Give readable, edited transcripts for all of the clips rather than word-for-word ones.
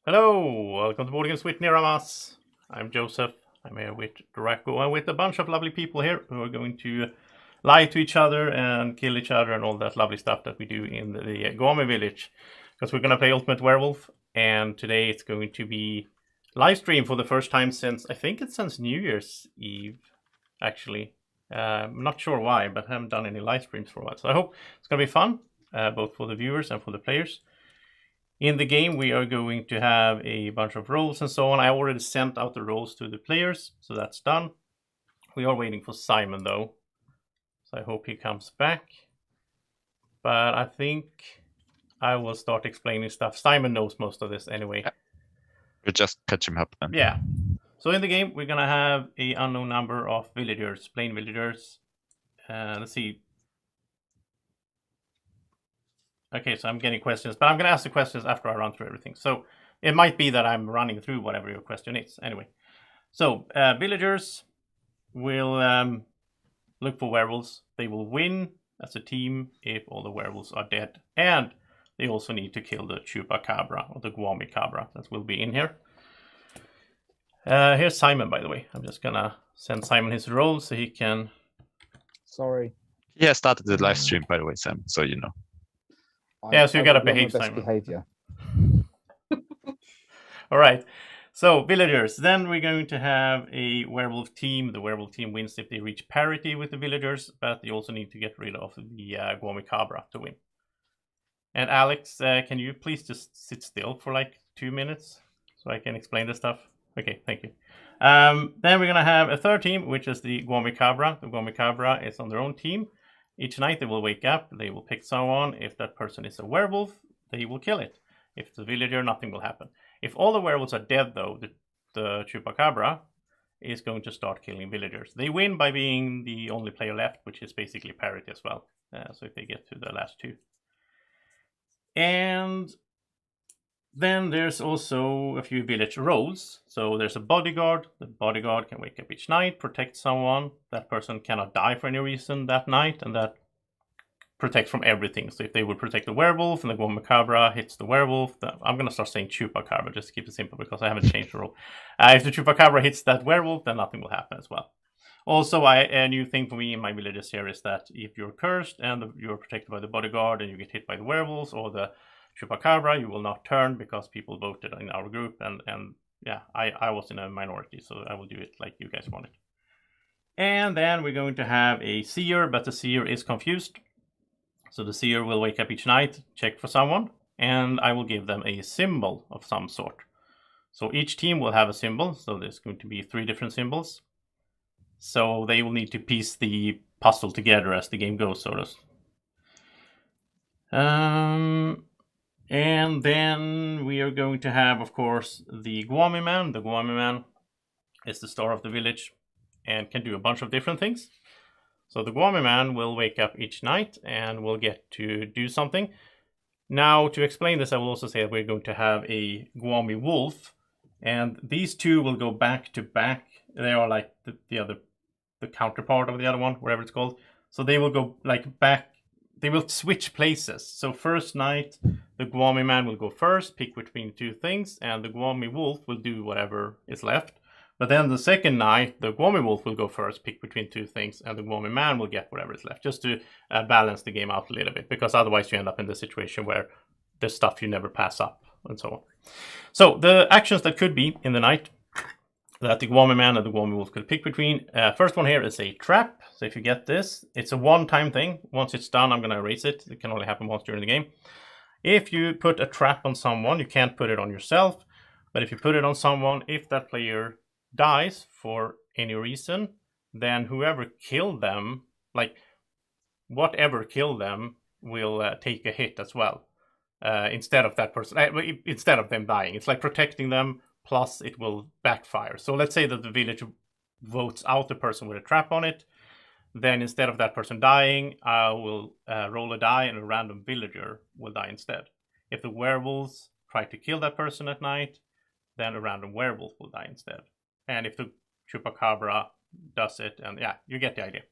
Hello, welcome to Board Games with Niramas. I'm Joseph. I'm here with Draco and with a bunch of lovely people here who are going to lie to each other and kill each other and all that lovely stuff that we do in the Gwommy Village. Because we're going to play Ultimate Werewolf, and today it's going to be live stream for the first time since, I think it's since New Year's Eve, actually. I'm not sure why, but I haven't done any live streams for a while. So I hope it's going to be fun, both for the viewers and for the players. In the game, we are going to have a bunch of roles and so on. I already sent out the roles to the players, so that's done. We are waiting for Simon, though, so I hope he comes back. But I think I will start explaining stuff. Simon knows most of this anyway. Yeah. We'll just catch him up then. Yeah. So in the game, we're going to have an unknown number of villagers, plain villagers. Let's see. Okay, so I'm getting questions, but I'm going to ask the questions after I run through everything. So it might be that I'm running through whatever your question is. Anyway, so villagers will look for werewolves. They will win as a team if all the werewolves are dead. And they also need to kill the chupacabra, or the Gwommy cabra that will be in here. Here's Simon, by the way. I'm just going to send Simon his role so he can... Sorry. Yeah, started the live stream, by the way, Sam, so you know. Yeah, so you gotta I will behave, best Simon. behavior. All right. So villagers. Then we're going to have a werewolf team. The werewolf team wins if they reach parity with the villagers, but they also need to get rid of the Gwommy cabra to win. And Alex, can you please just sit still for like 2 minutes so I can explain this stuff? Okay, thank you. Then we're gonna have a third team, which is the Gwommy cabra. The Gwommy cabra is on their own team. Each night they will wake up, they will pick someone. If that person is a werewolf, they will kill it. If it's a villager, nothing will happen. If all the werewolves are dead, though, the chupacabra is going to start killing villagers. They win by being the only player left, which is basically parity as well. So if they get to the last two. And then there's also a few village roles. So there's a bodyguard. The bodyguard can wake up each night, protect someone. That person cannot die for any reason that night, and that protects from everything. So if they would protect the werewolf and the Gwommy cabra hits the werewolf, I'm going to start saying chupacabra just to keep it simple because I haven't changed the rule. If the chupacabra hits that werewolf, then nothing will happen as well. Also, a new thing for me in my villages here is that if you're cursed and you're protected by the bodyguard and you get hit by the werewolves or the chupacabra, you will not turn because people voted in our group, and yeah, I was in a minority, so I will do it like you guys wanted. And then we're going to have a seer, but the seer is confused. So the seer will wake up each night, check for someone, and I will give them a symbol of some sort. So each team will have a symbol, so there's going to be 3 different symbols. So they will need to piece the puzzle together as the game goes, sort of. And then we are going to have, of course, the Gwommy man. The Gwommy man is the star of the village and can do a bunch of different things. So the Gwommy man will wake up each night and will get to do something. Now, to explain this, I will also say that we're going to have a Gwommy wolf. And these two will go back to back. They are like the counterpart of the other one, whatever it's called. So they will go like back. They will switch places. So first night, the Gwommy man will go first, pick between 2 things, and the Gwommy wolf will do whatever is left. But then the second night, the Gwommy wolf will go first, pick between 2 things, and the Gwommy man will get whatever is left, just to balance the game out a little bit, because otherwise you end up in the situation where there's stuff you never pass up, and so on. So the actions that could be in the night that the Gwommy man and the Gwommy wolf could pick between. First one here is a trap. So if you get this, it's a one-time thing. Once it's done, I'm going to erase it. It can only happen once during the game. If you put a trap on someone, you can't put it on yourself. But if you put it on someone, if that player dies for any reason, then whoever killed them, like whatever killed them, will take a hit as well. Instead of that person, instead of them dying. It's like protecting them. Plus it will backfire. So let's say that the village votes out the person with a trap on it. Then instead of that person dying, I will roll a die and a random villager will die instead. If the werewolves try to kill that person at night, then a random werewolf will die instead. And if the chupacabra does it, and yeah, you get the idea.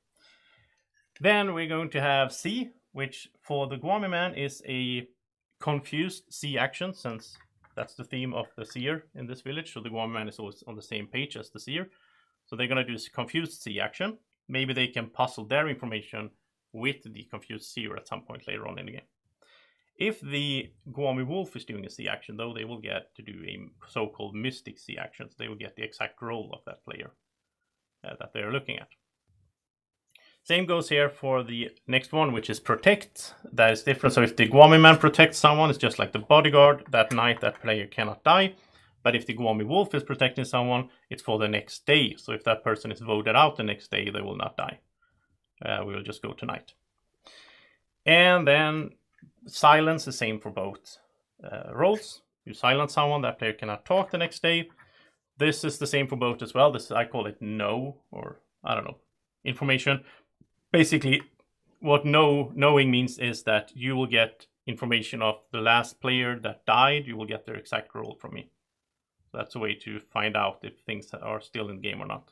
Then we're going to have C, which for the Gwommy man is a confused C action, since That's the theme of the seer in this village. So the Gwommy man is always on the same page as the seer. So they're going to do this confused sea action. Maybe they can puzzle their information with the confused seer at some point later on in the game. If the Gwommy wolf is doing a sea action, though, they will get to do a so-called mystic sea action. So they will get the exact role of that player that they're looking at. Same goes here for the next one, which is protect. That is different. So if the Gwommy man protects someone, it's just like the bodyguard. That night, that player cannot die. But if the Gwommy wolf is protecting someone, it's for the next day. So if that person is voted out the next day, they will not die. We will just go tonight. And then silence, the same for both roles. You silence someone, that player cannot talk the next day. This is the same for both as well. This, I call it no, or I don't know, information. Basically, what knowing means is that you will get information of the last player that died. You will get their exact role from me. That's a way to find out if things are still in the game or not.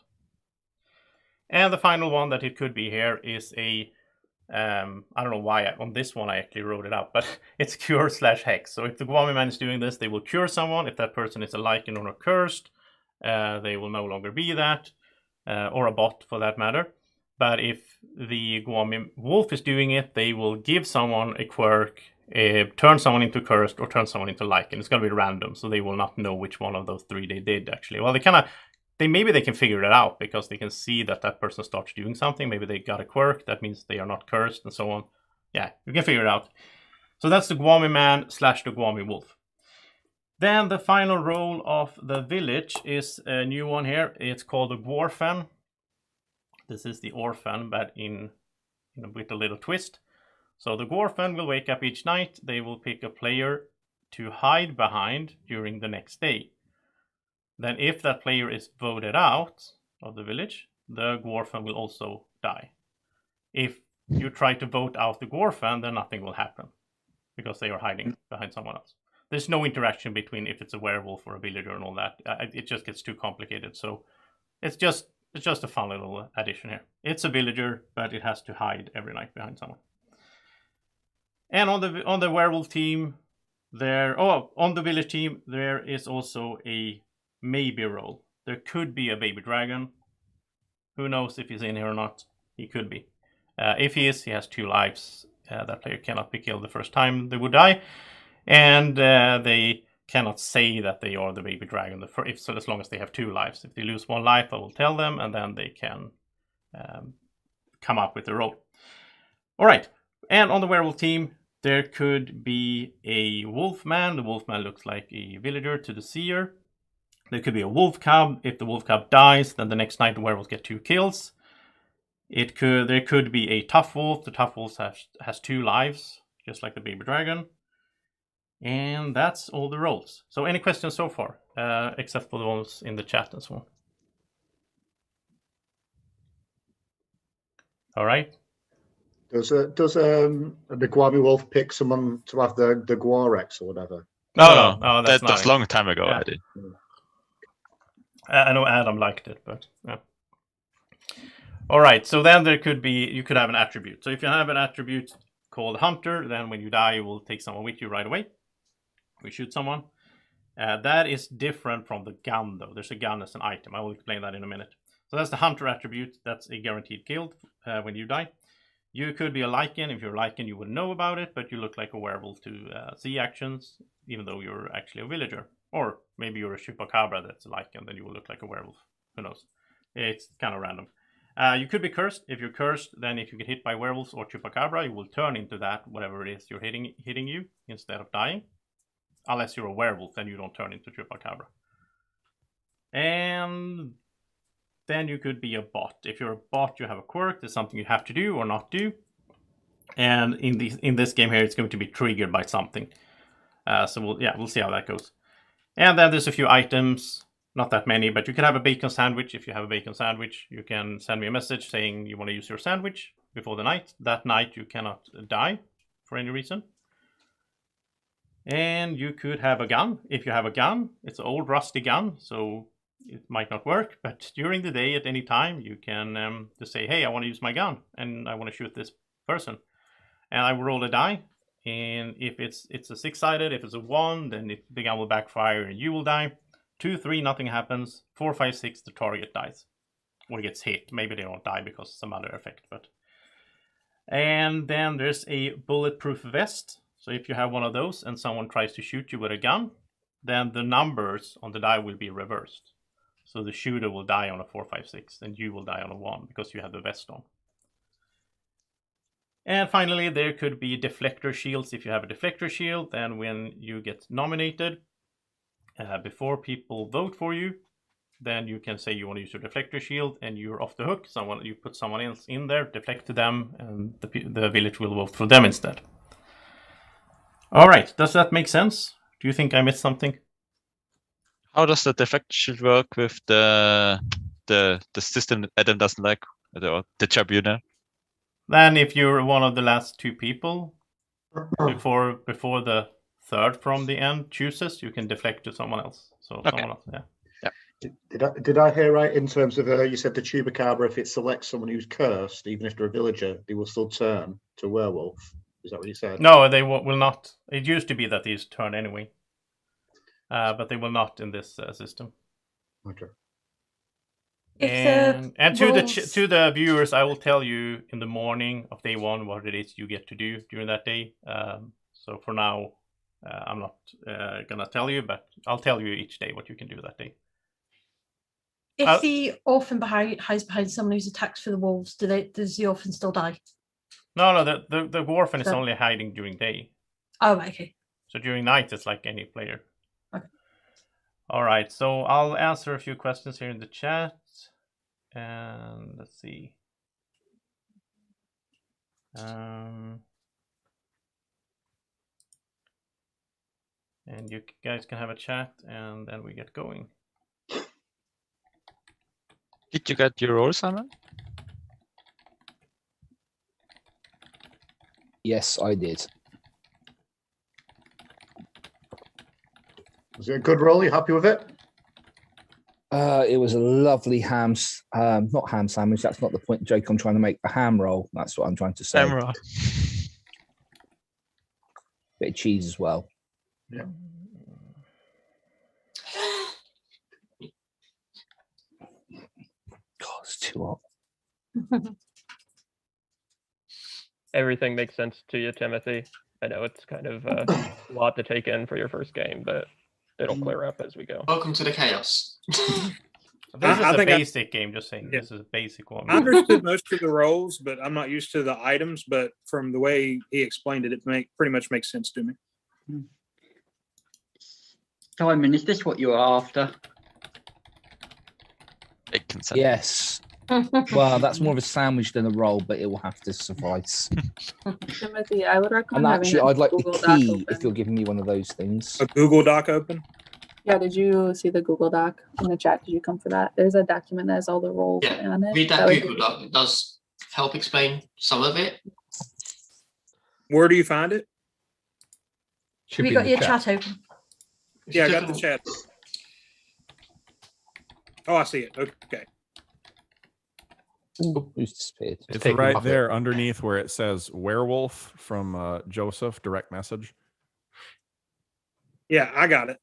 And the final one that it could be here is a, I don't know why on this one I actually wrote it out, but it's cure/hex. So if the Gwommy man is doing this, they will cure someone. If that person is a lichen or a cursed, they will no longer be that, or a bot for that matter. But if the Gwommy wolf is doing it, they will give someone a quirk, turn someone into cursed, or turn someone into lichen. It's going to be random, so they will not know which one of those three they did actually. Well, maybe they can figure it out because they can see that person starts doing something. Maybe they got a quirk, that means they are not cursed, and so on. Yeah, you can figure it out. So that's the Gwommy man / the Gwommy wolf. Then the final role of the village is a new one here. It's called the Dwarfen. This is the orphan, but with a little twist. So the Dwarfen will wake up each night. They will pick a player to hide behind during the next day. Then if that player is voted out of the village, the Dwarfen will also die. If you try to vote out the Dwarfen, then nothing will happen because they are hiding behind someone else. There's no interaction between if it's a werewolf or a villager and all that. It just gets too complicated. So it's just a fun little addition here. It's a villager, but it has to hide every night behind someone. And on the werewolf team, on the village team, there is also a maybe role. There could be a baby dragon. Who knows if he's in here or not? He could be. If he is, he has 2 lives. That player cannot be killed the first time they would die. And they cannot say that they are the baby dragon as long as they have 2 lives. If they lose 1 life, I will tell them, and then they can come up with a role. All right. And on the werewolf team, there could be a wolfman. The wolfman looks like a villager to the seer. There could be a wolf cub. If the wolf cub dies, then the next night the werewolves get 2 kills. There could be a tough wolf. The tough wolf has 2 lives, just like the baby dragon. And that's all the roles. So any questions so far, except for the ones in the chat and so on? All right. Does the Gwommy wolf pick someone to have the Gwarex or whatever? No, that's a long time ago. Yeah. I did. I know Adam liked it, but yeah. All right. So then you could have an attribute. So if you have an attribute called Hunter, then when you die, you will take someone with you right away. We shoot someone. That is different from the gun, though. There's a gun as an item. I will explain that in a minute. So that's the Hunter attribute. That's a guaranteed kill when you die. You could be a lichen. If you're a lichen, you wouldn't know about it, but you look like a werewolf to see actions, even though you're actually a villager. Or maybe you're a chupacabra that's a lichen, then you will look like a werewolf. Who knows? It's kind of random. You could be cursed. If you're cursed, then if you get hit by werewolves or chupacabra, you will turn into that, whatever it is you're hitting you, instead of dying. Unless you're a werewolf, then you don't turn into chupacabra. And then you could be a bot. If you're a bot, you have a quirk. There's something you have to do or not do. And in this game here, it's going to be triggered by something. So we'll see how that goes. And then there's a few items. Not that many, but you can have a bacon sandwich. If you have a bacon sandwich, you can send me a message saying you want to use your sandwich before the night. That night, you cannot die for any reason. And you could have a gun. If you have a gun, it's an old rusty gun, so it might not work. But during the day, at any time, you can just say, hey, I want to use my gun, and I want to shoot this person. And I will roll a die. And if it's a 6-sided, if it's a 1, then the gun will backfire and you will die. 2, 3, nothing happens. 4, 5, 6, the target dies. Or gets hit. Maybe they don't die because of some other effect. And then there's a bulletproof vest. So if you have one of those and someone tries to shoot you with a gun, then the numbers on the die will be reversed. So the shooter will die on a 4, 5, 6, and you will die on a 1 because you have the vest on. And finally, there could be deflector shields. If you have a deflector shield, then when you get nominated, before people vote for you, then you can say you want to use your deflector shield and you're off the hook. You put someone else in there, deflect to them, and the village will vote for them instead. All right, does that make sense? Do you think I missed something? How does the deflection work with the system that Adam doesn't like, the tribunal? Then if you're one of the last 2 people, before the third from the end chooses, you can deflect to someone else. So Okay. someone else, yeah. Did I hear right in terms of you said the Chupacabra, if it selects someone who's cursed, even if they're a villager, they will still turn to werewolf? Is that what you said? No, they will not. It used to be that these turn anyway, but they will not in this system. Okay. And to the viewers, I will tell you in the morning of day 1 what it is you get to do during that day. So for now, I'm not gonna tell you, but I'll tell you each day what you can do that day. If the orphan hides behind someone who's attacked for the wolves, does the orphan still die? No, the orphan is only hiding during day. Oh, okay. So during night, it's like any player. Okay. All right, so I'll answer a few questions here in the chat. And let's see. And you guys can have a chat, and then we get going. Did you get your roll, Simon? Yes, I did. Was it a good roll? You happy with it? It was a lovely not ham sandwich. That's not the point joke I'm trying to make. A ham roll. That's what I'm trying to say. Ham roll. Bit of cheese as well. Yeah. God, it's too hot. Everything makes sense to you, Timothy. I know it's kind of a lot to take in for your first game, but it'll clear up as we go. Welcome to the chaos. This is a basic game, just saying. Yeah. This is a basic one. I understood most of the roles, but I'm not used to the items. But from the way he explained it, it pretty much makes sense to me. Simon, is this what you were after? Yes. Well, that's more of a sandwich than a roll, but it will have to suffice. Timothy, I would recommend. And actually, I'd like Google the Doc key open. if you're giving me one of those things. A Google Doc open? Yeah, did you see the Google Doc in the chat? Did you come for that? There's a document that has all the roles on it. Read that Google Doc. It does help explain some of it. Where do you find it? Have you got your chat open? Yeah, I got the chat. Oh, I see it. Okay. Who's disappeared? It's right there underneath where it says werewolf from Joseph, direct message. Yeah, I got it.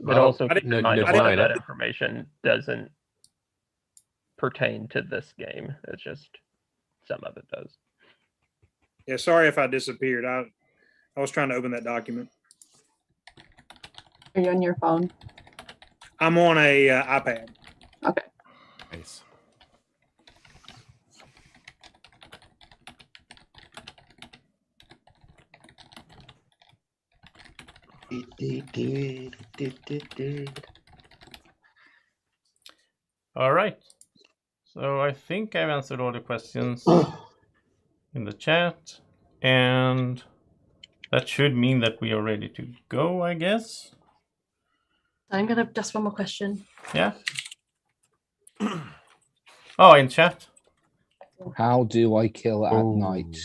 But also keep in mind that information doesn't pertain to this game. It's just some of it does. Yeah, sorry if I disappeared. I was trying to open that document. Are you on your phone? I'm on a iPad. Okay. Nice. All right. So I think I've answered all the questions in the chat, and that should mean that we are ready to go, I guess. I'm going to ask one more question. Yeah. Oh, in chat. How do I kill at night?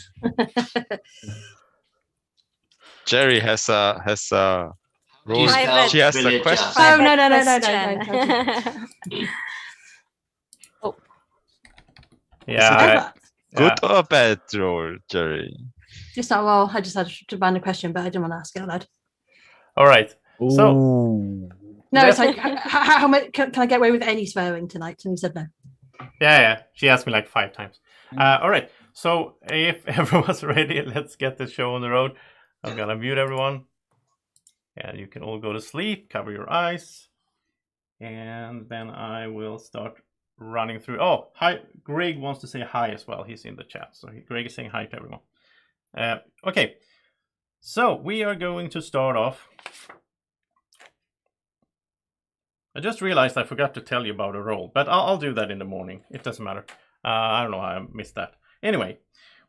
Jerry has a role. She has a question. Oh, no. Oh. Yeah. Good or bad role, Jerry? Just not well. I just had to ban a question, but I didn't want to ask it out loud. All right. So Ooh. No, it's like how much can I get away with any swearing tonight? And he said no. yeah. She asked me like 5 times. All right. So if everyone's ready, let's get the show on the road. I'm gonna mute everyone, and you can all go to sleep. Cover your eyes, and then I will start running through. Oh, hi. Greg wants to say hi as well. He's in the chat, so Greg is saying hi to everyone. Okay. So we are going to start off. I just realized I forgot to tell you about a roll, but I'll do that in the morning. It doesn't matter. I don't know how I missed that. Anyway,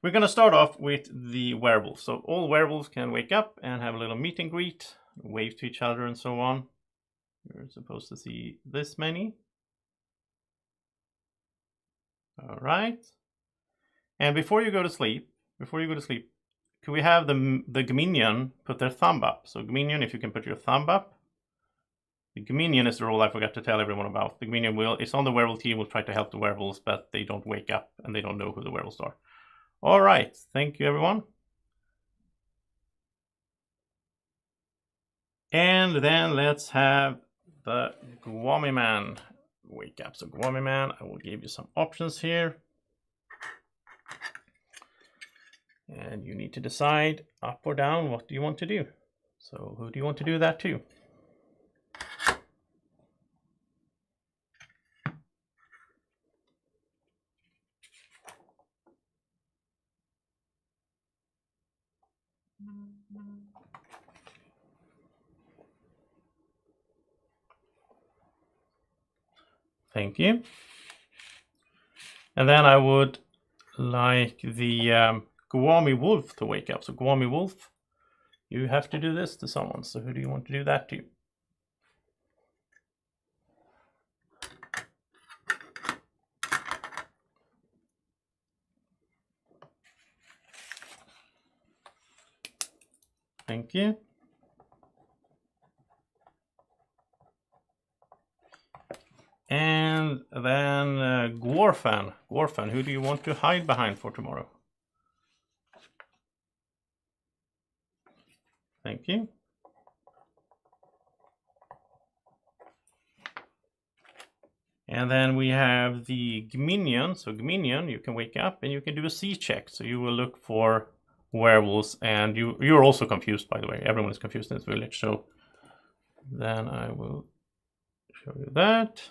we're going to start off with the werewolf. So all werewolves can wake up and have a little meet and greet, wave to each other and so on. You're supposed to see this many. All right. And before you go to sleep, can we have the Gminion put their thumb up? So Gminion, if you can put your thumb up. The Gminion is the role I forgot to tell everyone about. The Gminion it's on the werewolf team, will try to help the werewolves, but they don't wake up and they don't know who the werewolves are. All right, thank you everyone. And then let's have the Gwommy Man wake up. So Gwommy Man, I will give you some options here. And you need to decide up or down what do you want to do. So who do you want to do that to? Thank you. And then I would like the Gwommy Wolf to wake up. So Gwommy Wolf, you have to do this to someone. So who do you want to do that to? Thank you. And then Gworfan. Gworfan, who do you want to hide behind for tomorrow? Thank you. And then we have the Gminion. So Gminion, you can wake up and you can do a C check. So you will look for werewolves, and you're also confused, by the way. Everyone is confused in this village. So then I will show you that.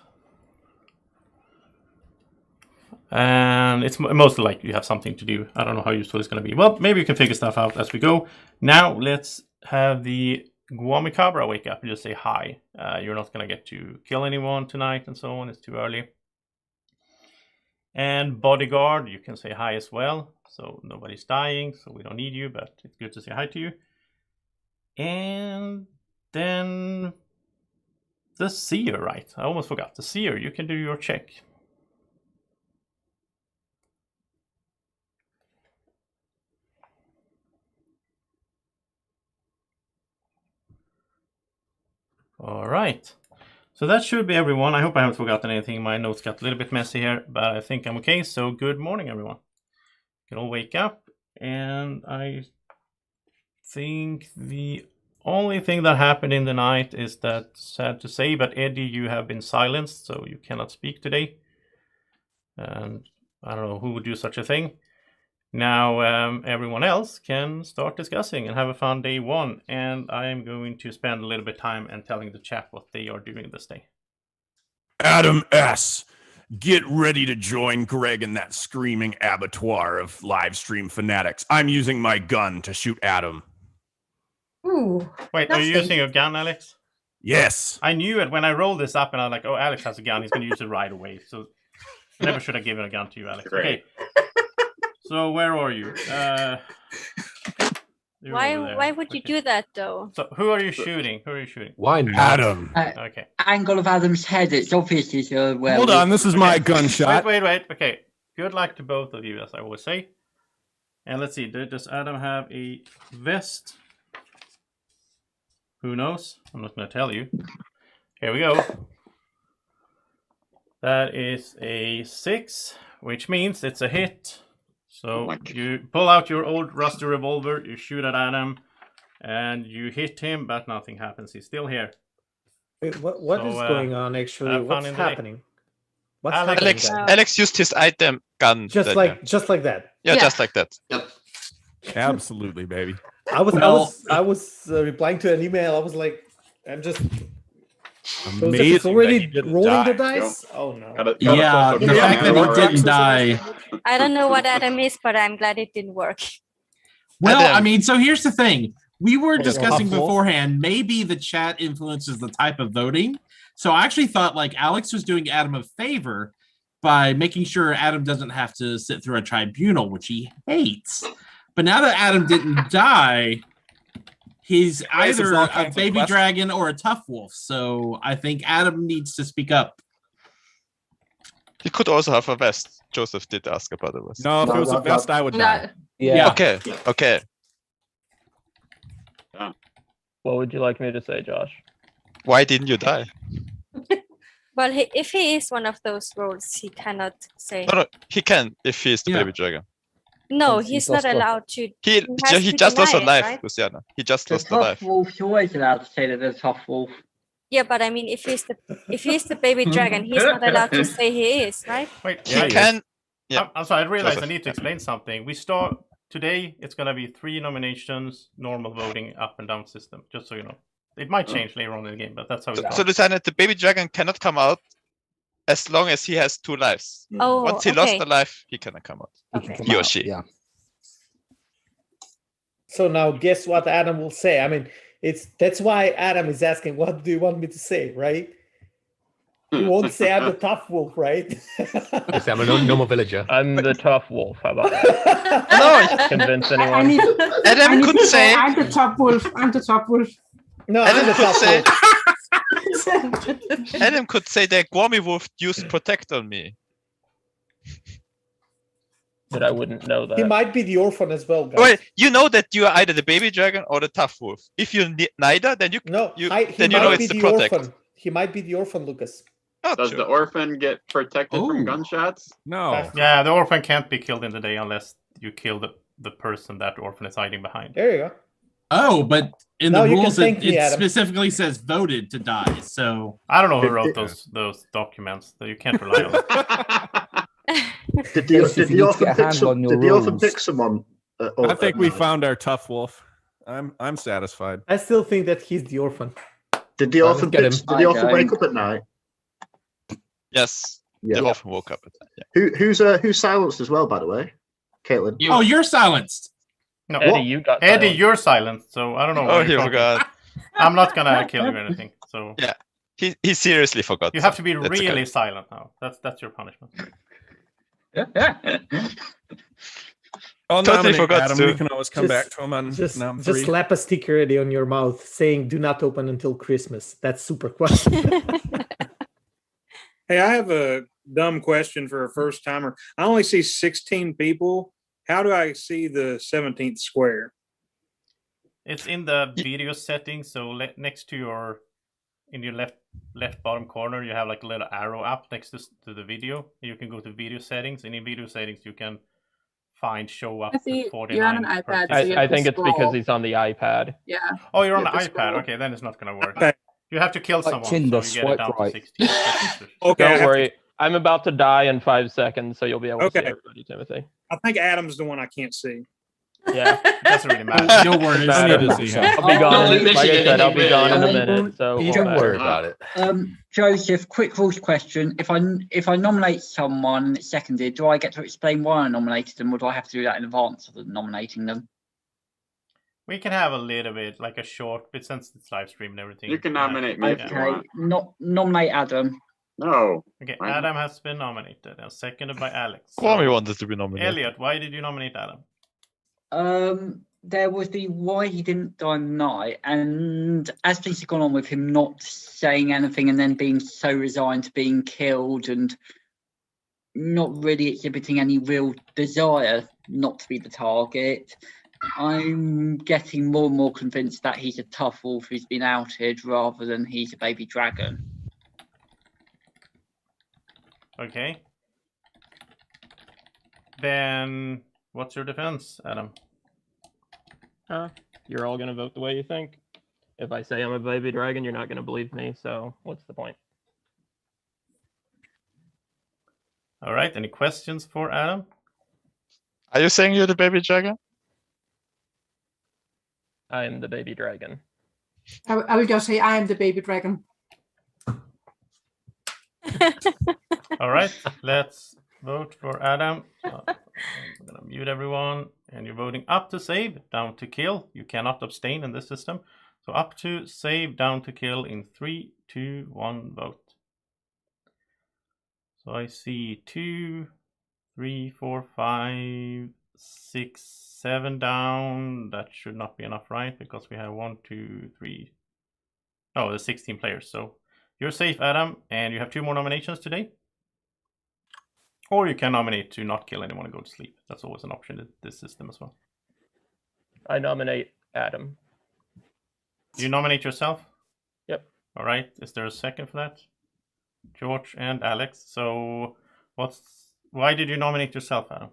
And it's mostly like you have something to do. I don't know how useful it's going to be. Well, maybe you can figure stuff out as we go. Now let's have the Gwommy Cabra wake up and just say hi. You're not going to get to kill anyone tonight and so on. It's too early. And Bodyguard, you can say hi as well. So nobody's dying, so we don't need you, but it's good to say hi to you. And then the Seer, right? I almost forgot. The Seer, you can do your check. All right, so that should be everyone. I hope I haven't forgotten anything. My notes got a little bit messy here, but I think I'm okay. So good morning, everyone. You can all wake up, and I think the only thing that happened in the night is that, sad to say, but Eddie, you have been silenced, so you cannot speak today. And I don't know who would do such a thing. Now everyone else can start discussing and have a fun day one. And I am going to spend a little bit of time and telling the chat what they are doing this day. Adam S., get ready to join Greg in that screaming abattoir of live stream fanatics. I'm using my gun to shoot Adam. Ooh. Wait, are you using a gun, Alex? Yes. I knew it when I rolled this up and I was like, oh, Alex has a gun. He's going to use it right away. So I never should have given a gun to you, Alex. Great. Okay. So where are you? Why would you do that though? So who are you shooting? Why not? Adam. Okay. Angle of Adam's head. It's obvious he's a werewolf. Hold on, this is my gunshot. Wait. Okay. Good luck to both of you, as I always say. And let's see. Does Adam have a vest? Who knows? I'm not going to tell you. Here we go. That is a 6, which means it's a hit. So you pull out your old rusty revolver, you shoot at Adam, and you hit him, but nothing happens. He's still here. Wait, what is going on actually? What's happening? What's happening? Alex used his item gun. Just like that. Yeah, just like that. Yep. Absolutely, baby. I was replying to an email. I was like, I'm just. It's already rolling the dice. Oh no! Yeah, the fact that he didn't die. I don't know what Adam is, but I'm glad it didn't work. Well, I mean, so here's the thing. We were discussing beforehand, maybe the chat influences the type of voting. So I actually thought like Alex was doing Adam a favor by making sure Adam doesn't have to sit through a tribunal, which he hates. But now that Adam didn't die, he's either a baby dragon or a tough wolf. So I think Adam needs to speak up. He could also have a vest. Joseph did ask about a vest. No, if it was a vest, I would die. Yeah. Okay. What would you like me to say, Josh? Why didn't you die? Well, if he is one of those roles, he cannot say. No, he can if he is the baby dragon. No, he's not allowed to. He just lost a life, Luciana. He just lost a life. Tough wolf's always allowed to say that they're tough wolf. Yeah, but I mean, if he's the baby dragon, he's not allowed to say he is, right? Wait, he can. Yeah. I'm sorry. I realized I need to explain something. We start today. It's gonna be 3 nominations, normal voting, up and down system. Just so you know, it might change later on in the game, but that's how it goes. So Luciana, the baby dragon cannot come out as long as he has 2 lives. Oh, once he lost a life, he cannot come out. He or she. Yeah. So now, guess what Adam will say? I mean, that's why Adam is asking, "What do you want me to say?" Right? He won't say I'm the tough wolf, right? I'm a normal villager. I'm the tough wolf. How about that? No, convince anyone. Adam could say, "I'm the top wolf. I'm the top wolf." No, Adam could say. Adam could say that Gwommy Wolf used protect on me. But I wouldn't know that. He might be the orphan as well, guys. Wait, you know that you are either the baby dragon or the tough wolf. If you're neither, then you know it's the protect. Orphan. He might be the orphan, Lucas. Does the orphan get protected from gunshots? No. Yeah, the orphan can't be killed in the day unless you kill the person that orphan is hiding behind. There you go. Oh, but in the rules, it Adam. specifically says voted to die. So I don't know who wrote those documents. So you can't rely on them. Did the orphan pick someone? I think we found our tough wolf. I'm satisfied. I still think that he's the orphan. Did the orphan wake up at night? Yes. The orphan woke up at night. Yeah. Who's silenced as well, by the way? Caitlin. Oh, you're silenced. No, Eddie, you're silenced. So I don't know. Oh, he forgot. I'm not gonna kill you or anything. So yeah, he seriously forgot. You have to be really silent now. That's your punishment. I'll totally forgot Adam. to. We can always come back to him on just number 3. slap a sticker ready on your mouth saying "Do not open until Christmas." That's super question. Hey, I have a dumb question for a first timer. I only see 16 people. How do I see the 17th square? It's in the video settings. So next to in your left bottom corner, you have like a little arrow up next to the video. You can go to video settings, and in video settings, you can find show up to 49. You're on an iPad. So I think it's because he's on the iPad. Yeah. Oh, you're on the iPad. Okay, then it's not going to work. Okay. You have to kill someone. Tinder, so you get it down to 16. Okay. Don't worry. I'm about to die in 5 seconds, so you'll be able to see everybody, Timothy. I think Adam's the one I can't see. Yeah. It doesn't really matter. Don't worry. I'll be gone. Like I said, I'll be gone in a minute. So don't worry about it. Joseph, quick rules question. If I nominate someone seconded, do I get to explain why I nominated them, or do I have to do that in advance of nominating them? We can have a little bit, like a short bit, since it's live stream and everything. You can nominate me. Okay. Nominate Adam. No. Okay, Adam has been nominated and seconded by Alex. Gwommy wanted to be nominated. Elliot, why did you nominate Adam? There was the why he didn't die night, and as things have gone on with him not saying anything and then being so resigned to being killed and not really exhibiting any real desire not to be the target, I'm getting more and more convinced that he's a tough wolf who's been outed rather than he's a baby dragon. Okay. Then what's your defense, Adam? You're all gonna vote the way you think. If I say I'm a baby dragon, you're not gonna believe me. So what's the point? All right. Any questions for Adam? Are you saying you're the baby dragon? I am the baby dragon. I will just say I am the baby dragon. All right. Let's vote for Adam. I'm going to mute everyone. And you're voting up to save, down to kill. You cannot abstain in this system. So up to save, down to kill in 3, 2, 1, vote. So I see 2, 3, 4, 5, 6, 7 down. That should not be enough, right? Because we have 1, 2, 3. Oh, there's 16 players. So you're safe, Adam, and you have 2 more nominations today. Or you can nominate to not kill anyone and go to sleep. That's always an option in this system as well. I nominate Adam. You nominate yourself? Yep. All right. Is there a second for that? George and Alex. So why did you nominate yourself, Adam?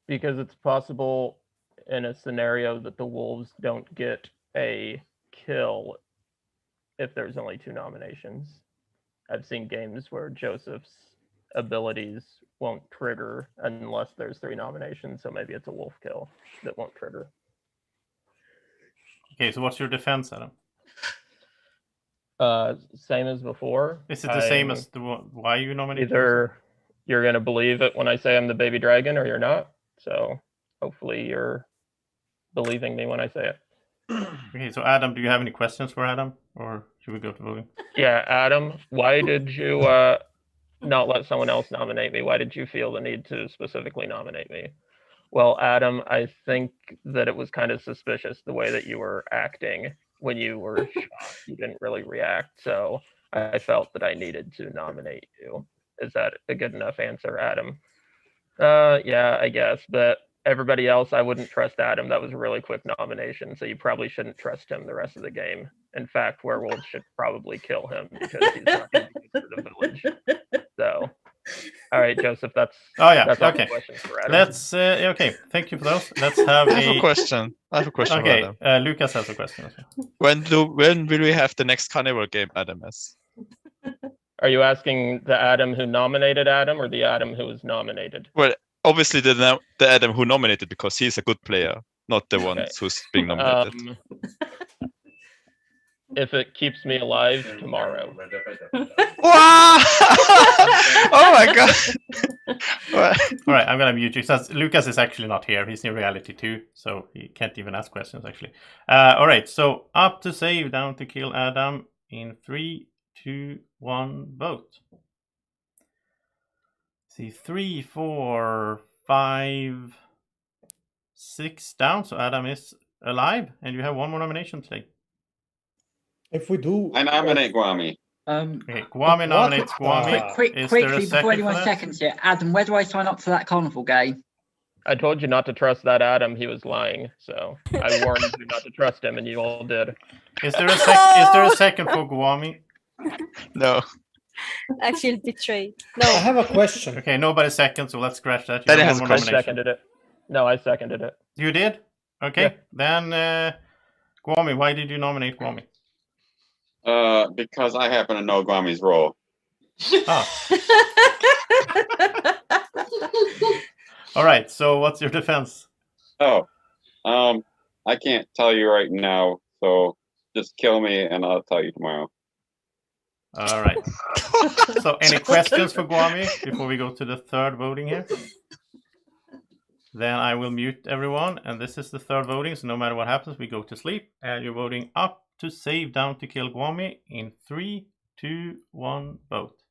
Because it's possible in a scenario that the wolves don't get a kill if there's only 2 nominations. I've seen games where Joseph's abilities won't trigger unless there's 3 nominations, so maybe it's a wolf kill that won't trigger. Okay, so what's your defense, Adam? Same as before. Is it the same as why you nominated? Either you're going to believe it when I say I'm the baby dragon or you're not. So hopefully you're believing me when I say it. Okay, so Adam, do you have any questions for Adam? Or should we go to voting? Yeah, Adam, why did you not let someone else nominate me? Why did you feel the need to specifically nominate me? Well, Adam, I think that it was kind of suspicious the way that you were acting when you were shocked. You didn't really react, so I felt that I needed to nominate you. Is that a good enough answer, Adam? Yeah, I guess, but everybody else, I wouldn't trust Adam. That was a really quick nomination, so you probably shouldn't trust him the rest of the game. In fact, Werewolf should probably kill him because he's not going to be good for the village. So, all right, Joseph, that's all the questions for Adam. Let's okay. Thank you for those. Let's have I have a question. Okay, for Adam. Lucas has a question as well. When will we have the next carnival game, Adam? Are you asking the Adam who nominated Adam or the Adam who was nominated? Well, obviously the Adam who nominated, because he's a good player, not the one who's being nominated. If it keeps me alive tomorrow. Wow! Oh my god! All right, I'm gonna mute you. Lucas is actually not here. He's in reality too, so he can't even ask questions actually. All right, so up to save, down to kill Adam in 3, 2, 1, vote. See 3, 4, 5, 6 down. So Adam is alive, and you have 1 more nomination today. If we do, I nominate Gwommy. Okay, Gwommy nominates Gwommy. Quickly, before anyone seconds it, Adam, where do I sign up for that carnival game? I told you not to trust that Adam. He was lying, so I warned you not to trust him, and you all did. Is there a second for Gwommy? No. I feel betrayed. No. I have a question. Okay, nobody second, so let's scratch that. I seconded it. No, I seconded it. You did? Okay, then Gwommy, why did you nominate Gwommy? Because I happen to know Gwommy's role. All right, so what's your defense? I can't tell you right now, so just kill me and I'll tell you tomorrow. All right. So any questions for Gwommy before we go to the third voting here? Then I will mute everyone, and this is the third voting, so no matter what happens, we go to sleep, and you're voting up to save, down to kill Gwommy in 3, 2, 1, vote.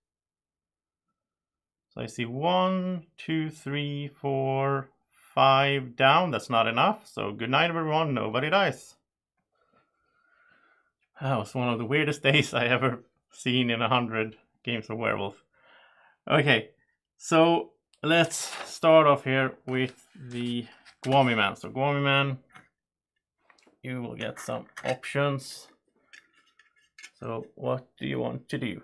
So I see 1, 2, 3, 4, 5 down. That's not enough. So good night, everyone. Nobody dies. That was one of the weirdest days I ever seen in 100 games of Werewolf. Okay, so let's start off here with the Gwommy Man. So Gwommy Man, you will get some options. So what do you want to do?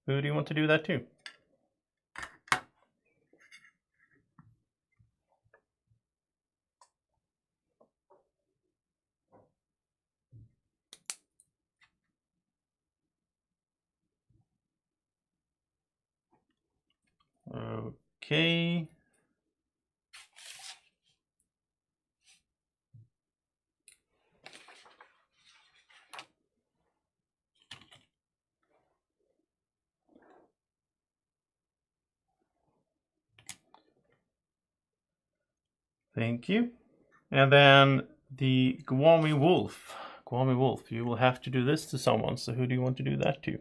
Who do you want to do that to? Okay. Thank you. And then the Gwommy Wolf. Gwommy Wolf, you will have to do this to someone. So who do you want to do that to?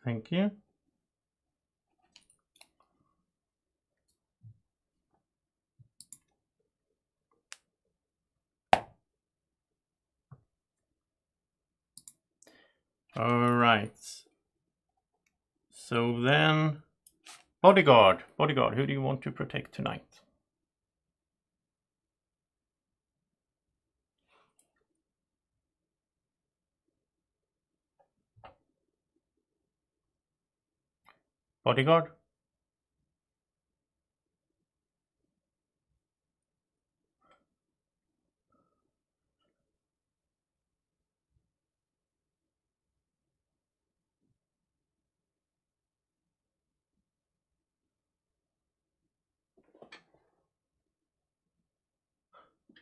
Thank you. All right. So then, bodyguard, who do you want to protect tonight? Bodyguard?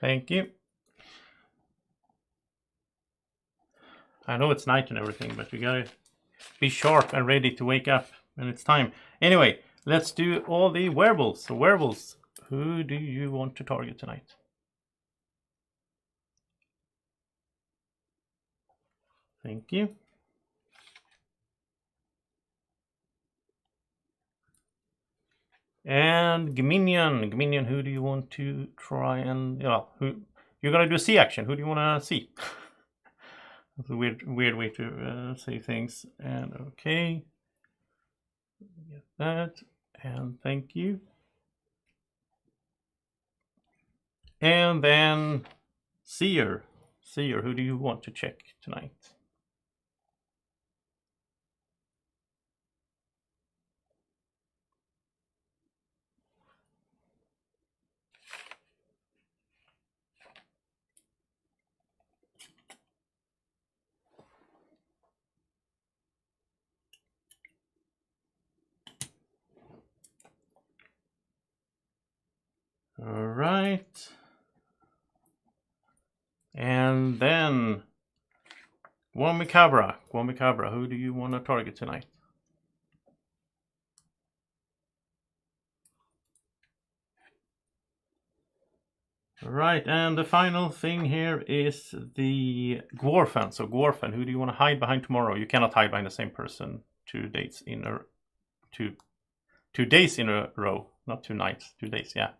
Thank you. I know it's night and everything, but you gotta be sharp and ready to wake up when it's time. Anyway, let's do all the werewolves. So werewolves, who do you want to target tonight? Thank you. And Gminion, who do you want to try and who you're gonna do a C action? Who do you want to see? That's a weird way to say things. And okay, get that, and thank you. And then Seer, who do you want to check tonight? All right. And then Gwommy Cabra, who do you want to target tonight? All right, and the final thing here is the Dwarfen. So Dwarfen, who do you want to hide behind tomorrow? You cannot hide behind the same person 2 days in a 2 days in a row, not 2 nights, 2 days. Yeah,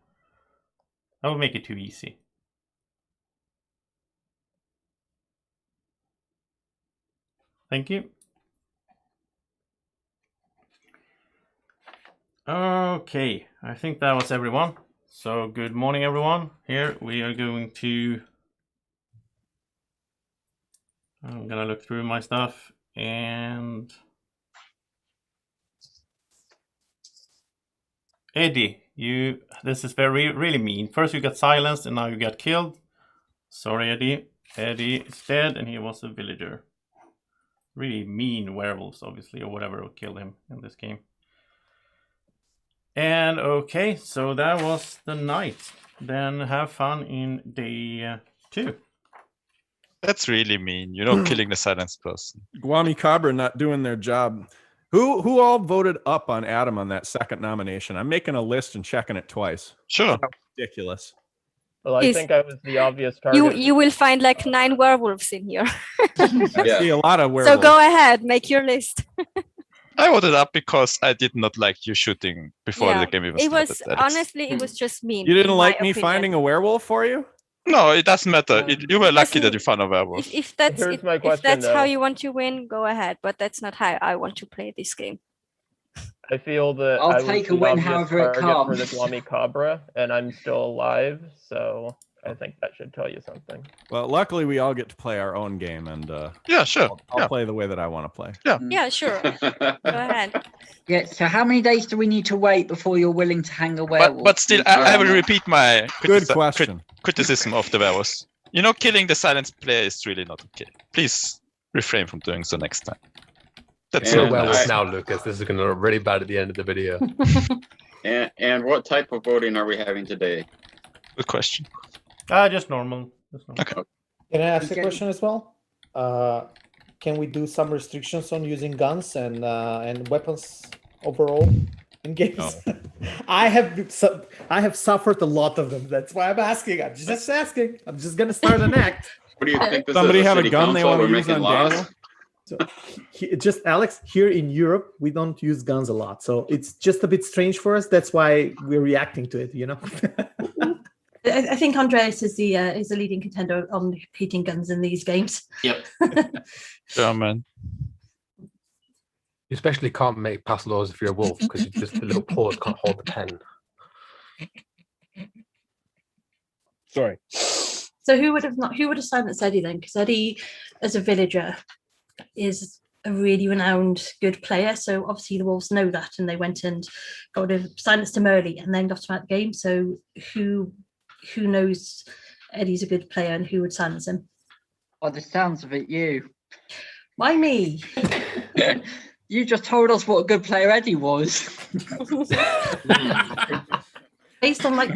that would make it too easy. Thank you. Okay, I think that was everyone. So good morning, everyone. Here we are going to... I'm gonna look through my stuff and... Eddie, this is really mean. First you got silenced and now you got killed. Sorry, Eddie. Eddie is dead and he was a villager. Really mean werewolves, obviously, or whatever will kill him in this game. And okay, so that was the night. Then have fun in day 2. That's really mean, killing the silenced person. Gwommy Cabra not doing their job. Who all voted up on Adam on that second nomination? I'm making a list and checking it twice. Sure. That's ridiculous. Well, I think I was the obvious target. You will find like 9 werewolves in here. I see a lot of werewolves. So go ahead, make your list. I voted up because I did not like you shooting before the game even started. Honestly, it was just mean. You didn't like me finding a werewolf for you? No, it doesn't matter. You were lucky that you found a werewolf. If that's how you want to win, go ahead. But that's not how I want to play this game. I feel that I'll take a win however it for comes. the Gwommy Cabra, and I'm still alive, so I think that should tell you something. Well, luckily we all get to play our own game, and yeah, sure. I'll play the way that I want to play. Yeah, sure. Go ahead. Yeah, so how many days do we need to wait before you're willing to hang a werewolf? But still, I will repeat my question. Criticism of the werewolves. You know, killing the silent player is really not okay. Please refrain from doing so next time. That's You're a werewolf now, Lucas. This is going to look really bad at the end of the video. And what type of voting are we having today? Good question. Just normal. Okay. Can I ask a question as well? Can we do some restrictions on using guns and weapons overall in games? No. I have suffered a lot of them. That's why I'm asking. I'm just asking. I'm just gonna start an act. What do you think? This Somebody is have a city gun they council? want to We're use making on laws? Daniel? So, just Alex, here in Europe, we don't use guns a lot, so it's just a bit strange for us. That's why we're reacting to it. You know. I think Andreas is the leading contender on heating guns in these games. Yep. Yeah, man. You especially can't make pass laws if you're a wolf because the little paws can't hold the pen. Sorry. So who would have silenced Eddie then? Because Eddie, as a villager, is a really renowned good player. So obviously the wolves know that, and they went and got rid of silenced him early and then got him out of the game. So who knows Eddie's a good player and who would silence him? By the sounds of it, you. Why me? You just told us what a good player Eddie was. Based on like.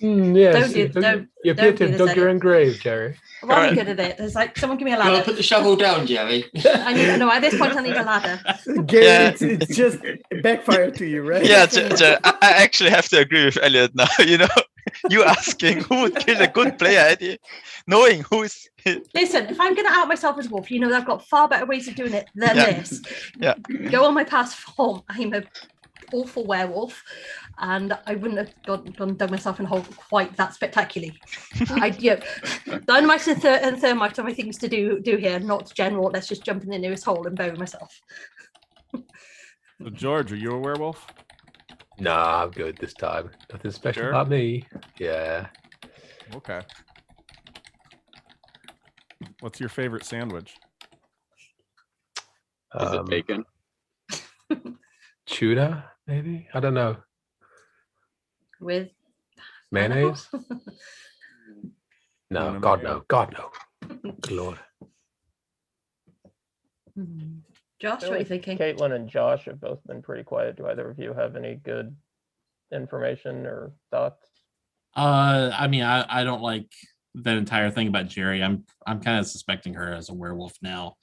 Yes. You appear to have dug your own grave, Jerry. Well, I'm good at it. It's like, someone give me a You want ladder. to put the shovel down, Jerry? I need, no, at this point I need a ladder. Gary, it's just backfired to you, right? Yeah, I actually have to agree with Elliot now. You know, you asking who would kill a good player, Eddie, knowing who is. Listen, if I'm going to out myself as a wolf, you know I've got far better ways of doing it than this. Yeah. Go on my past form. I'm a awful werewolf, and I wouldn't have done myself in a hole quite that spectacularly. Dynamite and thermite are my things to do here, not general. Let's just jump in the nearest hole and bury myself. So George, are you a werewolf? Nah, I'm good this time. Nothing special Sure? about me. Yeah. Okay. What's your favorite sandwich? Is it bacon? Tuna, maybe? I don't know. With mayonnaise? No, God no. God no. Good Lord. Josh, what are you thinking? Caitlin and Josh have both been pretty quiet. Do either of you have any good information or thoughts? I mean, I don't like that entire thing about Jerry. I'm kind of suspecting her as a werewolf now.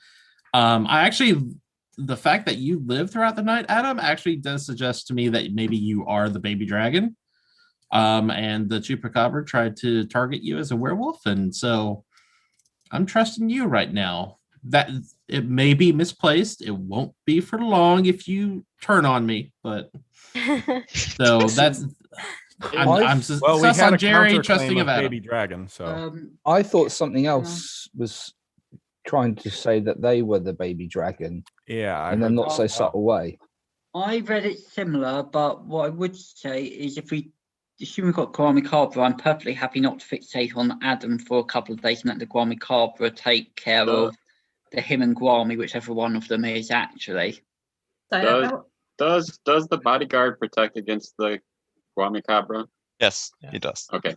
The fact that you lived throughout the night, Adam, actually does suggest to me that maybe you are the baby dragon. And the chupacabra tried to target you as a werewolf, and so I'm trusting you right now. That it may be misplaced. It won't be for long if you turn on me, but so that's. I'm well, we had a Jerry counterclaim trusting of Adam. baby dragon, so I thought something else was trying to say that they were the baby dragon. Yeah, in a not so subtle way. I read it similar, but what I would say is if we assume we've got Gwommy Cabra, I'm perfectly happy not to fixate on Adam for a couple of days and let the Gwommy Cabra take care of the him and Gwommy, whichever one of them is actually. Does the bodyguard protect against the Gwommy Cabra? Yes, he does. Okay.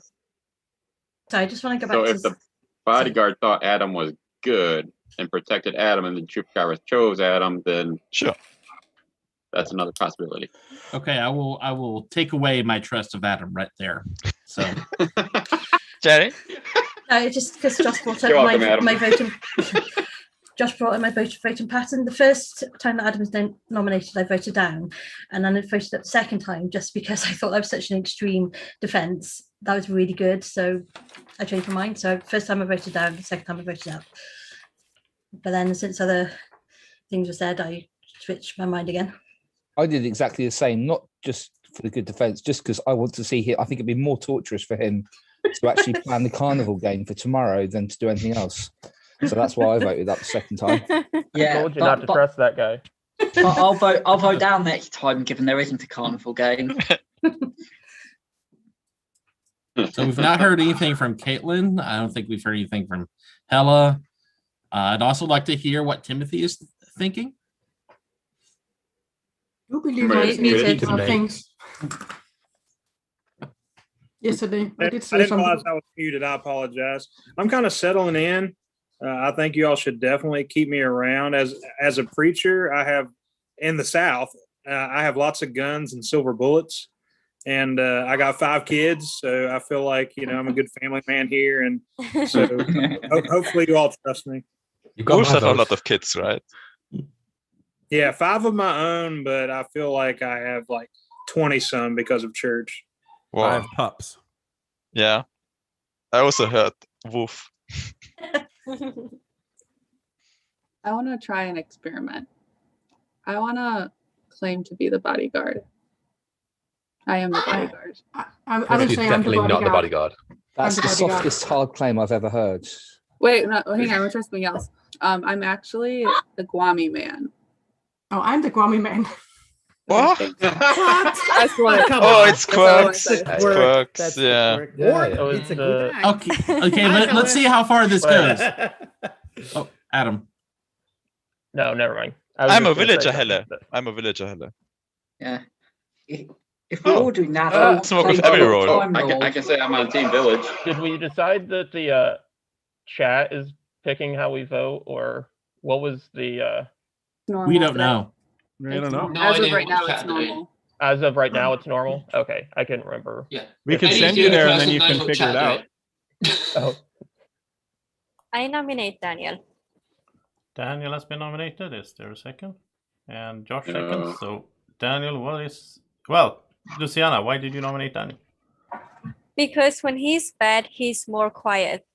So I just want to go back So to if the bodyguard thought Adam was good and protected Adam, and the chupacabra chose Adam, then sure, that's another possibility. Okay, I will take away my trust of Adam right there. So, Jerry, no, just because Josh brought up You're welcome, Adam. my voting. Josh brought in my voting pattern. The first time that Adam was nominated, I voted down, and then I voted up the second time just because I thought that was such an extreme defence. That was really good, so I changed my mind. So first time I voted down, the second time I voted up. But then since other things were said, I switched my mind again. I did exactly the same, not just for the good defence, just because I want to see him. I think it'd be more torturous for him to actually plan the carnival game for tomorrow than to do anything else. So that's why I voted that the second time. Yeah, I told you not to trust that guy. But I'll vote down next time, given there isn't a carnival game. So we've not heard anything from Caitlin. I don't think we've heard anything from Hella. I'd also like to hear what Timothy is thinking. You believe I muted on things. Yesterday, I did I say didn't something. realize I was muted. I apologize. I'm kind of settling in. I think you all should definitely keep me around as a preacher. I have in the South. I have lots of guns and silver bullets, and I got 5 kids. So I feel like I'm a good family man here, and so hopefully you all trust me. You have a lot of kids, right? Yeah, 5 of my own, but I feel like I have like 20 some because of church. 5 pups. Yeah, I also heard Wolf. I want to try an experiment. I want to claim to be the bodyguard. I am the bodyguard. I would say I'm not the bodyguard. That's the softest hard claim I've ever heard. Wait, no, hang on. I want to try something else. I'm actually the Gwommy man. Oh, I'm the Gwommy man. What? That's what. Oh, it's Quirks. That's It's Quirks. Yeah. It's a good act. Okay. Let's see how far this goes. Oh, Adam. No, never mind. I'm a villager, Hella. I'm a villager, Hella. Yeah. If we're all doing that, Oh, smoke with every roll. I can say I'm on Team Village. Did we decide that the chat is picking how we vote, or what was the? We don't know. I don't know. As of right now, it's normal. As of right now, it's normal. Okay, I couldn't remember. Yeah, we could send you there, and then you can figure it out. Oh. I nominate Daniel. Daniel has been nominated. Is there a second? And Josh second. So Daniel, Luciana, why did you nominate Daniel? Because when he's bad, he's more quiet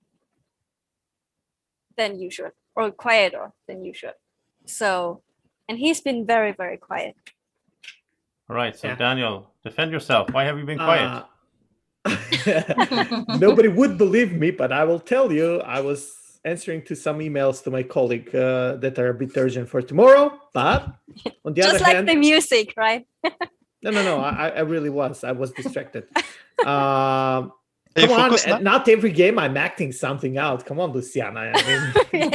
than usual, or quieter than usual. So, and he's been very, very quiet. All right. So Daniel, defend yourself. Why have you been quiet? Nobody would believe me, but I will tell you, I was answering to some emails to my colleague that are a bit urgent for tomorrow. But on the Just other like hand, the music, right? no, I really was. I was distracted. Come focused on, not every game I'm acting something out. Come on, Luciana. I mean,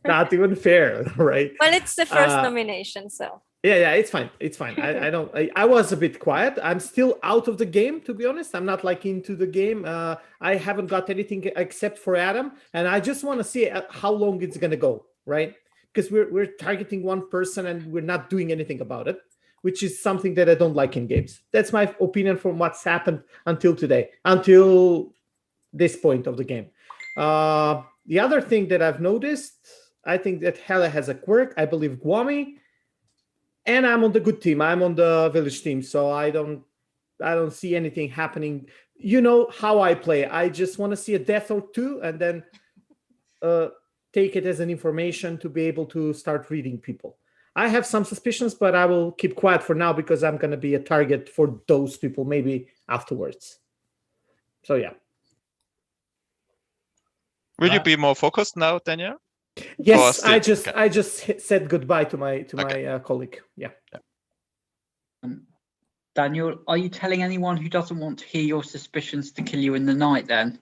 not even fair, right? Well, it's the first nomination, so. Yeah, it's fine. It's fine. I was a bit quiet. I'm still out of the game, to be honest. I'm not like into the game. I haven't got anything except for Adam, and I just want to see how long it's gonna go, right? Because we're targeting one person and we're not doing anything about it, which is something that I don't like in games. That's my opinion from what's happened until today, until this point of the game. The other thing that I've noticed, I think that Hella has a quirk. I believe Gwommy. And I'm on the good team. I'm on the village team, so I don't see anything happening. You know how I play. I just want to see a death or two, and then take it as an information to be able to start reading people. I have some suspicions, but I will keep quiet for now because I'm going to be a target for those people maybe afterwards. So yeah. Will you be more focused now, Daniel? Yes, I just said goodbye to my colleague. Yeah. Daniel, are you telling anyone who doesn't want to hear your suspicions to kill you in the night then?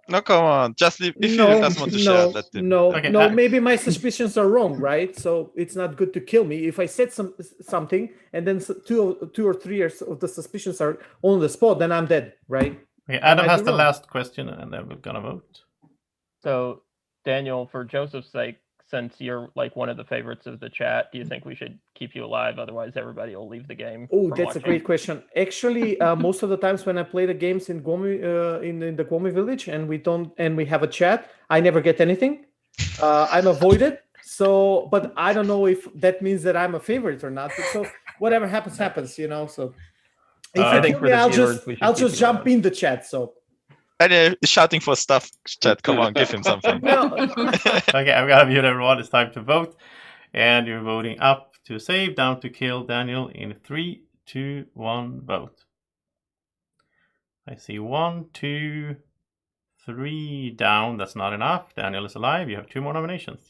No, come on. Just leave. If he doesn't want to share, let him. No. Maybe my suspicions are wrong, right? So it's not good to kill me. If I said something and then two or three of the suspicions are on the spot, then I'm dead, right? Okay, Adam has the last question, and then we're gonna vote. So, Daniel, for Joseph's sake, since you're like one of the favorites of the chat, do you think we should keep you alive? Otherwise, everybody will leave the game. Oh, that's a great question. Actually, most of the times when I play the games in Gwommy, in the Gwommy Village, and we have a chat, I never get anything. I'm avoided. So, but I don't know if that means that I'm a favorite or not. So, whatever happens, you know. So, if you kill me, I'll just jump in the chat. So. And shouting for stuff, chat. Come on, give him something. Okay, I'm gonna mute everyone. It's time to vote, and you're voting up to save, down to kill. Daniel in 3, 2, 1, vote. I see 1, 2, 3 down. That's not enough. Daniel is alive. You have 2 more nominations.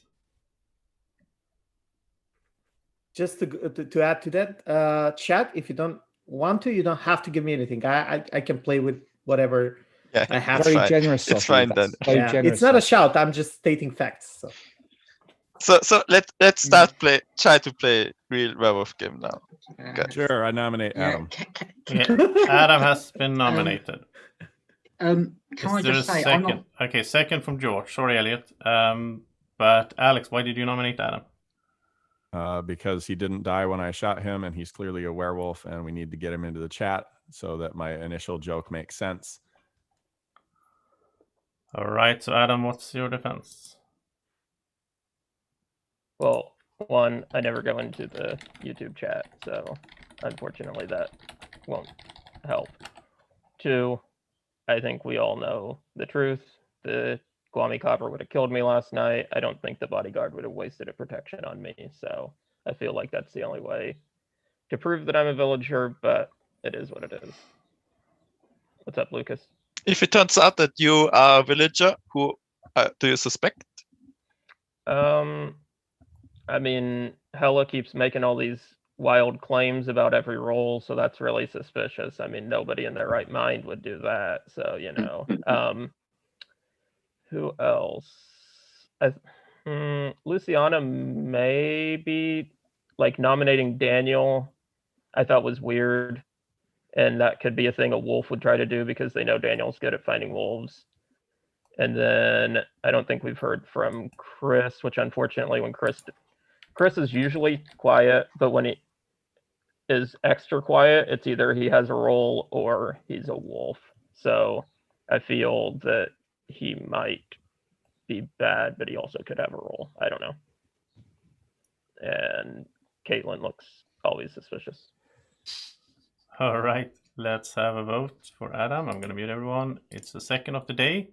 Just to add to that, chat. If you don't want to, you don't have to give me anything. I can play with whatever I have. Very generous. It's fine then. It's not a shout. I'm just stating facts. So let's try to play real werewolf game now. Okay. Sure, I nominate Adam. Adam has been nominated. Can I just say, I'm not... Okay, second from George. Sorry, Elliot. But Alex, why did you nominate Adam? Because he didn't die when I shot him, and he's clearly a werewolf, and we need to get him into the chat so that my initial joke makes sense. All right, so Adam, what's your defense? Well, one, I never go into the YouTube chat, so unfortunately that won't help. Two, I think we all know the truth. The Gwommy Copper would have killed me last night. I don't think the bodyguard would have wasted a protection on me, so I feel like that's the only way to prove that I'm a villager, but it is what it is. What's up, Lucas? If it turns out that you are a villager, who do you suspect? I mean, Hella keeps making all these wild claims about every role, so that's really suspicious. I mean, nobody in their right mind would do that, so, you know. Who else? Luciana maybe, like, nominating Daniel, I thought was weird. And that could be a thing a wolf would try to do because they know Daniel's good at finding wolves. And then I don't think we've heard from Chris, which unfortunately when Chris is usually quiet, but when he is extra quiet, it's either he has a role or he's a wolf. So I feel that he might be bad, but he also could have a role. I don't know. And Caitlin looks always suspicious. All right, let's have a vote for Adam. I'm going to mute everyone. It's the second of the day.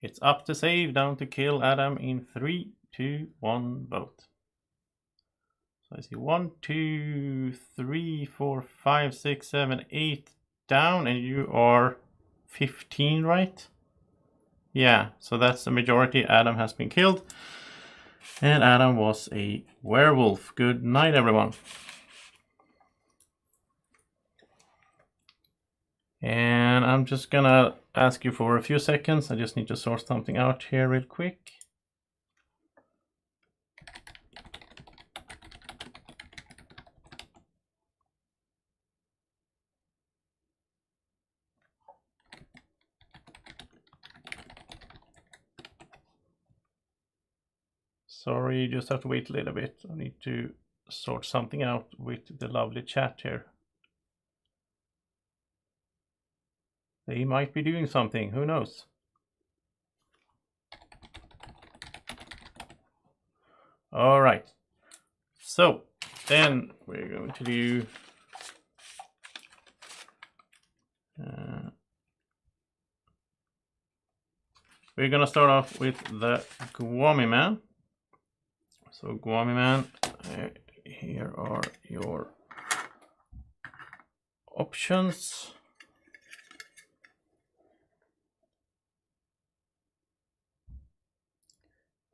It's up to save, down to kill. Adam in 3, 2, 1, vote. So I see 1, 2, 3, 4, 5, 6, 7, 8 down, and you are 15, right? Yeah, so that's the majority. Adam has been killed. And Adam was a werewolf. Good night, everyone. And I'm just gonna ask you for a few seconds. I just need to sort something out here real quick. Sorry, you just have to wait a little bit. I need to sort something out with the lovely chat here. They might be doing something, who knows? All right, so then we're going to do we're gonna start off with the Gwommy Man. So Gwommy Man, here are your options.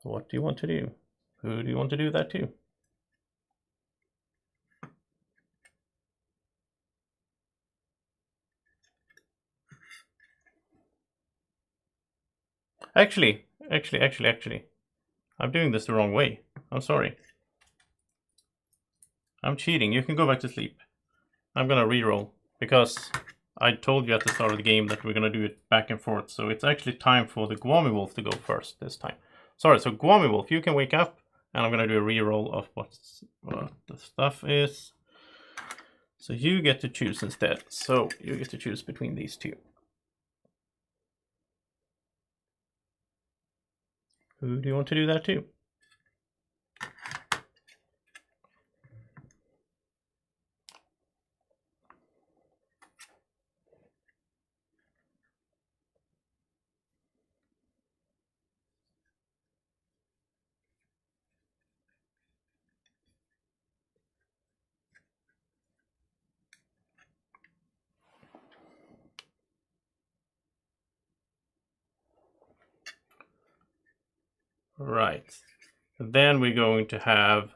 What do you want to do? Who do you want to do that to? Actually, I'm doing this the wrong way. I'm sorry. I'm cheating. You can go back to sleep. I'm gonna reroll because I told you at the start of the game that we're gonna do it back and forth. So it's actually time for the Gwommy Wolf to go first this time. Sorry, so Gwommy Wolf, you can wake up, and I'm gonna do a reroll of what the stuff is. So you get to choose instead. So you get to choose between these two. Who do you want to do that to? Right. Then we're going to have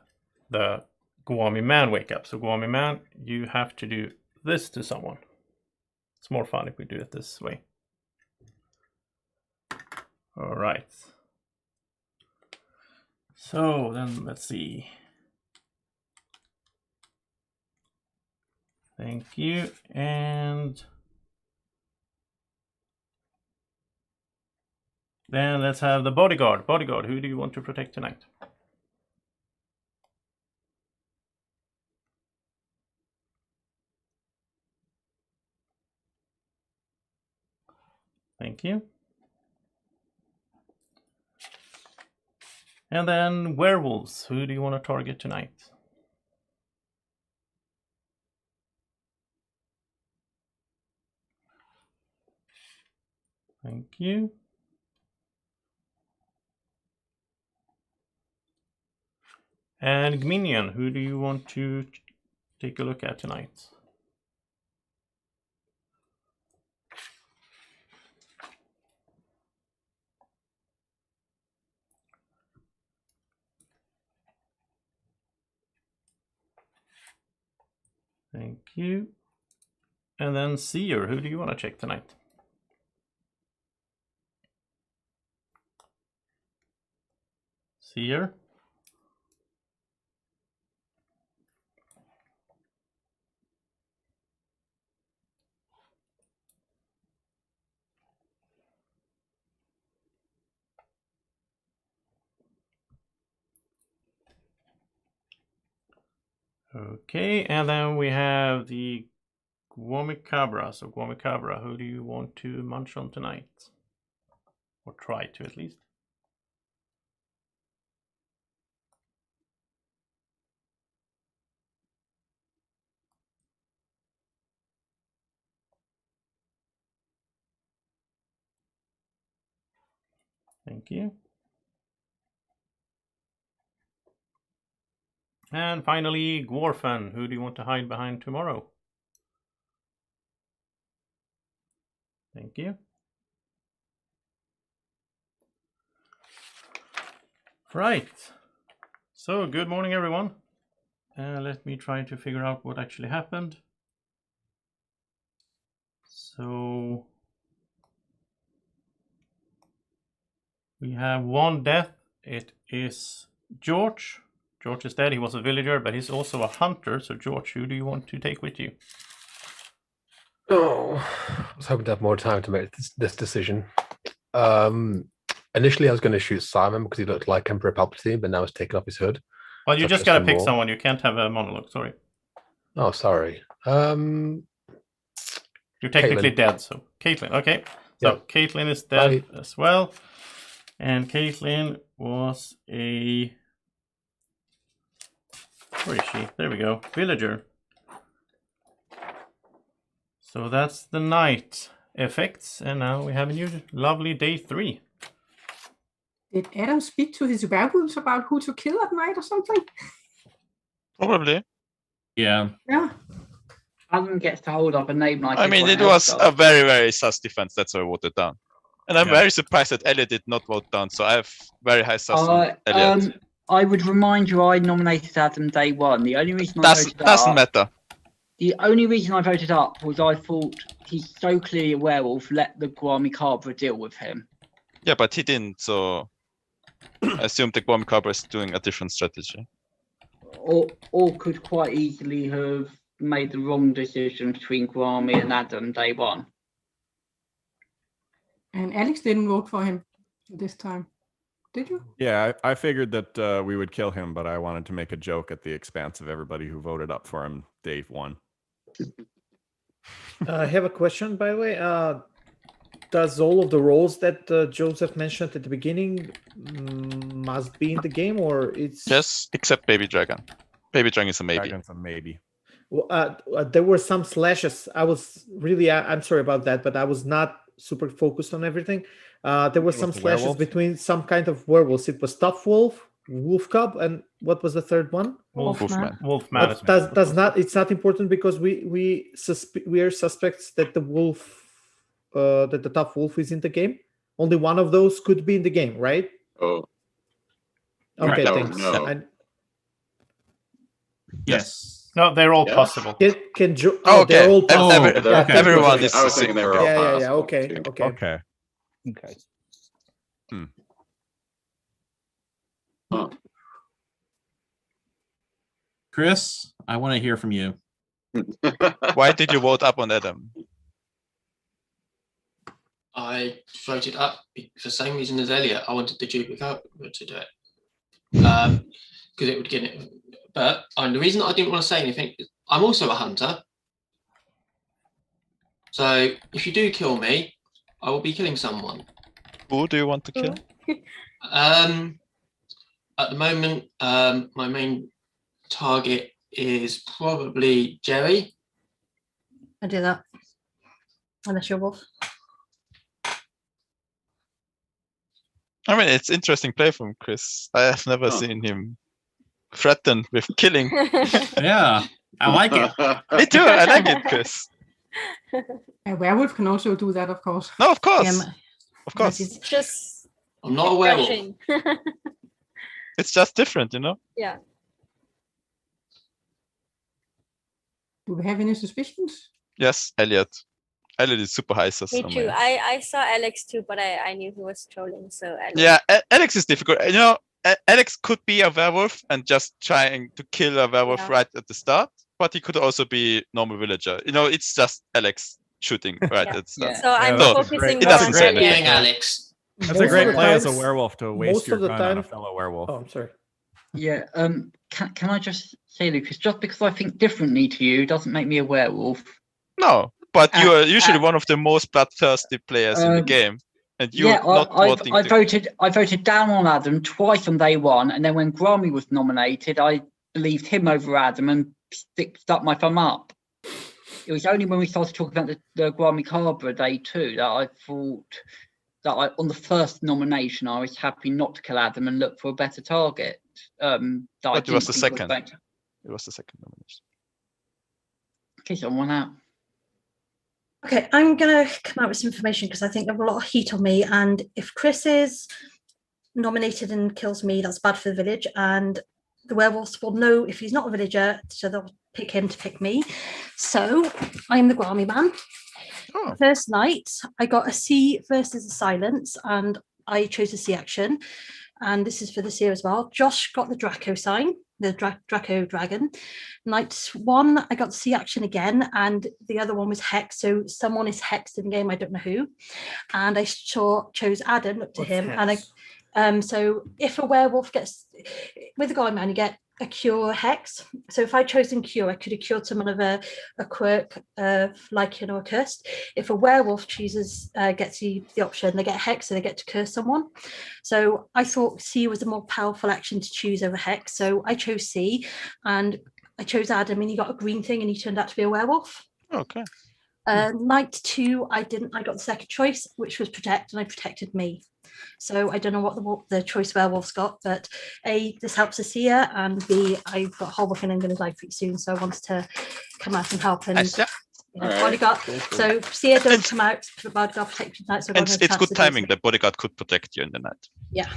the Gwommy Man wake up. So Gwommy Man, you have to do this to someone. It's more fun if we do it this way. All right. So then let's see. Thank you. And then let's have the bodyguard. Bodyguard, who do you want to protect tonight? Thank you. And then werewolves, who do you want to target tonight? Thank you. And Gminion, who do you want to take a look at tonight? Thank you. And then Seer, who do you want to check tonight? Seer. Okay, and then we have the Gwommy Cabra. So Gwommy Cabra, who do you want to munch on tonight? Or try to at least. Thank you. And finally, Gworfen, who do you want to hide behind tomorrow? Thank you. Right. So, good morning, everyone. Let me try to figure out what actually happened. So, we have one death. It is George. George is dead. He was a villager, but he's also a hunter. So, George, who do you want to take with you? Oh, I was hoping to have more time to make this decision. Initially, I was going to shoot Simon because he looked like Emperor Palpatine, but now he's taken off his hood. Well, you just got to pick someone. You can't have a monologue. Sorry. Oh, sorry. You're technically dead, so Caitlin. Okay, so Caitlin is dead as well, and Caitlin was a. Where is she? There we go. Villager. So that's the night effects, and now we have a new lovely day 3. Did Adam speak to his werewolves about who to kill at night or something? Probably. Yeah. Yeah. Adam gets to hold up a name like. I mean, it was a very, very sus defense. That's why I voted down. And I'm very surprised that Elliot did not vote down. So I have very high sus on Elliot. I would remind you, I nominated Adam day 1. The only reason doesn't matter. The only reason I voted up was I thought he's so clearly a werewolf. Let the Gwommy Cabra deal with him. Yeah, but he didn't. So I assume the Gwommy Cabra is doing a different strategy. Or could quite easily have made the wrong decision between Gwommy and Adam day 1. And Alex didn't vote for him this time. Did you? Yeah, I figured that we would kill him, but I wanted to make a joke at the expense of everybody who voted up for him day 1. I have a question, by the way. Does all of the roles that Joseph mentioned at the beginning must be in the game, or it's yes, except Baby Dragon. Baby Dragon is a maybe. Dragon's a maybe. Well, there were some slashes. I was really, I'm sorry about that, but I was not super focused on everything. There were some slashes werewolf? between some kind of werewolves. It was Tough Wolf, Wolf Cub, and what was the third one? Wolfman. But does not. It's not important because we are suspects that the wolf, that the Tough Wolf is in the game. Only one of those could be in the game, right? Oh. Okay, No, thanks. no. Yes. No, they're all possible. They're all possible. Everyone is. I was thinking they were all Yeah. possible. Okay. Okay. Okay. Chris, I want to hear from you. Why did you vote up on Adam? I voted up for the same reason as Elliot. I wanted the Chupacabra to do it. Because it would get it. But the reason I didn't want to say anything is I'm also a hunter. So if you do kill me, I will be killing someone. Who do you want to kill? At the moment, my main target is probably Jerry. I do that. Unless you're Wolf. I mean, it's interesting play from Chris. I have never seen him threatened with killing. Yeah, I like it. Me too. I like it, Chris. A werewolf can also do that, of course. No, of course. Yeah, Of course. It's just I'm not a werewolf. refreshing. It's just different, you know? Yeah. Do we have any suspicions? Yes, Elliot. Elliot is super high sus. Me too. I saw Alex too, but I knew he was trolling. So Alex. Yeah, Alex is difficult. You know, Alex could be a werewolf and just trying to kill a werewolf right at the start, but he could also be normal villager. You know, it's just Alex shooting right at the start. So I'm focusing it more doesn't on say Elliot. anything. Alex. That's a great play as a werewolf to waste most your of the gun on a time- fellow werewolf. Oh, I'm sorry. Yeah. Can I just say, Lucas, just because I think differently to you doesn't make me a werewolf. No, but you are usually one of the most bloodthirsty players in the game, and you're not voting. I voted down on Adam twice on day one, and then when Gwommy was nominated, I believed him over Adam and stuck my thumb up. It was only when we started talking about the Gwommy Cabra day two that I thought that on the first nomination I was happy not to kill Adam and look for a better target. But it was the second. It was the second nomination. Okay, so one out. Okay, I'm going to come out with some information because I think there's a lot of heat on me. And if Chris is nominated and kills me, that's bad for the village. And the werewolves will know if he's not a villager, so they'll pick him to pick me. So I'm the Gwommy man. First night, I got a C versus a silence, and I chose a C action. And this is for this year as well. Josh got the Draco sign, the Draco dragon. Night one, I got the C action again, and the other one was Hex. So someone is hexed in the game, I don't know who. And I chose Adam, looked at him, Hex? and so if a werewolf gets with a Gwommy man, you get a cure hex. So if I'd chosen cure, I could have cured someone of a quirk, lichen or a cursed. If a werewolf chooses gets the option, they get hex, so they get to curse someone. So I thought C was a more powerful action to choose over hex. So I chose C, and I chose Adam, and he got a green thing, and he turned out to be a werewolf. Okay. Night two, I got the second choice, which was protect, and I protected me. So I don't know what the choice werewolves got, but A, this helps us here, and B, I've got a horrible feeling I'm going to die pretty soon, so I wanted to come out and help. And bodyguard. So Sia don't come out, bodyguard protect you tonight. So and it's good timing. The bodyguard could protect you in the night. Yeah.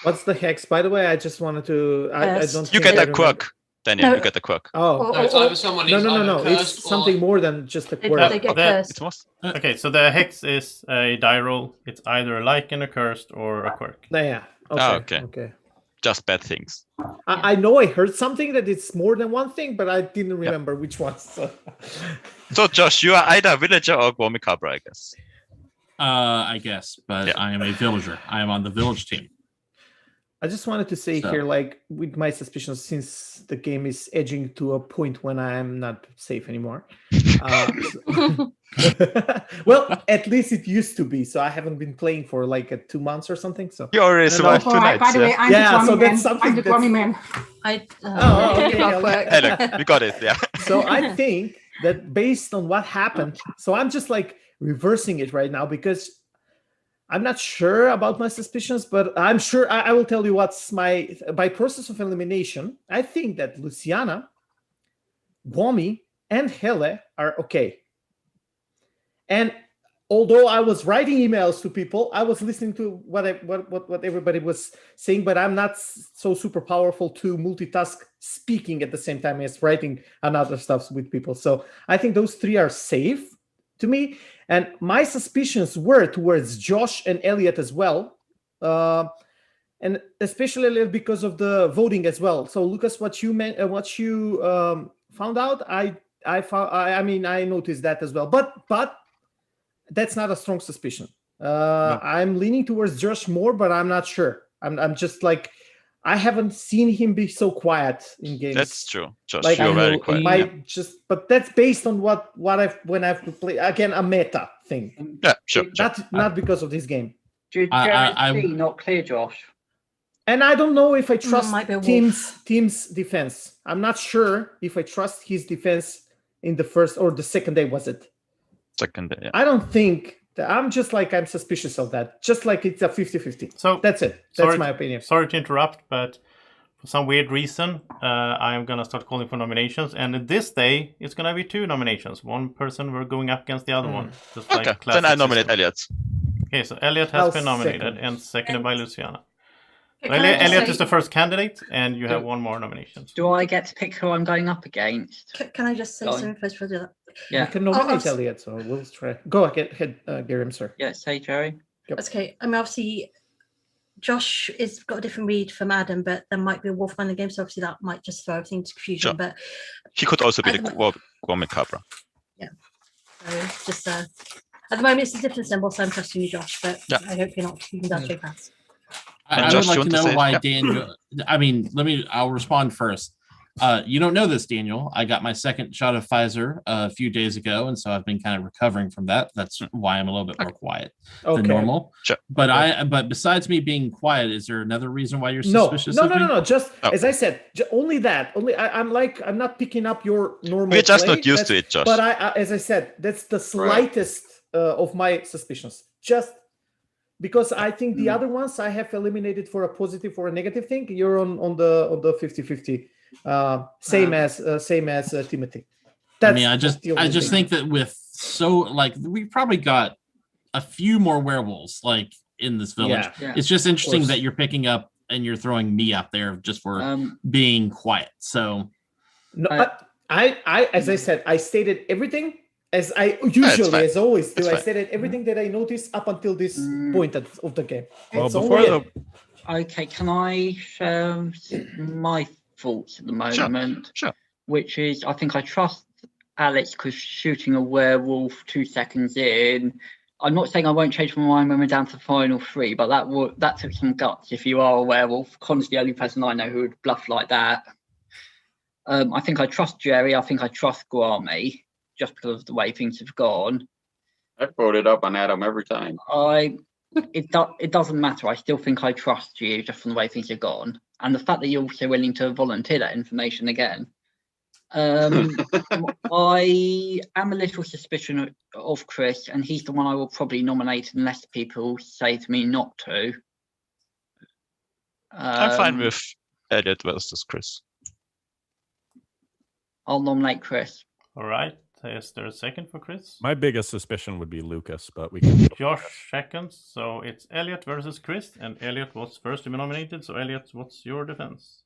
What's the hex? By the way, I just wanted to. I don't. You get a quirk, Daniel. You get a quirk. Oh. No, it's either someone who's No. either It's cursed something more than just a quirk. They get cursed. Okay, so the hex is a die roll. It's either a lichen, a cursed, or a quirk. Yeah. Okay. Just bad things. I know I heard something that it's more than one thing, but I didn't remember which one. So Josh, you are either a villager or Gwommy Cabra, I guess. I guess, but I am a villager. I am on the village team. I just wanted to say here, like, with my suspicions, since the game is edging to a point when I am not safe anymore. Well, at least it used to be. So I haven't been playing for like 2 months or something. So you already survived 2 nights. By the way, I'm the Gwommy man. I'm the Gwommy man. Hey, look, we got it. Yeah. So I think that based on what happened, so I'm just like reversing it right now because I'm not sure about my suspicions, but I'm sure I will tell you what's by process of elimination. I think that Luciana, Gwommy, and Hele are okay. And although I was writing emails to people, I was listening to what everybody was saying, but I'm not so super powerful to multitask speaking at the same time as writing and other stuff with people. So I think those three are safe to me. And my suspicions were towards Josh and Elliot as well. And especially because of the voting as well. So Lucas, what you found out, I noticed that as well. But that's not a strong suspicion. No. I'm leaning towards Josh more, but I'm not sure. I'm just like, I haven't seen him be so quiet in games. That's true, Josh. Like, You're very quiet. But that's based on when I've to play again a meta thing. Yeah, sure. Not because of this game. Not clear, Josh. And I don't know if I trust Tim's defense. I'm not sure if I trust his defense in the first or the second day. Was it? Second day, yeah. I don't think that. I'm suspicious of that. Just like it's a 50-50. So that's it. That's my opinion. Sorry to interrupt, but for some weird reason, I am going to start calling for nominations. And this day, it's going to be 2 nominations. One person we're going up against the other one. Just Okay, then I nominate Elliot. Okay, so Elliot has been nominated and seconded by Luciana. So Can I just Elliot say- is the first candidate, and you have one more nomination. Do I get to pick who I'm going up against? Can I just say Go on. something first before I do that? Yeah. You can nominate Elliot, so we'll try. Go ahead, Gary. I'm sorry. Yeah, say Jerry. That's okay. I mean, obviously, Josh has got a different read from Adam, but there might be a Wolfman in the game, so obviously that might just throw everything into confusion. Sure. But He could also be At the the Gwommy Cabra. yeah, so just at the moment it's a different symbol, so I'm trusting you, Josh. But Yeah. I hope you're not using that straight pass. I would like to know why Daniel. I mean, I'll respond first. You don't know this, Daniel. I got my second shot of Pfizer a few days ago, and so I've been kind of recovering from that. That's why I'm a little bit more quiet than normal. Sure. But besides me being quiet, is there another reason why you're suspicious of me? No. Just as I said, only that. I'm not picking up your normal. We're just play. not used to That's- it, Josh. But as I said, that's the slightest of my suspicions. Just because I think the other ones I have eliminated for a positive or a negative thing. You're on the 50-50. Same as Timothy. I just think that with we probably got a few more werewolves like in this village. Yeah. It's just interesting course. that you're picking up and you're throwing me out there just for being quiet. So No, I as I said, I stated everything as I usually, as always do. I stated everything that I noticed up until this point of the game. It's only it. Okay, can I share my thoughts at the moment? Sure. Which is, I think I trust Alex because shooting a werewolf 2 seconds in. I'm not saying I won't change my mind when we're down to the final 3, but that took some guts. If you are a werewolf, Con's the only person I know who would bluff like that. I think I trust Jerry. I think I trust Gwommy just because of the way things have gone. I voted up on Adam every time. It doesn't matter. I still think I trust you just from the way things have gone, and the fact that you're also willing to volunteer that information again. I am a little suspicious of Chris, and he's the one I will probably nominate unless people say to me not to. I'm fine with Elliot versus Chris. I'll nominate Chris. All right. Is there a second for Chris? My biggest suspicion would be Lucas, but we can. Josh seconds. So it's Elliot versus Chris, and Elliot was first to be nominated. So Elliot, what's your defense?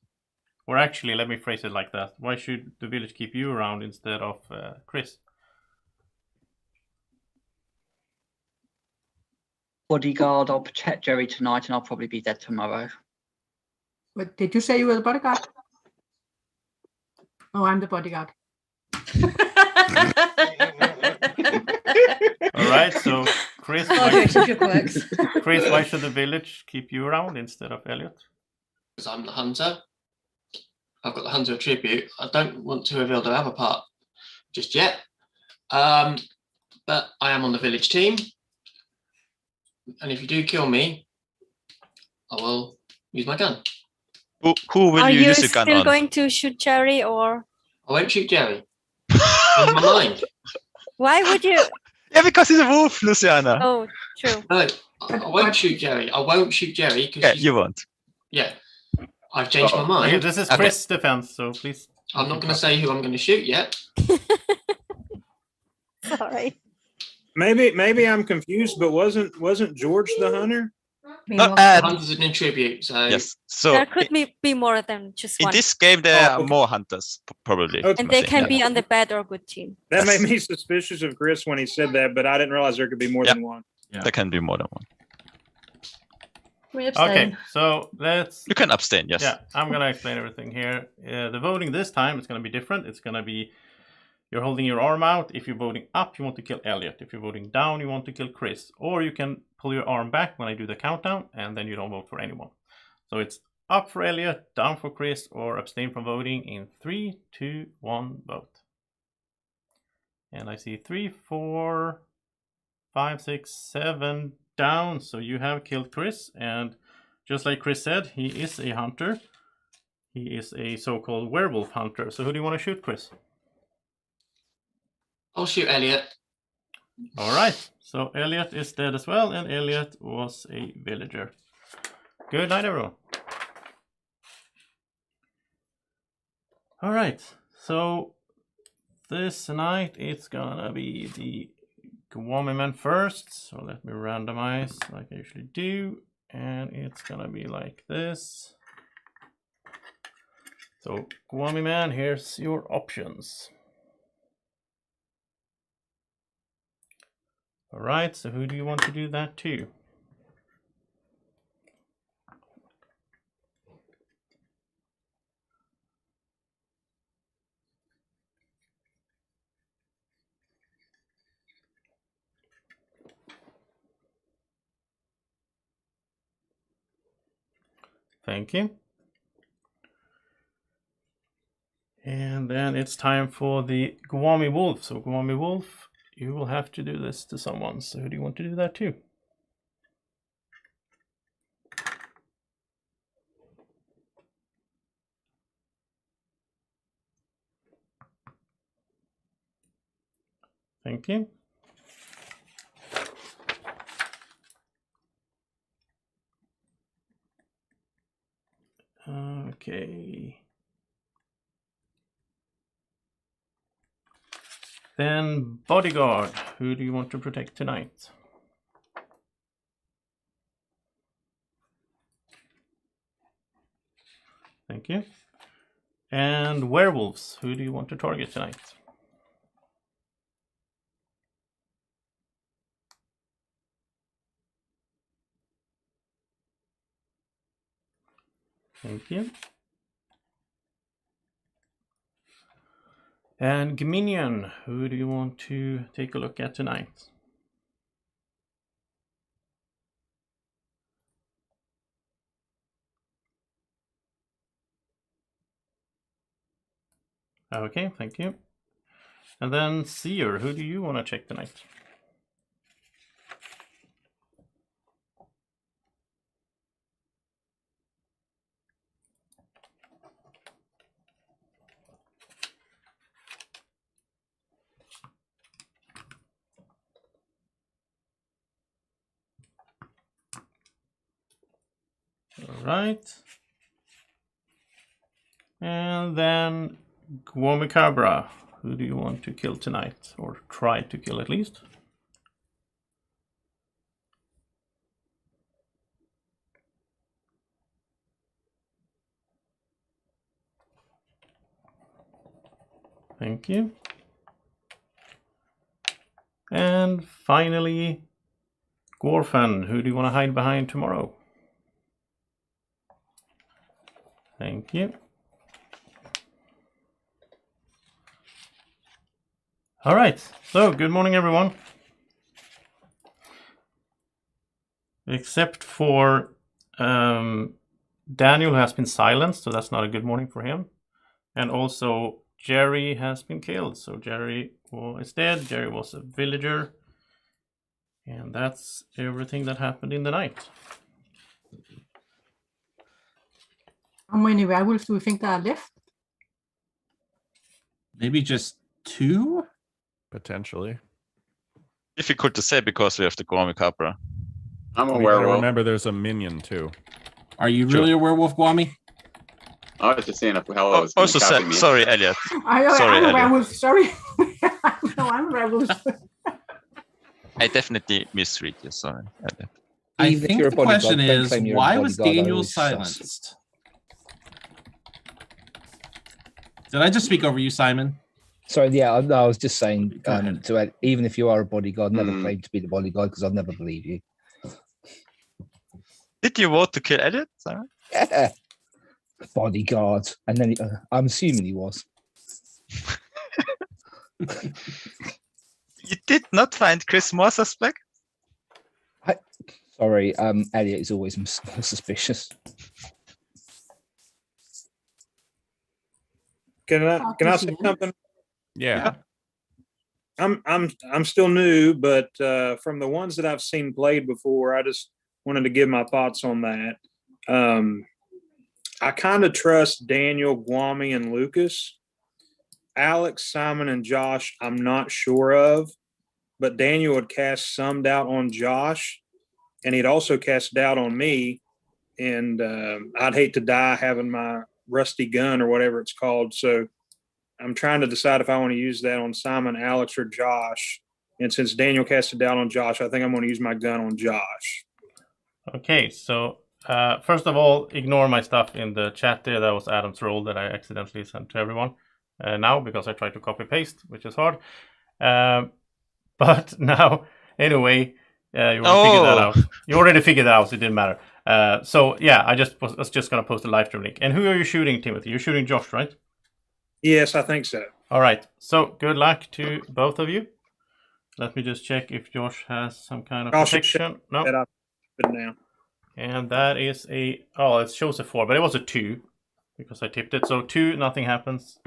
Or actually, let me phrase it like that. Why should the village keep you around instead of Chris? Bodyguard, I'll protect Jerry tonight, and I'll probably be dead tomorrow. But did you say you were the bodyguard? Oh, I'm the bodyguard. All right, so Chris, why should the village keep you around instead of Elliot? Because I'm the hunter. I've got the hunter attribute. I don't want to reveal the other part just yet. But I am on the village team. And if you do kill me, I will use my gun. Who will Are you you use your gun still on? going to shoot Jerry or? I won't shoot Jerry. In my mind. Why would you? Yeah, because he's a wolf, Luciana. Oh, true. No, I won't shoot Jerry. I won't shoot Jerry because Yeah, you won't. Yeah, I've changed my mind. Okay, this is Chris' defense, so please. I'm not going to say who I'm going to shoot yet. Sorry. Maybe I'm confused, but wasn't George the hunter? Not Hunters in tribute. So yes. So there could be more than just in one. this game, there are more hunters probably. Okay. And they can be on the bad or good team. That made me suspicious of Chris when he said that, but I didn't realize there could be more than one. Yeah. There can be more than one. We abstain. Okay, so let's. You can abstain, yes. Yeah, I'm gonna explain everything here. The voting this time is gonna be different. It's gonna be you're holding your arm out. If you're voting up, you want to kill Elliot. If you're voting down, you want to kill Chris. Or you can pull your arm back when I do the countdown, and then you don't vote for anyone. So it's up for Elliot, down for Chris, or abstain from voting in 3, 2, 1, vote. And I see 3, 4, 5, 6, 7 down. So you have killed Chris, and just like Chris said, he is a hunter. He is a so-called werewolf hunter. So who do you want to shoot, Chris? I'll shoot Elliot. All right. So Elliot is dead as well, and Elliot was a villager. Good night, everyone. All right. So this night it's gonna be the Gwommy man first. So let me randomize like I usually do, and it's gonna be like this. So Gwommy man, here's your options. All right, so who do you want to do that to? Thank you. And then it's time for the Gwommy Wolf. So Gwommy Wolf, you will have to do this to someone. So who do you want to do that to? Thank you. Okay. Then bodyguard, who do you want to protect tonight? Thank you. And werewolves, who do you want to target tonight? Thank you. And Gminion, who do you want to take a look at tonight? Okay, thank you. And then Seer, who do you want to check tonight? All right. And then Gwommy Cabra, who do you want to kill tonight, or try to kill at least? Thank you. And finally, Gorfan, who do you want to hide behind tomorrow? Thank you. All right, so good morning, everyone. Except for Daniel, who has been silenced, so that's not a good morning for him. And also Jerry has been killed, so Jerry is dead. Jerry was a villager. And that's everything that happened in the night. How many werewolves do we think there are left? Maybe just 2? Potentially. Difficult to say because we have the Gwommy Cabra. I'm a We gotta werewolf. remember there's a minion too. Are you really a werewolf, Gwommy? I was just seeing if Hello was Also, copy me. sorry, Elliot. I'm Sorry, a Elliot. werewolf. Sorry. No, I'm a werewolf. I definitely misread you. Sorry. I Even if think you're a the bodyguard, question don't is, claim you're a why was bodyguard, Daniel always sus. silenced? Did I just speak over you, Simon? Sorry, yeah, I was just saying, even if you are a bodyguard, never claim to be the bodyguard because I'll never believe you. Did you vote to kill Elliot? Simon? Yeah. Bodyguard. And then I'm assuming he was. You did not find Chris more suspect? Sorry, Elliot is always suspicious. Can I say something? Yeah. I'm still new, but from the ones that I've seen played before, I just wanted to give my thoughts on that. I kind of trust Daniel, Gwommy, and Lucas. Alex, Simon, and Josh, I'm not sure of, but Daniel would cast some doubt on Josh, and he'd also cast doubt on me. And I'd hate to die having my rusty gun or whatever it's called. So I'm trying to decide if I want to use that on Simon, Alex, or Josh. And since Daniel casted doubt on Josh, I think I'm going to use my gun on Josh. Okay, so first of all, ignore my stuff in the chat there. That was Adam's roll that I accidentally sent to everyone now because I tried to copy paste, which is hard. But now, anyway, you already figured that out. You already figured that out, so it didn't matter. So yeah, I was just going to post a live stream link. And who are you shooting, Timothy? You're shooting Josh, right? Yes, I think so. All right. So good luck to both of you. Let me just check if Josh has some kind of protection. No. And that is it shows a 4, but it was a 2 because I tipped it. So 2, nothing happens.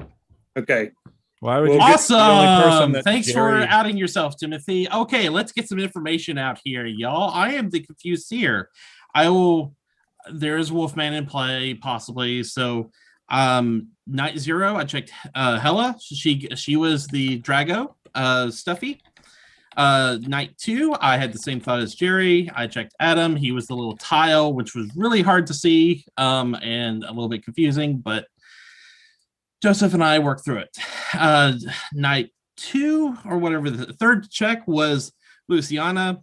Okay. Why would you awesome! Thanks for outing yourself, Timothy. Okay, let's get some information out here, y'all. I am the confused seer. There is Wolfman in play, possibly. So night 0, I checked Hella. She was the Drago, Stuffy. Night 2, I had the same thought as Jerry. I checked Adam. He was the little tile, which was really hard to see and a little bit confusing, but Joseph and I worked through it. Night 2, or whatever, the third check was Luciana.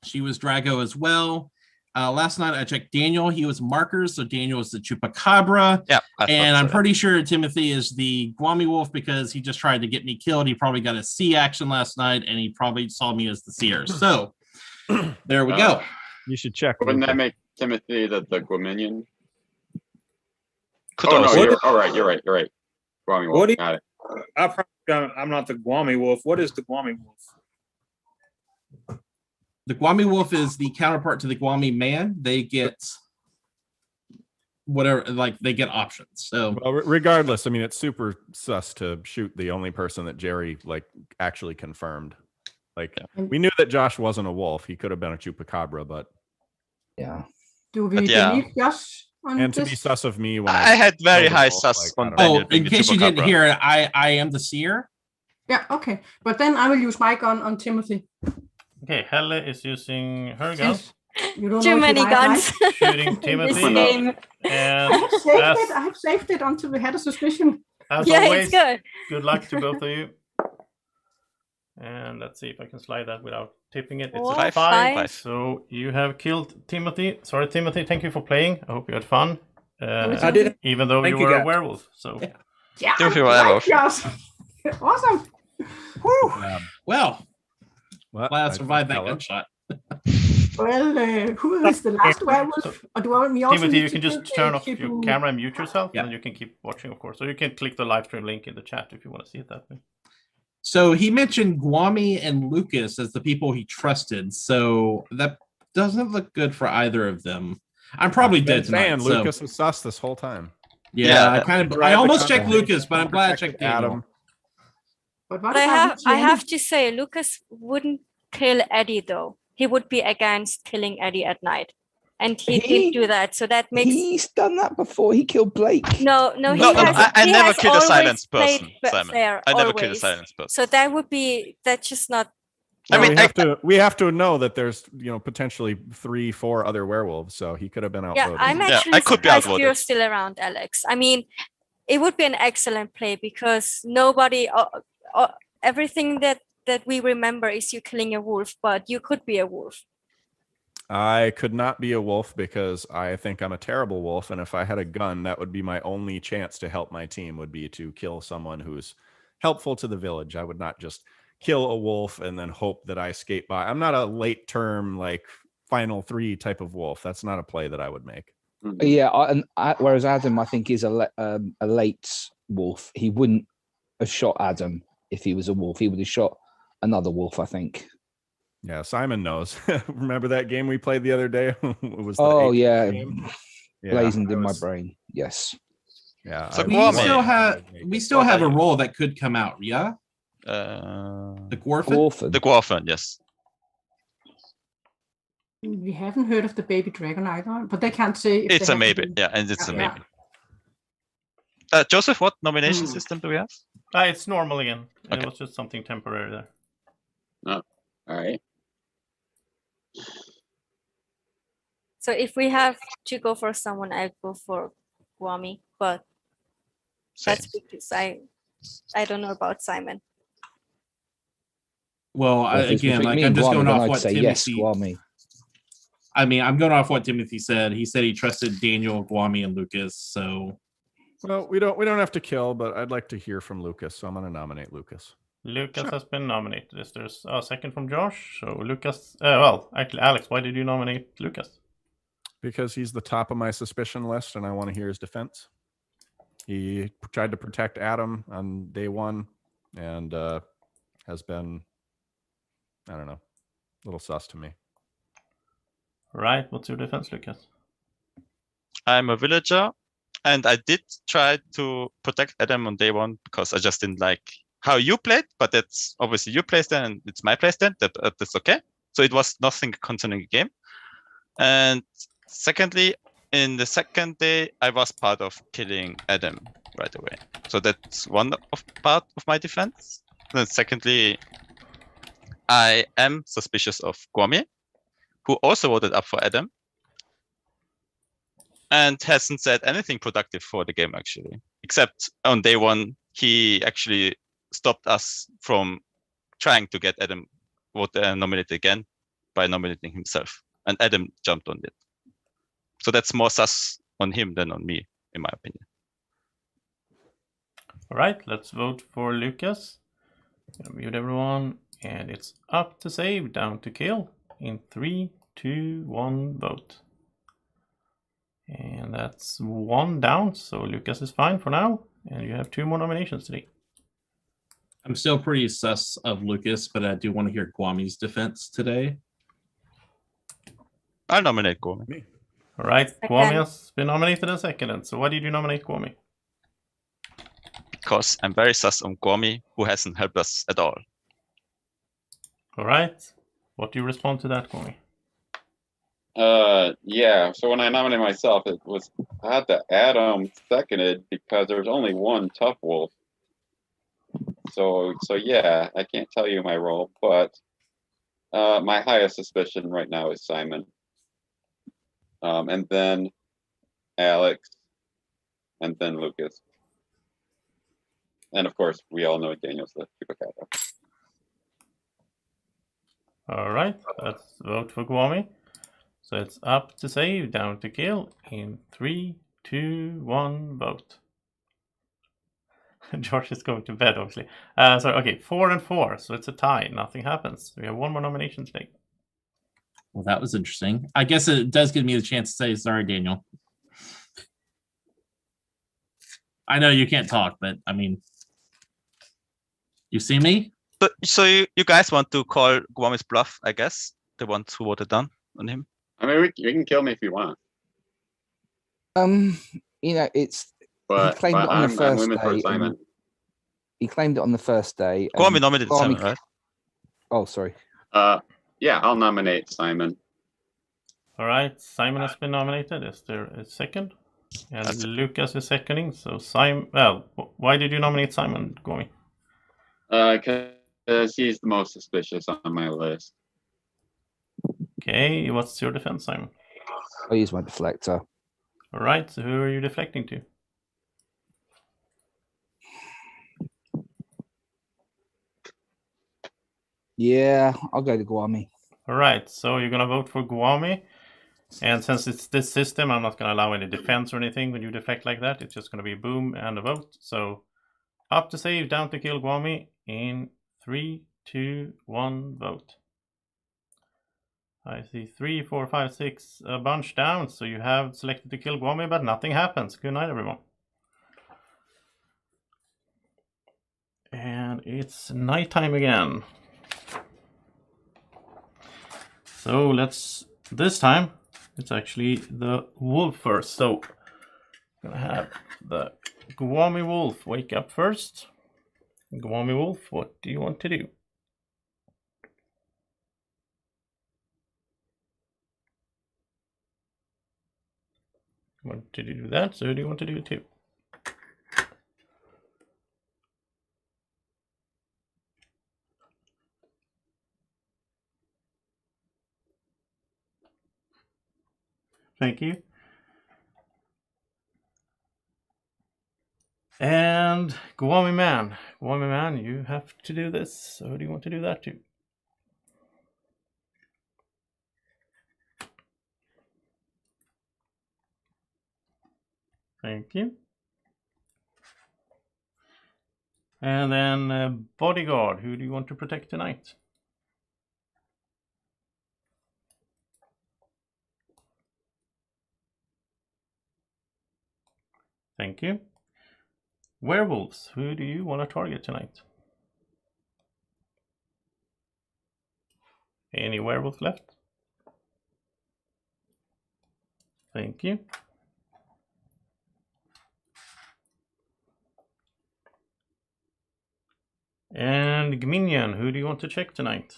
She was Drago as well. Last night I checked Daniel. He was markers, so Daniel was the Chupacabra. Yeah, and I'm pretty sure Timothy is the Gwommy Wolf because he just tried to get me killed. He probably got a C action last night, and he probably saw me as the seer. So there we go. You should check. Wouldn't that make Timothy the Gwominian? You're right. Gwommy Wolf. What do you, got it. I'm not the Gwommy Wolf. What is the Gwommy Wolf? The Gwommy Wolf is the counterpart to the Gwommy Man. They get whatever, they get options. So, well, regardless, I mean, it's super sus to shoot the only person that Jerry actually confirmed. We knew that Josh wasn't a wolf. He could have been a Chupacabra, but yeah. Do we believe Josh? And to be sus of me when I had very high sus on Daniel. In case you didn't hear it, I am the seer. Yeah, okay. But then I will use my gun on Timothy. Okay, Helle is using her gun. Too many guns. Shooting Timothy. Game. And I have saved it until we had a suspicion. As always, it's good. Good luck to both of you. And let's see if I can slide that without tipping it. It's a 5. So you have killed Timothy. Sorry, Timothy. Thank you for playing. I hope you had fun. I did. Even though you were a werewolf. So yeah, Timothy werewolf. Awesome. Well, glad I survived that gunshot. Well, who is the last werewolf? Or do I also Timothy, you can just turn off your camera and mute yourself, and then you can keep watching, of course. So you can click the live stream link in the chat if you want to see it that way. So he mentioned Gwommy and Lucas as the people he trusted. So that doesn't look good for either of them. I'm probably dead tonight. Lucas was sus this whole time. Yeah, I almost checked Lucas, but I'm glad I checked Adam. But I have to say, Lucas wouldn't kill Eddie though. He would be against killing Eddie at night. And he did do that, so that makes... He's done that before. He killed Blake. No, I never killed a silence person, Simon. I never killed a silence person. So that's just not... we have to know that there's potentially 3-4 other werewolves, so he could have been outvoted. Yeah, I'm actually surprised you're still around, Alex. I mean, it would be an excellent play because nobody... everything that that we remember is you killing a wolf, but you could be a wolf. I could not be a wolf because I think I'm a terrible wolf, and if I had a gun, that would be my only chance to help my team, would be to kill someone who's helpful to the village. I would not just kill a wolf and then hope that I escape by. I'm not a late term, like final 3 type of wolf. That's not a play that I would make. Yeah, whereas Adam, I think, is a late wolf. He wouldn't have shot Adam if he was a wolf. He would have shot another wolf, I think. Yeah, Simon knows. Remember that game we played the other day? It was the game? Blazoned in my brain. Yes. Yeah. So we still have a role that could come out. Yeah. The Gworfen. The Gworfen, yes. We haven't heard of the baby dragon either, but they can't say. If It's they a have to maybe. be- Yeah, and it's a Yeah. maybe. Joseph, what nomination system do we have? It's normal again. Okay. It was just something temporary there. Oh, all right. So if we have to go for someone, I'd go for Gwommy, but that's because I don't know about Simon. Well, I'm just going off what Timothy. Gwommy. I mean, I'm going off what Timothy said. He said he trusted Daniel, Gwommy, and Lucas. So, well, we don't have to kill, but I'd like to hear from Lucas, so I'm going to nominate Lucas. Lucas has been nominated. Is there a second from Josh? So Lucas. Well, actually, Alex, why did you nominate Lucas? Because he's the top of my suspicion list, and I want to hear his defense. He tried to protect Adam on day 1, and has been, I don't know, a little sus to me. Right. What's your defense, Lucas? I'm a villager, and I did try to protect Adam on day 1 because I just didn't like how you played, but that's obviously your play stand and it's my play stand. That's okay. So it was nothing concerning the game. And secondly, in the second day, I was part of killing Adam right away. So that's one part of my defense. And secondly, I am suspicious of Gwommy, who also voted up for Adam and hasn't said anything productive for the game, actually. Except on day 1, he actually stopped us from trying to get Adam nominated again by nominating himself. And Adam jumped on it. So that's more sus on him than on me, in my opinion. All right, let's vote for Lucas. Mute everyone. And it's up to save, down to kill. In 3, 2, 1, vote. And that's 1 down, so Lucas is fine for now. And you have 2 more nominations today. I'm still pretty sus of Lucas, but I do want to hear Gwommy's defense today. I'll nominate Gwommy. All right, Gwommy has been nominated as second. So why did you nominate Gwommy? Because I'm very sus on Gwommy, who hasn't helped us at all. All right. What do you respond to that, Gwommy? Yeah. So when I nominated myself, I had to Adam seconded because there's only one tough wolf. So yeah, I can't tell you my role, but my highest suspicion right now is Simon, and then Alex, and then Lucas, and of course we all know Daniel's the chupacabra. All right, let's vote for Gwommy. So it's up to save, down to kill. In 3, 2, 1, vote. George is going to bed, obviously. Okay, 4 and 4, so it's a tie. Nothing happens. We have 1 more nomination today. Well, that was interesting. I guess it does give me the chance to say sorry, Daniel. I know you can't talk, but I mean, you see me? So you guys want to call Gwommy's bluff, I guess? The ones who voted down on him? I mean, you can kill me if you want. It's. But, he claimed it on the first day. Simon. He claimed it on the first day. Gwommy nominated Simon, right? Oh, sorry. Yeah, I'll nominate Simon. All right, Simon has been nominated. Is there a second? And Lucas is seconding. So Simon. Well, why did you nominate Simon, Gwommy? Because he's the most suspicious on my list. Okay, what's your defense, Simon? I use my deflector. All right, so who are you deflecting to? Yeah, I'll go to Gwommy. All right, so you're gonna vote for Gwommy, and since it's this system, I'm not gonna allow any defense or anything when you defect like that. It's just gonna be boom and a vote. So up to save, down to kill Gwommy in 3, 2, 1, vote. I see 3, 4, 5, 6, a bunch down. So you have selected to kill Gwommy, but nothing happens. Good night, everyone. And it's nighttime again. So this time, it's actually the wolf first. So I'm gonna have the Gwommy wolf wake up first. Gwommy wolf, what do you want to do? You want to do that, so do you want to do it too? Thank you. And Gwommy Man, you have to do this. So do you want to do that too? Thank you. And then Bodyguard, who do you want to protect tonight? Thank you. Werewolves, who do you want to target tonight? Any werewolves left? Thank you. And Gminion, who do you want to check tonight?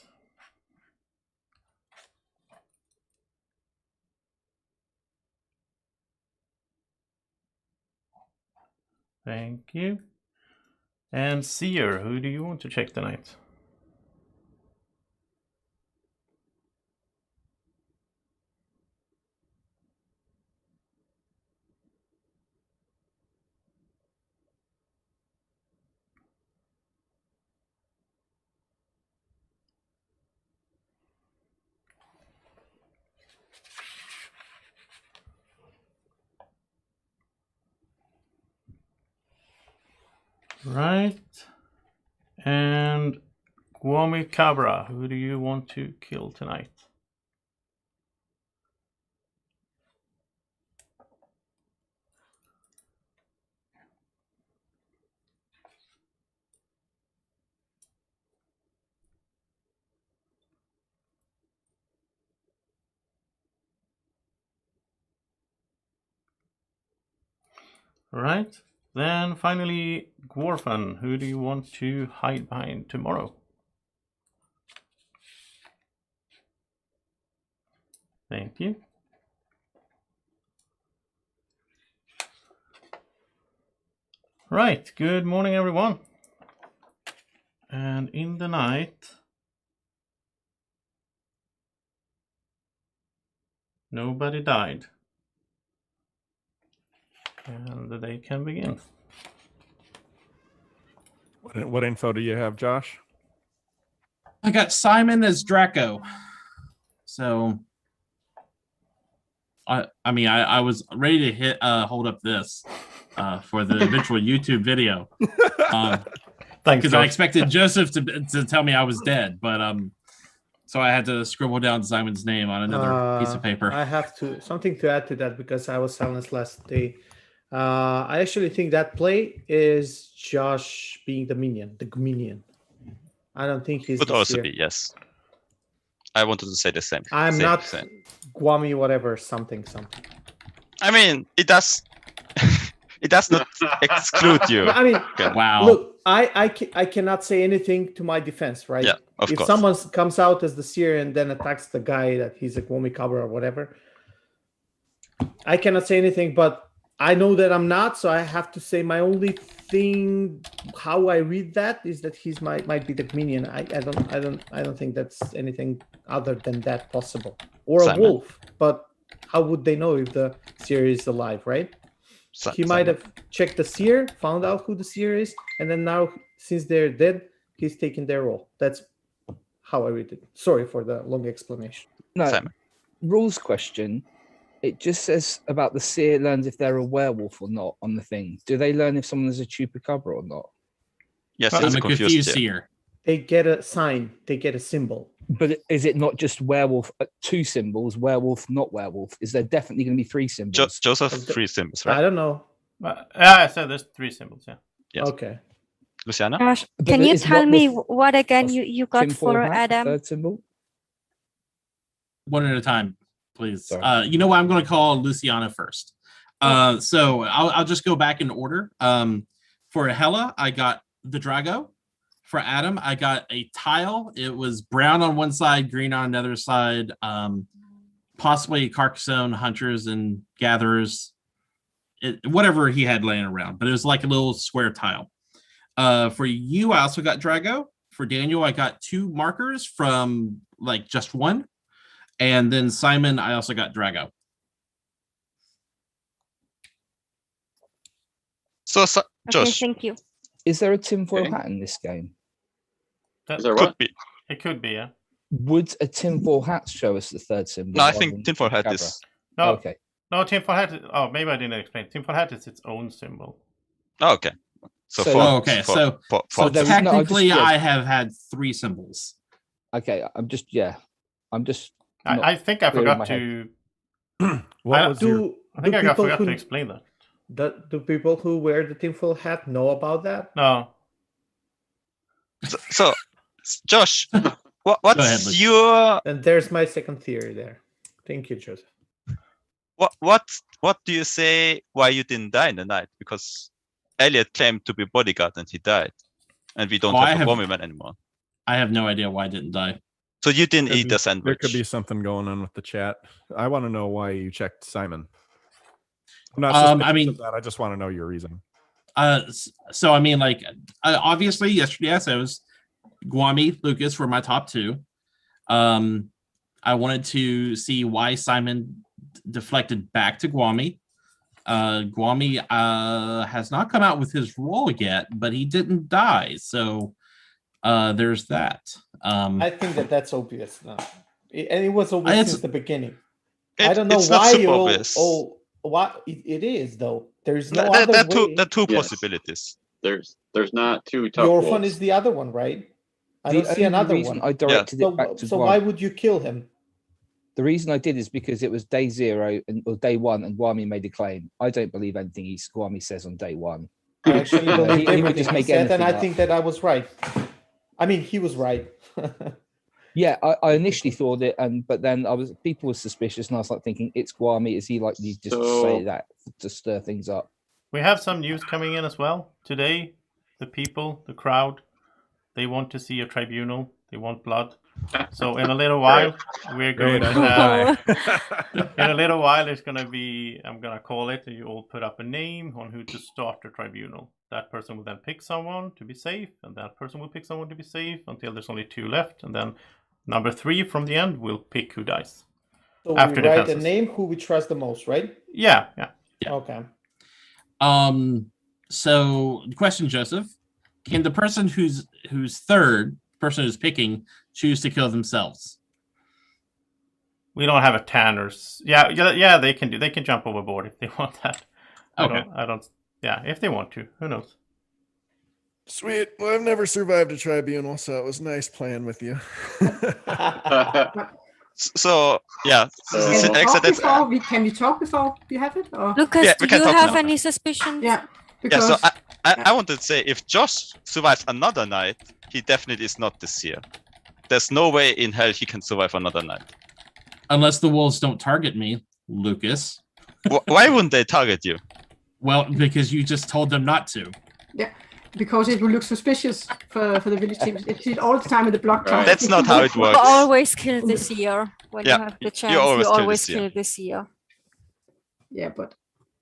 Thank you. And Seer, who do you want to check tonight? Right. And Gwommy Cabra, who do you want to kill tonight? Right. Then finally, Gworfan, who do you want to hide behind tomorrow? Thank you. Right, good morning everyone. And in the night, nobody died. And the day can begin. What info do you have, Josh? I got Simon as Draco. So I was ready to hold up this for the eventual YouTube video. Thanks, because I expected Joseph to tell me I was dead, but so I had to scribble down Simon's name on another piece of paper. I have something to add to that because I was silenced last day. I actually think that play is Josh being the minion, the minion. I don't think he's. Could also be, yes. I wanted to say the same. I'm not Gwommy, whatever, something. I mean, it does. It does not exclude you. I mean, okay. Wow. Look, I cannot say anything to my defense, right? Yeah, of course. If someone comes out as the seer and then attacks the guy that he's a Gwommy Cabra or whatever, I cannot say anything, but I know that I'm not, so I have to say my only thing how I read that is that he's might be the minion. I don't think that's anything other than that possible. Or Simon. A wolf, but how would they know if the seer is alive, right? He might have checked the seer, found out who the seer is, and then now since they're dead, he's taking their role. That's how I read it. Sorry for the long explanation. No, rules question. It just says about the seer learns if they're a werewolf or not on the thing. Do they learn if someone is a chupacabra or not? Yes, I'm a confused seer. They get a sign. They get a symbol. But is it not just werewolf, 2 symbols, werewolf, not werewolf? Is there definitely going to be 3 symbols? Joseph, 3 symbols, right? I don't know. I said there's 3 symbols, yeah. Yes. Okay. Luciana? Gosh, can you tell me what again you got for Adam? Third symbol? One at a time, please. You know what? I'm going to call Luciana first. So I'll just go back in order. For Hella, I got the Drago. For Adam, I got a tile. It was brown on one side, green on another side. Possibly Carcassonne, hunters and gatherers. Whatever he had laying around, but it was like a little square tile. For you, I also got Drago. For Daniel, I got 2 markers from like just one. And then Simon, I also got Drago. So Okay, Josh. thank you. Is there a tinfoil hat in this game? Could be. It could be, yeah. Would a tinfoil hat show us the 3rd symbol? No, I think tinfoil hat is. No, okay. No, tinfoil hat. Oh, maybe I didn't explain. Tinfoil hat is its own symbol. Oh, okay. So technically, I have had 3 symbols. Okay, I'm just. I think I forgot to. I think I forgot to explain that. Do people who wear the tinfoil hat know about that? No. So Josh, what's your? And there's my second theory there. Thank you, Joseph. What do you say? Why you didn't die in the night? Because Elliot claimed to be bodyguard and he died, and we don't have a Gwommy man anymore. I have no idea why I didn't die. So you didn't eat the sandwich. There could be something going on with the chat. I want to know why you checked Simon. I'm not suspicious of that. I just want to know your reason. So I mean, like, obviously yesterday I was Gwommy, Lucas were my top 2. I wanted to see why Simon deflected back to Gwommy. Gwommy has not come out with his role yet, but he didn't die, so there's that. I think that's obvious now, and it was obvious since the beginning. I don't know it's why not super you obvious. What it is though. There's no other way. There are 2 possibilities. There's not 2 tough The orphan wolves. is the other one, right? I The don't see only another reason one. I directed it back to so Gwommy. why would you kill him? The reason I did is because it was day 0 or day 1, and Gwommy made a claim. I don't believe anything Gwommy says on day 1. I actually believe he would just make said, anything and I up. think that I was right. I mean, he was right. Yeah, I initially thought it, but then people were suspicious, and I was like thinking, it's Gwommy. Is he likely just to say that to stir things up? We have some news coming in as well today. The crowd, they want to see a tribunal. They want blood. So in a little while, we're going to. In a little while, it's going to be. I'm going to call it. You all put up a name on who to start the tribunal. That person will then pick someone to be safe, and that person will pick someone to be safe until there's only 2 left, and then number 3 from the end will pick who dies. So after we write defenses. the name who we trust the most, right? Yeah. Okay. So the question, Joseph, can the person who's third, person who's picking, choose to kill themselves? We don't have a Tanners. Yeah, they can do. They can jump overboard if they want that. Okay. I don't. Yeah, if they want to. Who knows? Sweet. Well, I've never survived a tribunal, so it was nice playing with you. So yeah, Can we talk before we have it? Or? Lucas, do you have any suspicions? Yeah. Because... Yeah, so I wanted to say, if Josh survives another night, he definitely is not the seer. There's no way in hell he can survive another night. Unless the wolves don't target me, Lucas. Why wouldn't they target you? Well, because you just told them not to. Yeah, because it will look suspicious for the village teams. It's all the time in the block time. That's not how it works. You always kill the seer when you have the chance. You always kill the seer. Yeah, but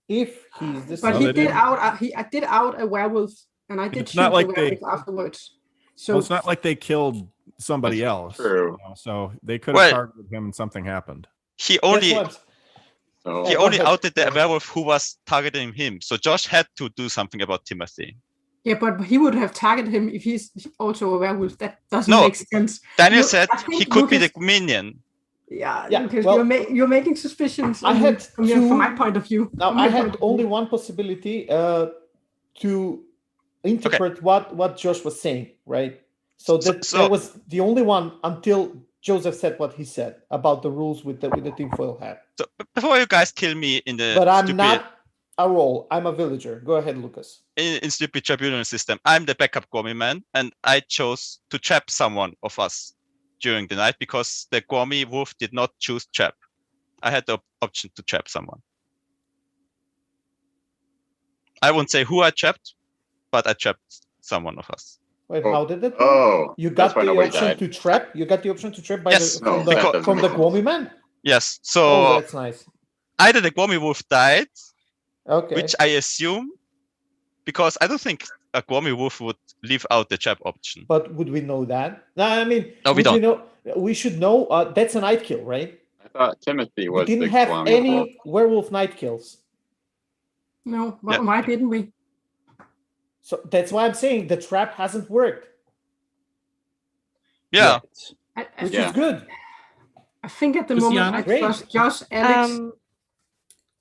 if he's the but he did out a werewolf, and I did shoot the werewolf afterwards. So it's not like they killed somebody else. True. So they could have targeted him and something happened. He only outed the werewolf who was targeting him. So Josh had to do something about Timothy. Yeah, but he would have targeted him if he's also a werewolf. That doesn't No, make sense. Daniel You- said I think he could be Lucas- the minion. Yeah, Yeah, because well, you're making suspicions. I had from my point of view. Now From I my had point of only view. one possibility to interpret what Josh was saying, right? So that was the only one until Joseph said what he said about the rules with the tinfoil hat. So before you guys kill me in the But I'm not a role. I'm a villager. Go ahead, Lucas. in stupid tribunal system, I'm the backup Gwommy man, and I chose to trap someone of us during the night because the Gwommy wolf did not choose trap. I had the option to trap someone. I won't say who I trapped, but I trapped someone of us. Wait, how did it? Oh, you that's got why the nobody option died. to trap. You got the option to trap by Yes, from no, the because- Gwommy man. Yes, so Oh, that's nice. either the Gwommy wolf died, Okay. which I assume, because I don't think a Gwommy wolf would leave out the trap option. But would we know that? No, I mean, No, we would don't. We should know. That's a night kill, right? I thought Timothy We was didn't the have Gwommy any wolf. werewolf night kills. No, why didn't we? So that's why I'm saying the trap hasn't worked. Yeah. Which is good. I think at the Christiana? moment I Great. trust Josh, Alex.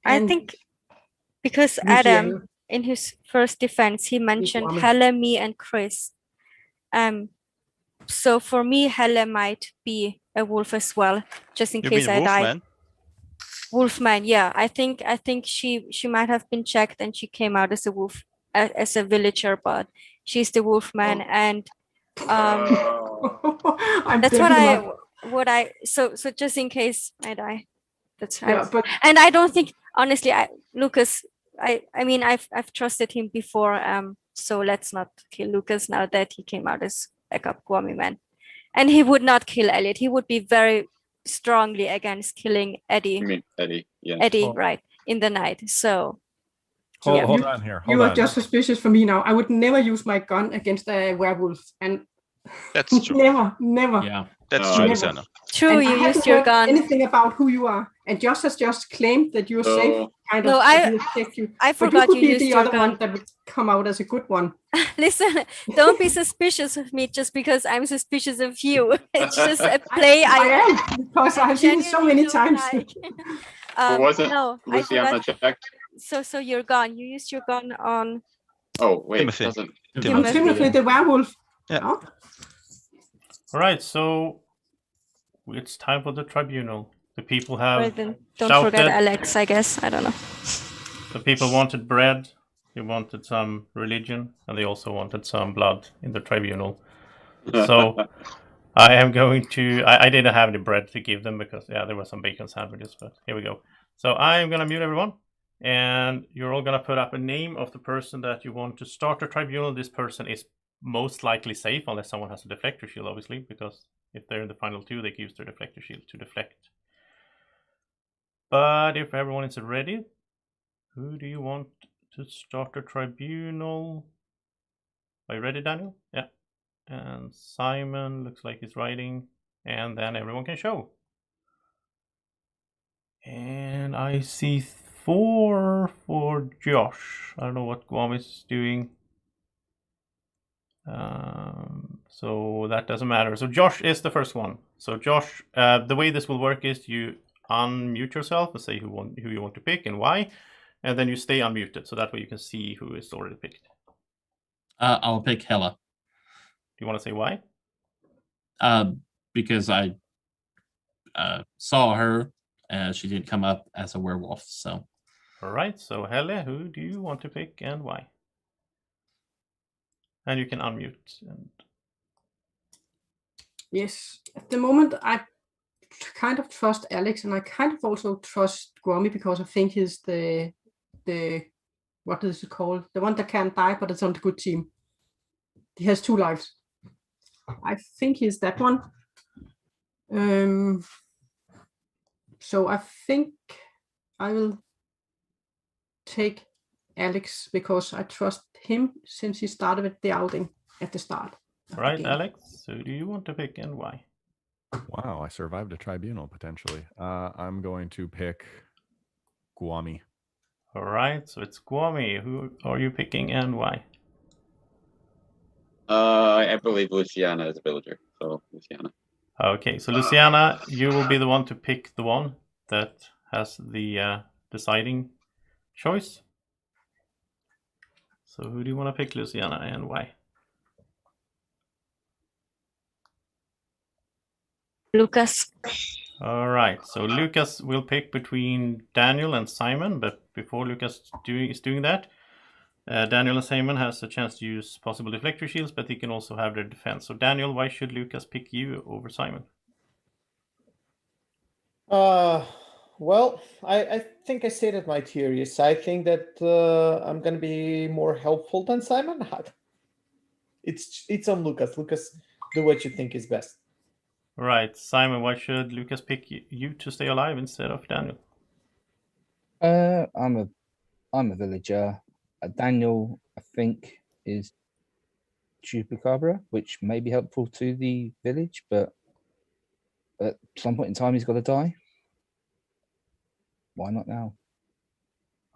I and think because Luciano. Adam, in his first defense, he mentioned Gwommy. Helle, me, and Chris. So for me, Helle might be a wolf as well, just in You case mean I die. Wolfman? Wolfman, yeah. I think she might have been checked and she came out as a wolf, as a villager, but she's the wolfman, and that's what I so just in case I die. That's Yeah, but- and I don't think honestly, Lucas. I mean I've trusted him before. So let's not kill Lucas now that he came out as backup Gwommy man, and he would not kill Elliot. He would be very strongly against killing Eddie. You mean Eddie? Yeah. Eddie, right, in the night. So Hold on here. You Hold are on. just suspicious for me now. I would never use my gun against a werewolf, and That's true. never. Yeah, that's true, Never. Luciano. True, And you I haven't used your heard gun. Anything about who you are, and Josh has just claimed that you're safe. Kind of. No, that he will protect you. I But forgot you could you be used the your other gun. one that would come out as a good one. Listen, don't be suspicious of me just because I'm suspicious of you. It's just a play. I am, because I've seen it so many times. wasn't No, I Luciana forgot. checked? So you're gone. You used your gun on Oh wait, Timothy. doesn't Timothy the werewolf. Yeah. Oh, All right, so it's time for the tribunal. The people have Well, then don't shouted. forget Alex, I guess. I don't know. The people wanted bread, they wanted some religion, and they also wanted some blood in the tribunal. So I am going to. I didn't have any bread to give them because there were some bacon sandwiches, but here we go. So I am gonna mute everyone, and you're all gonna put up a name of the person that you want to start the tribunal. This person is most likely safe unless someone has a deflector shield, obviously, because if they're in the final two, they can use their deflector shield to deflect. But if everyone is ready, who do you want to start the tribunal? Are you ready, Daniel? Yeah. And Simon looks like he's writing, and then everyone can show. And I see 4 for Josh. I don't know what Gwommy's doing. So that doesn't matter. So Josh is the first one. So Josh, the way this will work is you unmute yourself and say who you want to pick and why, and then you stay unmuted, so that way you can see who is already picked. I'll pick Hella. Do you want to say why? Because I saw her. She did come up as a werewolf. So. All right. So Helle, who do you want to pick and why? And you can unmute. And... Yes, at the moment I kind of trust Alex, and I kind of also trust Gwommy because I think he's the what is it called? The one that can't die, but it's on the good team. He has 2 lives. I think he's that one. So I think I will take Alex because I trust him since he started with the outing at the start. All right, Alex, who do you want to pick and why? Wow, I survived a tribunal potentially. I'm going to pick Gwommy. All right, so it's Gwommy. Who are you picking and why? I believe Luciana is a villager, so Luciana. Okay, so Luciana, you will be the one to pick the one that has the deciding choice. So who do you want to pick, Luciana, and why? Lucas. All right, so Lucas will pick between Daniel and Simon, but before Lucas is doing that, Daniel and Simon has a chance to use possible deflector shields, but they can also have their defense. So Daniel, why should Lucas pick you over Simon? Well, I think I stated my theories. I think that I'm going to be more helpful than Simon. It's on Lucas. Lucas, do what you think is best. Right, Simon, why should Lucas pick you to stay alive instead of Daniel? I'm a villager. Daniel, I think, is Chupacabra, which may be helpful to the village, but at some point in time, he's got to die. Why not now?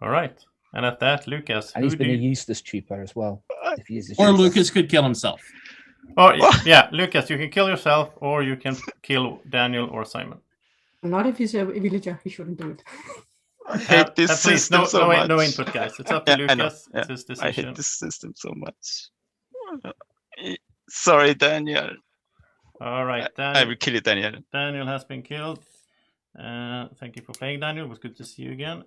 All right, and at that, Lucas, and he's been a useless trooper as well. If he is a or trooper. Lucas could kill himself. Oh yeah, Lucas, you can kill yourself, or you can kill Daniel or Simon. Not if he's a villager. He shouldn't do it. I hate this system please, so much. No input, guys. It's up to Lucas. It's his decision. I hate this system so much. Sorry, Daniel. All right, Daniel. I will kill you, Daniel. Daniel has been killed. Thank you for playing, Daniel. It was good to see you again.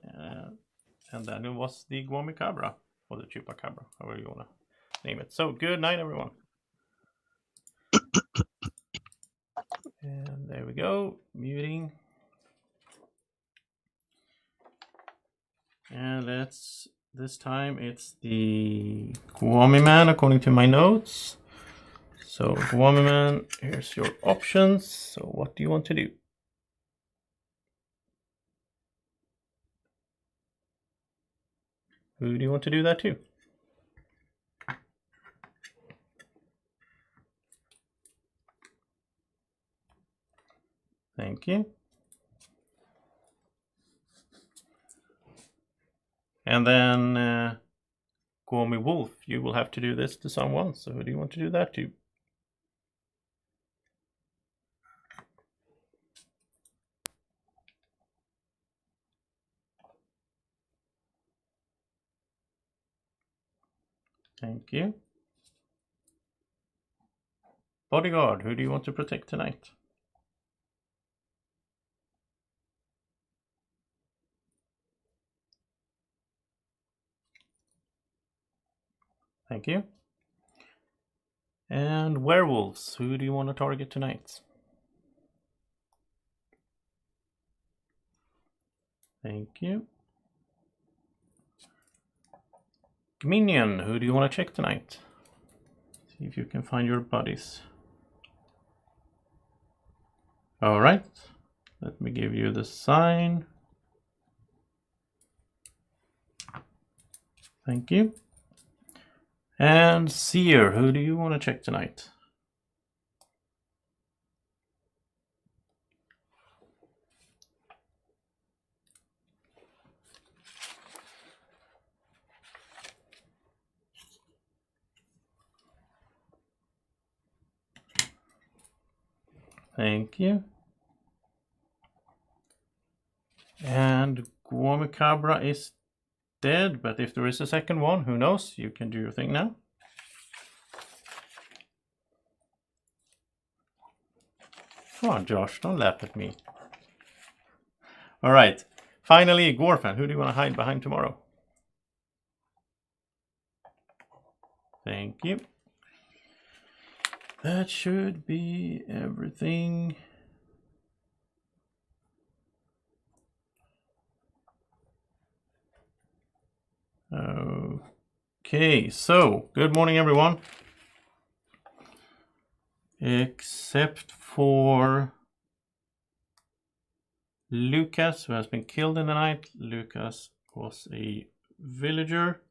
And Daniel was the Gwommy Cabra, or the Chupacabra, however you want to name it. So, good night, everyone. And there we go. Muting. And this time it's the Gwommy Man according to my notes. So Gwommy Man, here's your options. So what do you want to do? Who do you want to do that to? Thank you. And then Gwommy Wolf, you will have to do this to someone. So who do you want to do that to? Thank you. Bodyguard, who do you want to protect tonight? Thank you. And werewolves, who do you want to target tonight? Thank you. Minion, who do you want to check tonight? See if you can find your buddies. All right, let me give you the sign. Thank you. And Seer, who do you want to check tonight? Thank you. And Gwommy Cabra is dead, but if there is a second one, who knows? You can do your thing now. Come on, Josh, don't laugh at me. All right. Finally, Gorfan, who do you want to hide behind tomorrow? Thank you. That should be everything. Okay, so good morning, everyone. Except for Lucas, who has been killed in the night. Lucas was a villager.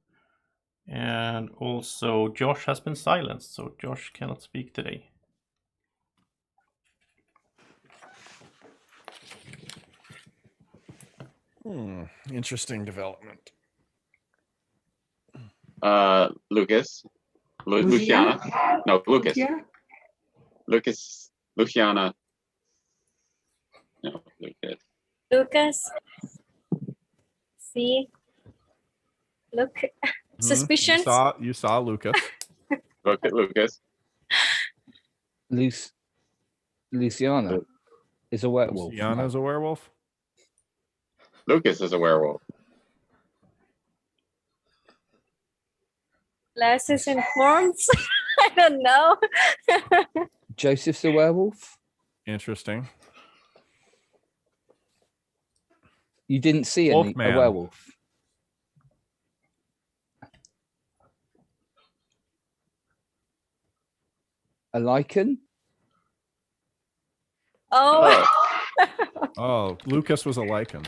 And also Josh has been silenced, so Josh cannot speak today. Interesting development. Lucas. Luciana? No, Lucas. Lucia? Lucas. Luciana. No, Lucas. Lucas. See. Look. Suspicion. You saw Lucas. Look at Lucas. Luciana is a werewolf. Luciana's a werewolf. Lucas is a werewolf. Less is informed. I don't know. Joseph's a werewolf. Interesting. You didn't see a Wolfman. werewolf. A lichen? Oh. Oh, Lucas was a lichen.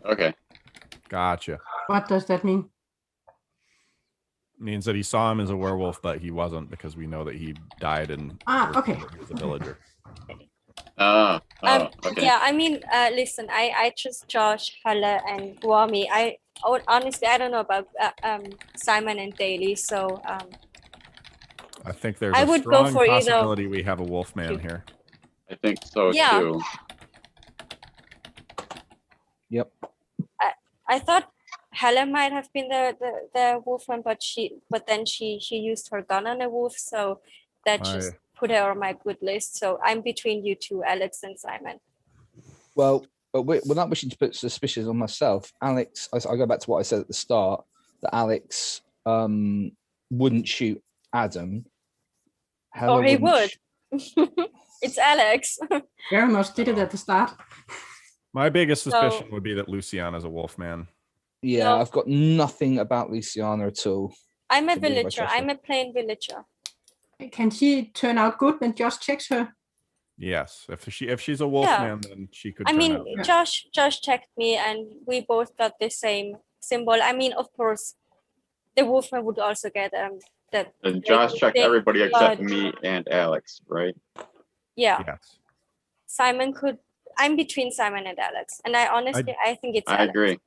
Okay. Gotcha. What does that mean? Means that he saw him as a werewolf, but he wasn't, because we know that he died in okay. He was a villager. Okay. Yeah, I mean, listen, I trust Josh, Halle, and Gwommy. Honestly, I don't know about Simon and Daly, so I think there's I a would go strong for either. possibility we have a wolf man here. I think so Yeah. too. Yep. I thought Halle might have been the wolfman, but then she used her gun on a wolf, so that just put her on my good list. So I'm between you two, Alex and Simon. Well, without wishing to put suspicions on myself, Alex, I go back to what I said at the start, that Alex wouldn't shoot Adam. Or he would. It's Alex. Very much did it at the start. My biggest suspicion would be that Luciana's a wolf man. Yeah, No. I've got nothing about Luciana at all. I'm a To believe I villager. trust her. I'm a plain villager. Can she turn out good when Josh checks her? Yes, if she's a wolf man, then she could. I turn mean, out good. Josh checked me, and we both got the same symbol. I mean, of course, the wolfman would also get the. And Josh checked everybody except but- me and Alex, right? Yeah. Yes. Simon could. I'm between Simon and Alex, and I honestly I think it's. I Alex. agree.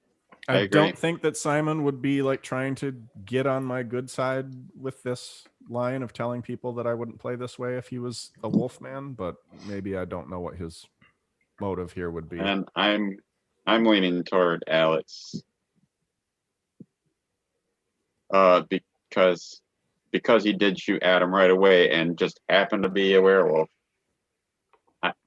I agree. don't think that Simon would be like trying to get on my good side with this line of telling people that I wouldn't play this way if he was a wolf man, but maybe I don't know what his motive here would be. And I'm leaning toward Alex. Because he did shoot Adam right away and just happened to be a werewolf.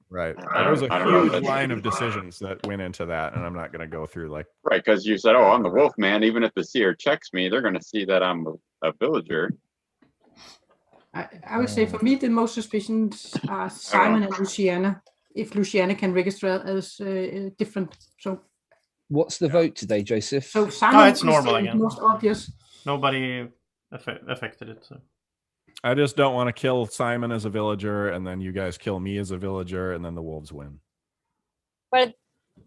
Right. I There was a don't know. huge line of decisions that went into that, and I'm not going to go through like. Right, because you said, "Oh, I'm the wolf man." Even if the seer checks me, they're going to see that I'm a villager. I would say for me, the most suspicions are Simon and Luciana. If Luciana can register as different, so. What's the vote today, Joseph? So Simon it's normal is the again. most obvious. Nobody affected it. So. I just don't want to kill Simon as a villager, and then you guys kill me as a villager, and then the wolves win. Well,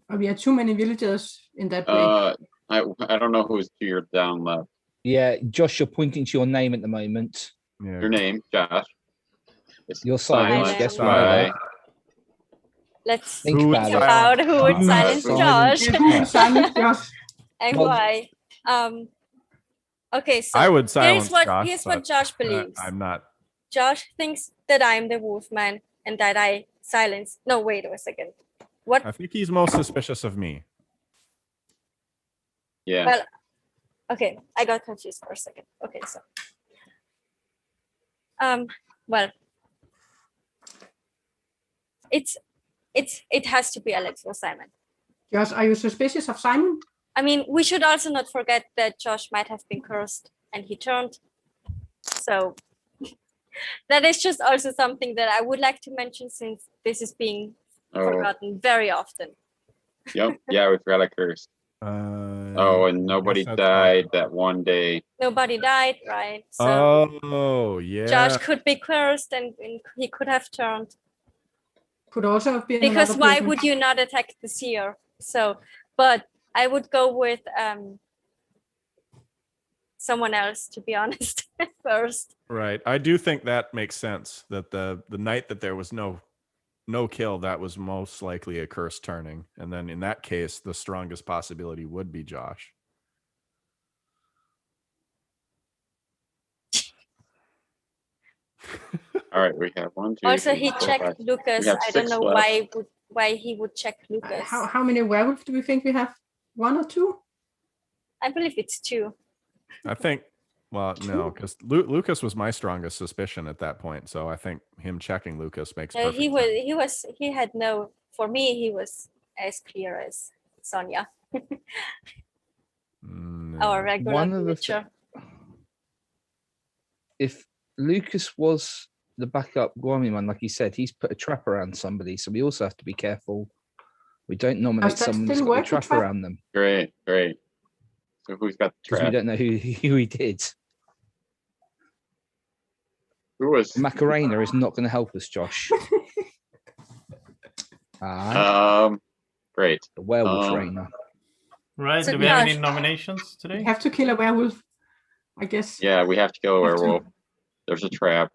we have too many villagers in that way. I don't know who's to your down left. Yeah, Josh, you're pointing to your name at the moment. Yeah. Your name, Josh. You're silent. Simon. Guess Why? why? let's Think think about it. about who would silence Josh. Silence Josh. And Well- why? Okay, so I would silence Josh. here's what but, Josh believes. I'm not. Josh thinks that I'm the wolfman and that I silence. No, wait a second. What? I think he's most suspicious of me. Yeah. Well, okay, I got confused for a second. Okay, so well, it has to be Alex or Simon. Josh, are you suspicious of Simon? I mean, we should also not forget that Josh might have been cursed and he turned. So that is just also something that I would like to mention, since this is being forgotten very often. Yep. Yeah, we forgot a curse. And nobody died that one day. Nobody died, right? So Oh, yeah. Josh could be cursed and he could have turned. Could also have been Because another why person. would you not attack the seer? So, but I would go with someone else, to be honest, first. Right. I do think that makes sense, that the night that there was no kill, that was most likely a curse turning. And then in that case, the strongest possibility would be Josh. All right, we have 1, 2. Also, 3, he 4, checked 5. Lucas. We have I don't 6 know left. why he would check Lucas. How many werewolves do we think we have? 1 or 2? I believe it's 2. I think. Well, no, because Lucas was my strongest suspicion at that point. So I think him checking Lucas makes perfect sense. He had no. For me, he was as clear as Sonia. Our regular One of the villager. If Lucas was the backup Gwommy man, like he said, he's put a trap around somebody, so we also have to be careful. We don't nominate Does that someone who's still got a work, the trap trap? around them Great. So who's got the because we trap? don't know who he did. Who was? Macarena is not going to help us, Josh. Aye. Great. The werewolf trainer. Right. So Do we have any Josh- nominations We today? have to kill a werewolf, I guess. Yeah, we have to kill a Have to. werewolf. There's a trap.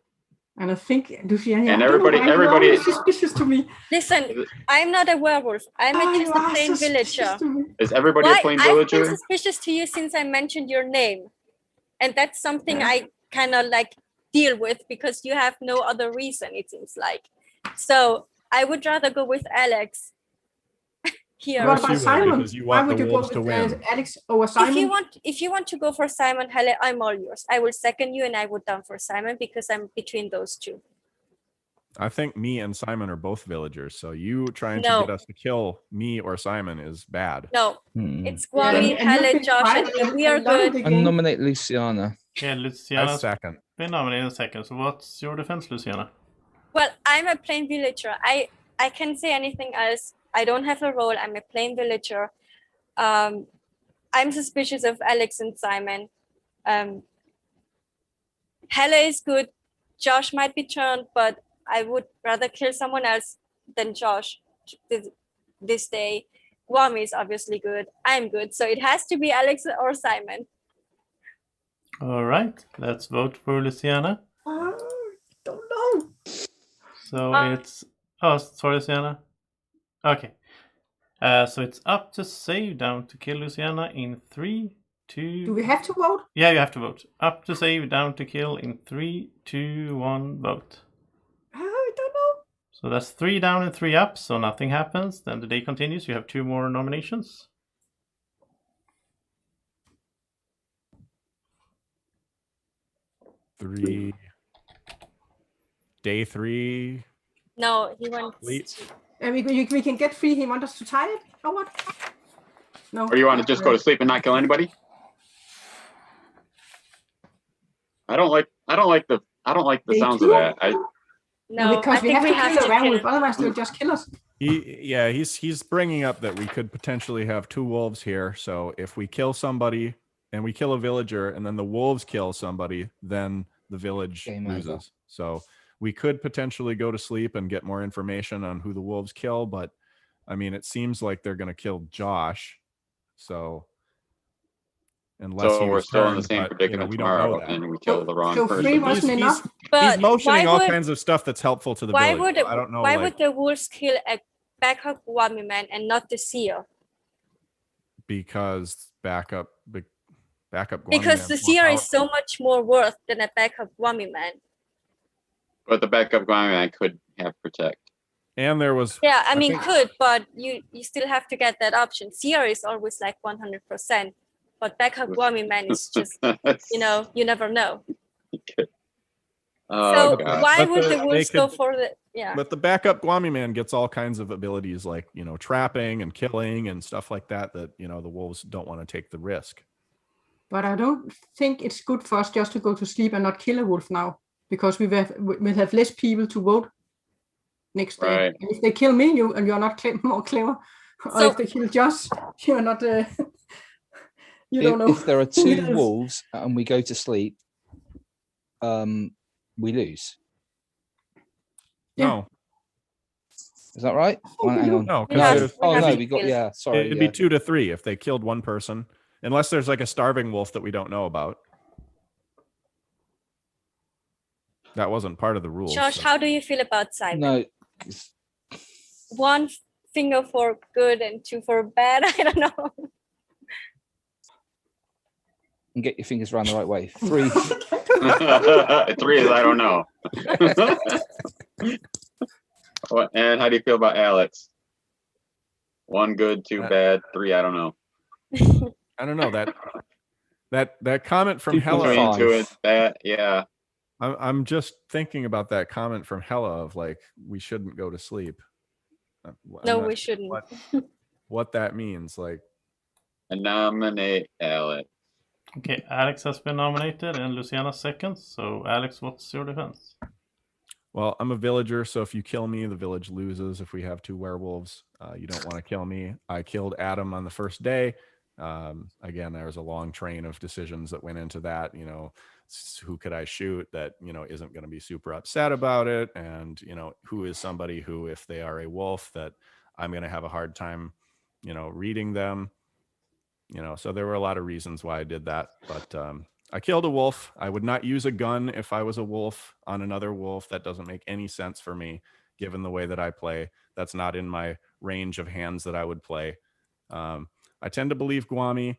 And I think Luciana. And I don't know why you're everybody- always suspicious to me. Listen, I'm not a werewolf. I'm just a are plain suspicious villager. to me. Is everybody Why? a plain I've been villager? suspicious to you since I mentioned your name, and that's something I cannot like deal with because you have no other reason. It seems like. So I would rather go with Alex. Here. What about Simon? because you Why want would the you go wolves with to win. Alex over Simon? If you want to go for Simon, Halle, I'm all yours. I will second you, and I would down for Simon because I'm between those two. I think me and Simon are both villagers, so you trying No. to get us to kill me or Simon is bad. No, it's Yeah, Gwommy, and you've Halle, been Josh, quiet and we a are lot of good. the I game. nominate Luciana. Yeah, I Luciana's second. been nominated in a second. So what's your defense, Luciana? Well, I'm a plain villager. I can't say anything else. I don't have a role. I'm a plain villager. I'm suspicious of Alex and Simon. Halle is good. Josh might be turned, but I would rather kill someone else than Josh this day. Gwommy is obviously good. I'm good. So it has to be Alex or Simon. All right, let's vote for Luciana. Don't know. So it's sorry, Luciana. Okay. So it's up to save, down to kill Luciana in 3, 2. Do we have to vote? Yeah, you have to vote. Up to save, down to kill in 3, 2, 1. Vote. I don't know. So that's 3 down and 3 up. So nothing happens. Then the day continues. You have 2 more nominations. Day 3. No, he wants. And we can get free. He wants us to tie it or what? No. Or you want to just go to sleep and not kill anybody? I don't like the sounds of that. No, because I we think have we to have kill to the werewolf, kill. otherwise they'll just kill us. He's bringing up that we could potentially have 2 wolves here. So if we kill somebody and we kill a villager and then the wolves kill somebody, then the village loses. So we could potentially go to sleep and get more information on who the wolves kill, but I mean, it seems like they're going to kill Josh. So unless So he we're still in the returns, same but, predicament we don't know tomorrow, that. and we kill the wrong So person. 3 wasn't enough. He's motioning all why would- kinds of stuff that's helpful to the Why village. would I don't know. why like, would the wolves kill a backup Gwommy man and not the seer? because backup Gwommy Because man's the more seer is so powerful. much more worth than a backup Gwommy man. But the backup Gwommy man could have protect. And there was Yeah, I mean, think- could, but you still have to get that option. Seer is always like 100%, but backup Gwommy man is just, you never know. Oh, So God. why But would the- the wolves they go could- for the, yeah. But the backup Gwommy man gets all kinds of abilities like, trapping and killing and stuff like that, the wolves don't want to take the risk. But I don't think it's good for us just to go to sleep and not kill a wolf now, because we'll have less people to vote next day. Right. And if they kill me, and you're not more clever, or if they kill Josh, you're not. You don't know. If there are who it 2 is. wolves and we go to sleep, we lose. No. Is that right? Hang on. No, No. Oh no, it'd we got sorry. It'd be 2 to 3 if they killed one person, unless there's like a starving wolf that we don't know about. That wasn't part of the rules. Josh, so. how do you feel about Simon? No. 1 finger for good and 2 for bad. I don't know. and get your fingers around the right way. 3. 3 is I don't know. And how do you feel about Alex? 1 good, 2 bad, 3 I don't know. I don't know that comment from 2.5. Hella. Into it, that yeah. I'm just thinking about that comment from Hella of like we shouldn't go to sleep. I'm No, not we sure shouldn't. what that means. Like, Nominate Alex. Okay, Alex has been nominated and Luciana second. So, Alex, what's your defense? well, I'm a villager, so if you kill me, the village loses. If we have 2 werewolves, you don't want to kill me. I killed Adam on the first day. Again, there was a long train of decisions that went into that. You know, who could I shoot that, you know, isn't going to be super upset about it? And, you know, who is somebody who, if they are a wolf, that I'm going to have a hard time, you know, reading them. You know, so there were a lot of reasons why I did that. But I killed a wolf. I would not use a gun if I was a wolf on another wolf. That doesn't make any sense for me, given the way that I play. That's not in my range of hands that I would play. I tend to believe Gwommy.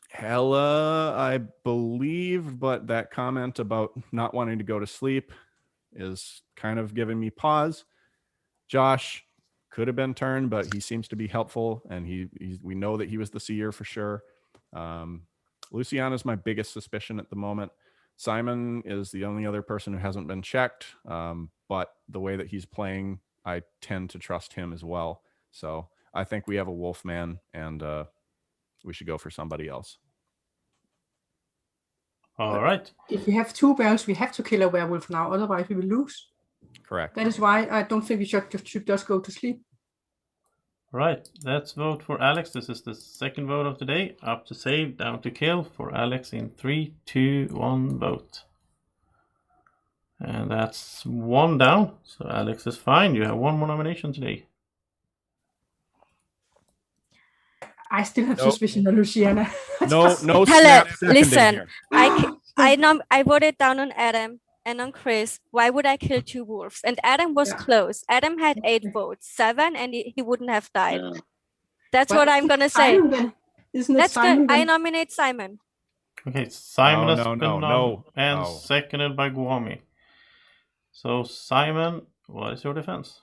Hella, I believe, but that comment about not wanting to go to sleep is kind of giving me pause. Josh could have been turned, but he seems to be helpful, and we know that he was the seer for sure. Luciana's my biggest suspicion at the moment. Simon is the only other person who hasn't been checked, but the way that he's playing, I tend to trust him as well. So I think we have a wolf man, and we should go for somebody else. All right. If we have 2 bears, we have to kill a werewolf now, otherwise we will lose. Correct. That is why I don't think we should just go to sleep. Right, let's vote for Alex. This is the second vote of the day. Up to save, down to kill for Alex in 3, 2, 1 vote. And that's 1 down. So Alex is fine. You have 1 more nomination today. I still have suspicion of Luciana. No Helen, snap listen. here. I voted down on Adam and on Chris. Why would I kill 2 wolves? And Adam was close. Adam had 8 votes, 7, and he wouldn't have died. Yeah. That's what I'm gonna say. Isn't it That's Simon good. I then? nominate Simon. Okay, Simon has No, been and seconded by Gwommy. So Simon, what is your defense?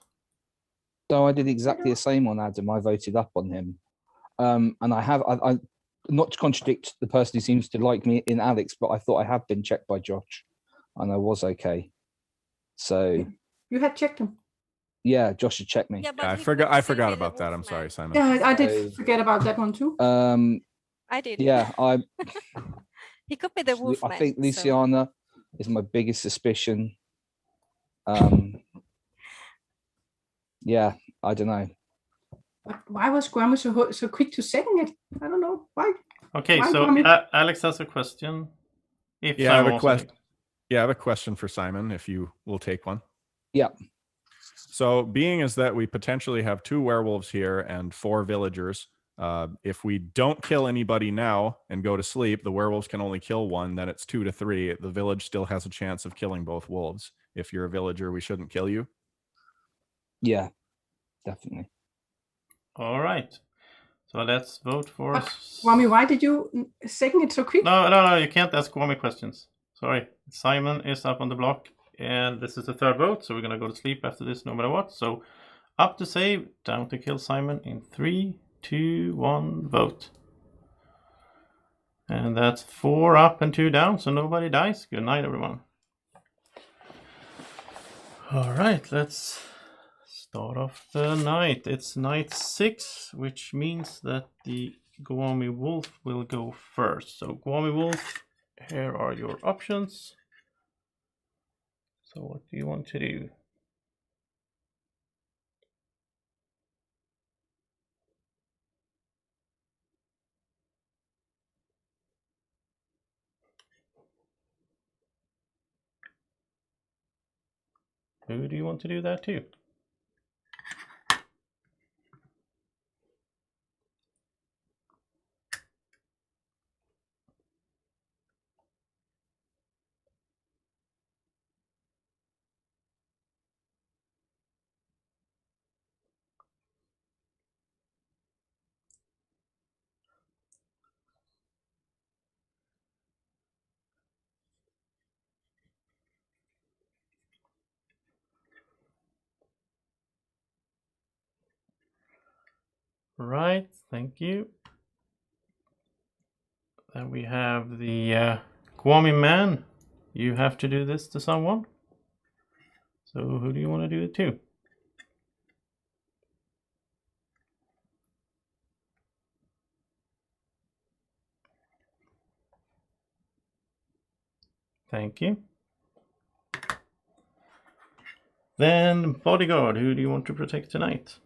So I did exactly the same on Adam. I voted up on him. And I not to contradict the person who seems to like me in Alex, but I thought I have been checked by Josh, and I was okay. So you had checked him. Yeah, Josh had checked me. Yeah, I forgot about that. I'm sorry, Simon. Yeah, I did forget about that one too. I did. Yeah, he could be the wolf. I think Luciana is my biggest suspicion. Yeah, I don't know. Why was Gwommy so quick to second it? I don't know why. Okay, why so Alex has a question. I have a question. Yeah, I have a question for Simon. If you will take one. Yeah. So, being as that we potentially have 2 werewolves here and 4 villagers, if we don't kill anybody now and go to sleep, the werewolves can only kill 1. Then it's 2 to 3. The village still has a chance of killing both wolves. If you're a villager, we shouldn't kill you. Yeah, definitely. All right. So let's vote for. Gwommy, why did you second it so quick? No, you can't ask Gwommy questions. Sorry. Simon is up on the block, and this is the 3rd vote, so we're gonna go to sleep after this, no matter what. So, up to save, down to kill Simon in 3, 2, 1, vote. And that's 4 up and 2 down, so nobody dies. Good night, everyone. All right, let's start off the night. It's night 6, which means that the Gwommy Wolf will go first. So, Gwommy Wolf, here are your options. So what do you want to do? Who do you want to do that to? Right, thank you. Then we have the Gwommy man. You have to do this to someone. So who do you want to do it to? Thank you. Then bodyguard, who do you want to protect tonight?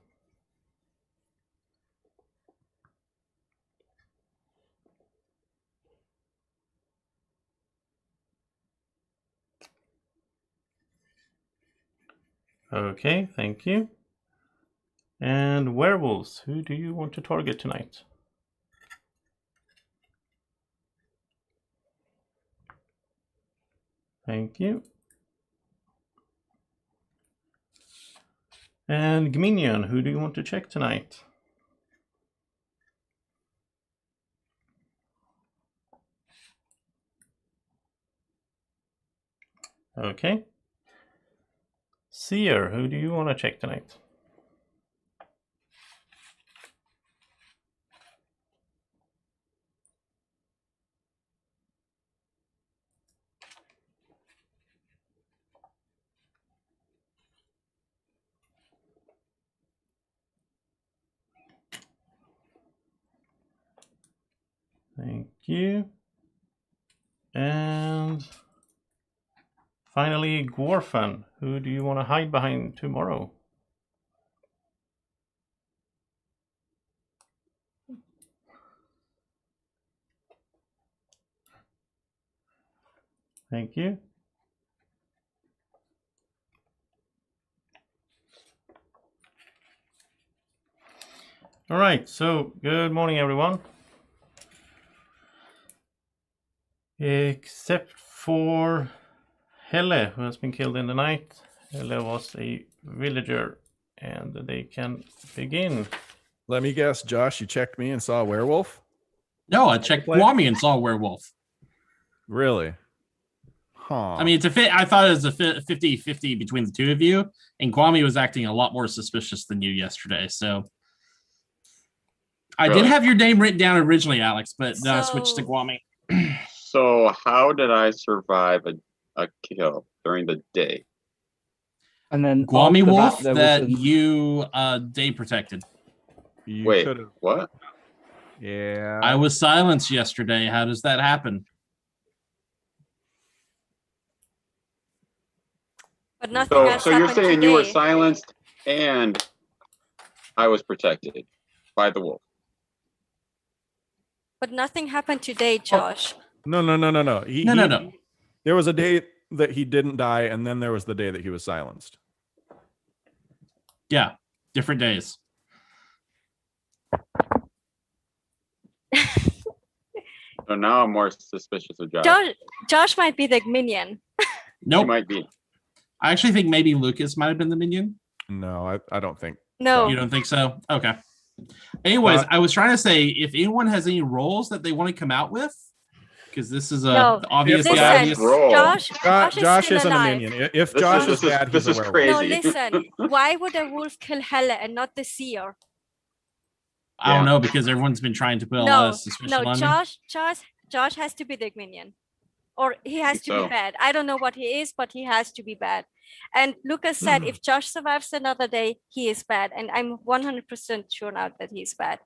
Okay, thank you. And werewolves, who do you want to target tonight? Thank you. And Gminion, who do you want to check tonight? Okay. Seer, who do you want to check tonight? Thank you. And finally, Gworfan, who do you want to hide behind tomorrow? Thank you. All right, so good morning, everyone. Except for Helle, who has been killed in the night. Helle was a villager, and they can begin. Let me guess, Josh, you checked me and saw a werewolf? No, I checked Gwommy and saw a werewolf. Really? Huh. I mean, I thought it was a 50-50 between the two of you, and Gwommy was acting a lot more suspicious than you yesterday, so... I did have your name written down originally, Alex, but then I switched to Gwommy. So how did I survive a kill during the day? And then Gwommy after Wolf that you day protected. Wait, what? Yeah. I was silenced yesterday. How does that happen? But nothing So you're saying you were silenced and I was protected by the wolf. But nothing happened today, Josh. No. No. There was a day that he didn't die, and then there was the day that he was silenced. Yeah, different days. So now I'm more suspicious of Josh. Josh might be the minion. Nope. He might be. I actually think maybe Lucas might have been the minion. No, I don't think. No. You don't think so? Okay. Anyways, I was trying to say, if anyone has any roles that they want to come out with, because this is obviously obvious. Josh isn't a minion. If Josh is bad, this is crazy. No, listen. Why would a wolf kill Helle and not the seer? I don't know, because everyone's been trying to put a lot of suspicion on me. Josh has to be the minion. Or he has to be bad. I don't know what he is, but he has to be bad. And Lucas said if Josh survives another day, he is bad. And I'm 100% sure now that he's bad.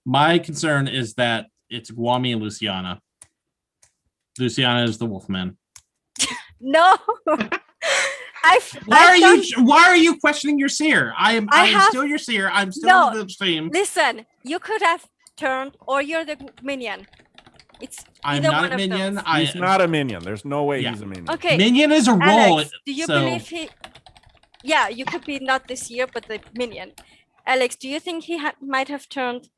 My concern is that it's Gwommy and Luciana. Luciana is the Wolfman. No. Why are you questioning your seer? I am still your seer. I'm still on the stream. Listen, you could have turned, or you're the minion. It's I'm either not one a minion. of those. He's not a minion. There's no way he's a minion. Okay. Minion is a role. Alex, do you believe he? Yeah, you could be not this year, but the minion. Alex, do you think he might have turned?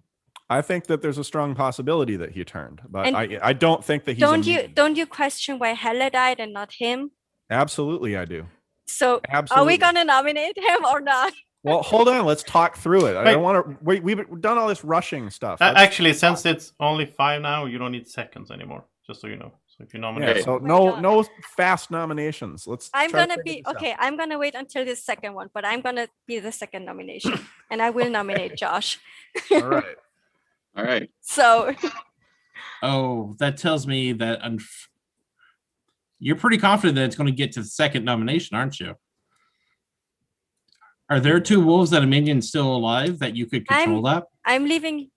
I think that there's a strong possibility that he turned, but I don't think that he's. Don't you question why Helle died and not him? Absolutely, I do. So Absolutely. Are we gonna nominate him or not? Well, hold on. Let's talk through it. I don't want to. We've done all this rushing stuff. Actually, since it's only 5 now, you don't need seconds anymore. Just so you know. So if you nominate, Yeah, so God. no fast nominations. Let's. I'm try to gonna figure be this out. okay. I'm gonna wait until the second one, but I'm gonna be the second nomination, and I will nominate Josh. All right. All right. So, Oh, that tells me that you're pretty confident that it's going to get to the second nomination, aren't you? Are there 2 wolves and a minion still alive that you could control that? I'm leaving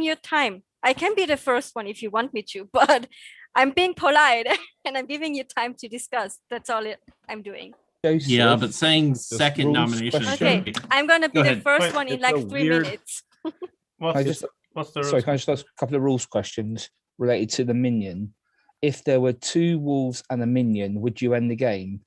your time. I can be the first one if you want me to, but I'm being polite and I'm giving you time to discuss. That's all I'm doing. Joseph, Yeah, but saying second rules nomination. question. Okay, I'm gonna be Go the ahead. first Wait, one in it's like a 3 weird- minutes. what's the sorry, rules? can I just ask a couple of rules questions related to the minion? If there were 2 wolves and a minion, would you end the game?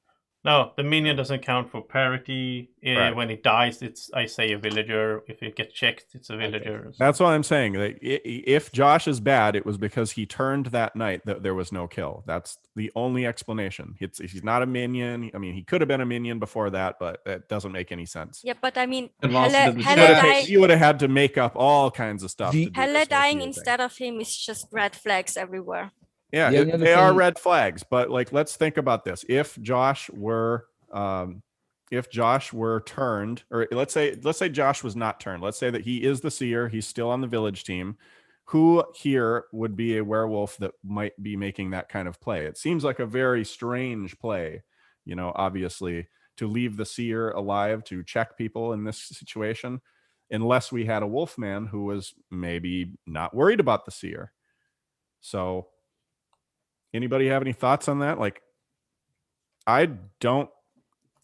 No, the minion doesn't count for parity. Right. When it dies, I say a villager. If it gets checked, it's a villager. So- That's what I'm saying. Like, if Josh is bad, it was because he turned that night that there was no kill. That's the only explanation. He's not a minion. I mean, he could have been a minion before that, but that doesn't make any sense. Yeah, but I mean, And lost it in the Hella dying, You would have had to make up all kinds of stuff. The- to do Hella this dying thing. instead of him is just red flags everywhere. Yeah, The only other they are thing- red flags, but like, let's think about this. If Josh were turned, or let's say Josh was not turned. Let's say that he is the seer. He's still on the village team. Who here would be a werewolf that might be making that kind of play? It seems like a very strange play, obviously, to leave the seer alive to check people in this situation, unless we had a wolfman who was maybe not worried about the seer. So anybody have any thoughts on that? Like, I don't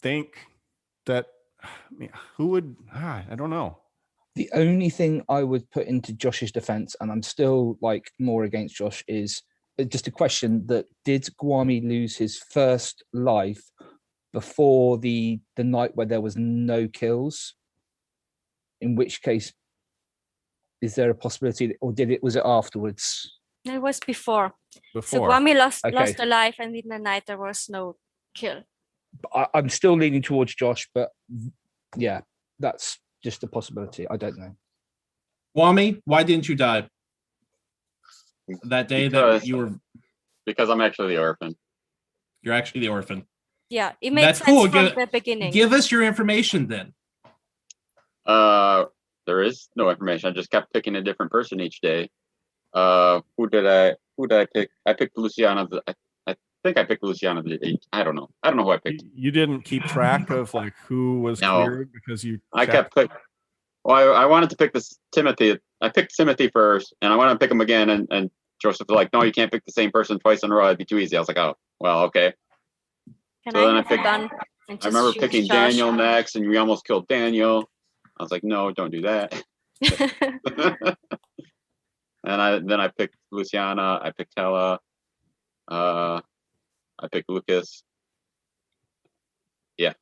think that, who would, I don't know. The only thing I would put into Josh's defense, and I'm still like more against Josh, is just a question that did Gwommy lose his first life before the night where there was no kills? In which case, is there a possibility, or was it afterwards? It was before. So Before. Gwommy lost Okay. a life, and in the night there was no kill. I'm still leaning towards Josh, but yeah, that's just a possibility. I don't know. Gwommy, why didn't you die that day that you were? Because I'm actually the orphan. You're actually the orphan. Yeah, it makes That's sense cool. from the beginning. Give us your information then. There is no information. I just kept picking a different person each day. Who did I pick? I picked Luciana. I think I picked Luciana. I don't know. I don't know who I picked. You didn't keep track of like who was No. cleared because you. I checked? kept picking. Well, I wanted to pick this Timothy. I picked Timothy first, and I wanted to pick him again. And Joseph was like, "No, you can't pick the same person twice in a row. It'd be too easy." I was like, "Oh, well, okay." Can So then I have a picked. gun and I just remember shoot picking Josh? Daniel next, and we almost killed Daniel. I was like, "No, don't do that." And then I picked Luciana. I picked Hella. I picked Lucas. Yeah,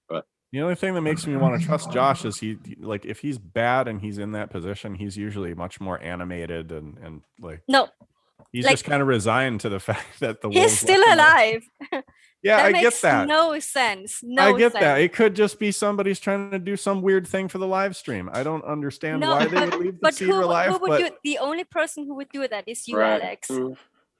but The only thing that makes me want to trust Josh is like, if he's bad and he's in that position, he's usually much more animated and like, No, he's like, just kind of resigned to the fact that the he's wolves still left him. alive. Yeah, That I makes get that. No sense. No I get sense. that. It could just be somebody's trying to do some weird thing for the live stream. I don't understand No, why they would leave the but seer alive. who would But do? The only person who would do that is you, Right. Alex.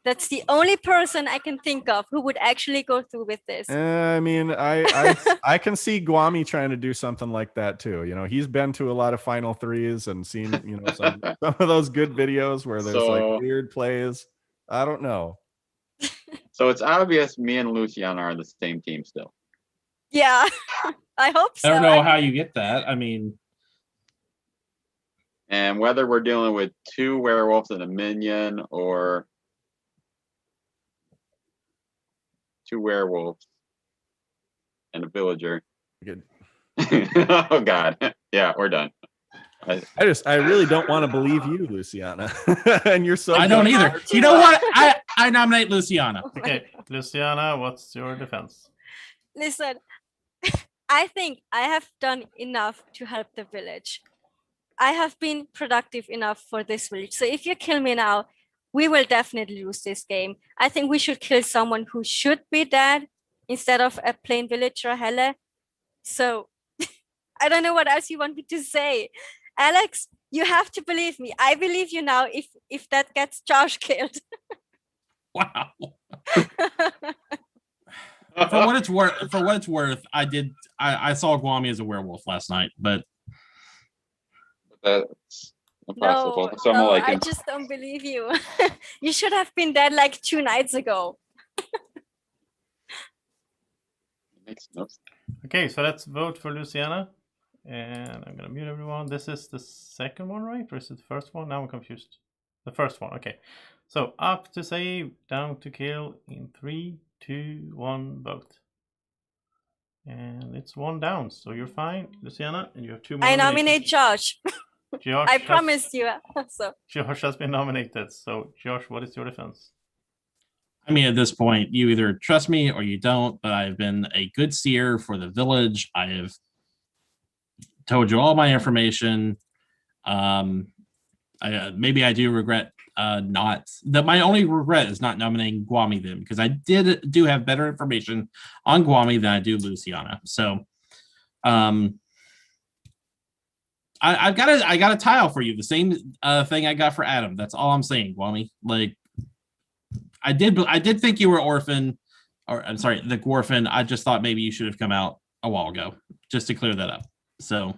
That's the only person I can think of who would actually go through with this. I mean, I can see Gwommy trying to do something like that too. He's been to a lot of Final Threes and seen some of those good videos where there's like weird plays. I don't know. So it's obvious me and Luciana are on the same team still. Yeah, I hope so. I don't know how you get that. I mean, And whether we're dealing with 2 werewolves and a minion or 2 werewolves and a villager. Good. Oh God. Yeah, we're done. I really don't want to believe you, Luciana. And you're so I don't good. either. You know what? I nominate Luciana. Okay, Luciana, what's your defense? Listen, I think I have done enough to help the village. I have been productive enough for this village. So if you kill me now, we will definitely lose this game. I think we should kill someone who should be dead instead of a plain villager, Helle. So I don't know what else you want me to say. Alex, you have to believe me. I believe you now if that gets Josh killed. Wow. For what it's worth, I saw Gwommy as a werewolf last night, but That's impossible. No, Someone like I him. just don't believe you. You should have been dead like 2 nights ago. Makes no sense. Okay, so let's vote for Luciana. And I'm gonna mute everyone. This is the second one, right? Or is it the first one? Now I'm confused. The first one, okay. So up to save, down to kill in 3, 2, 1, vote. And it's 1 down, so you're fine, Luciana, and you have 2 more. I nominate Josh. Josh I promised you. So Josh has been nominated. So Josh, what is your defense? I mean, at this point, you either trust me or you don't, but I've been a good seer for the village. I have told you all my information. Maybe I do regret my only regret is not nominating Gwommy then, because I do have better information on Gwommy than I do Luciana. So I got a tile for you, the same thing I got for Adam. That's all I'm saying, Gwommy. Like I did think you were orphan, or I'm sorry, the Gworfin. I just thought maybe you should have come out a while ago, just to clear that up. So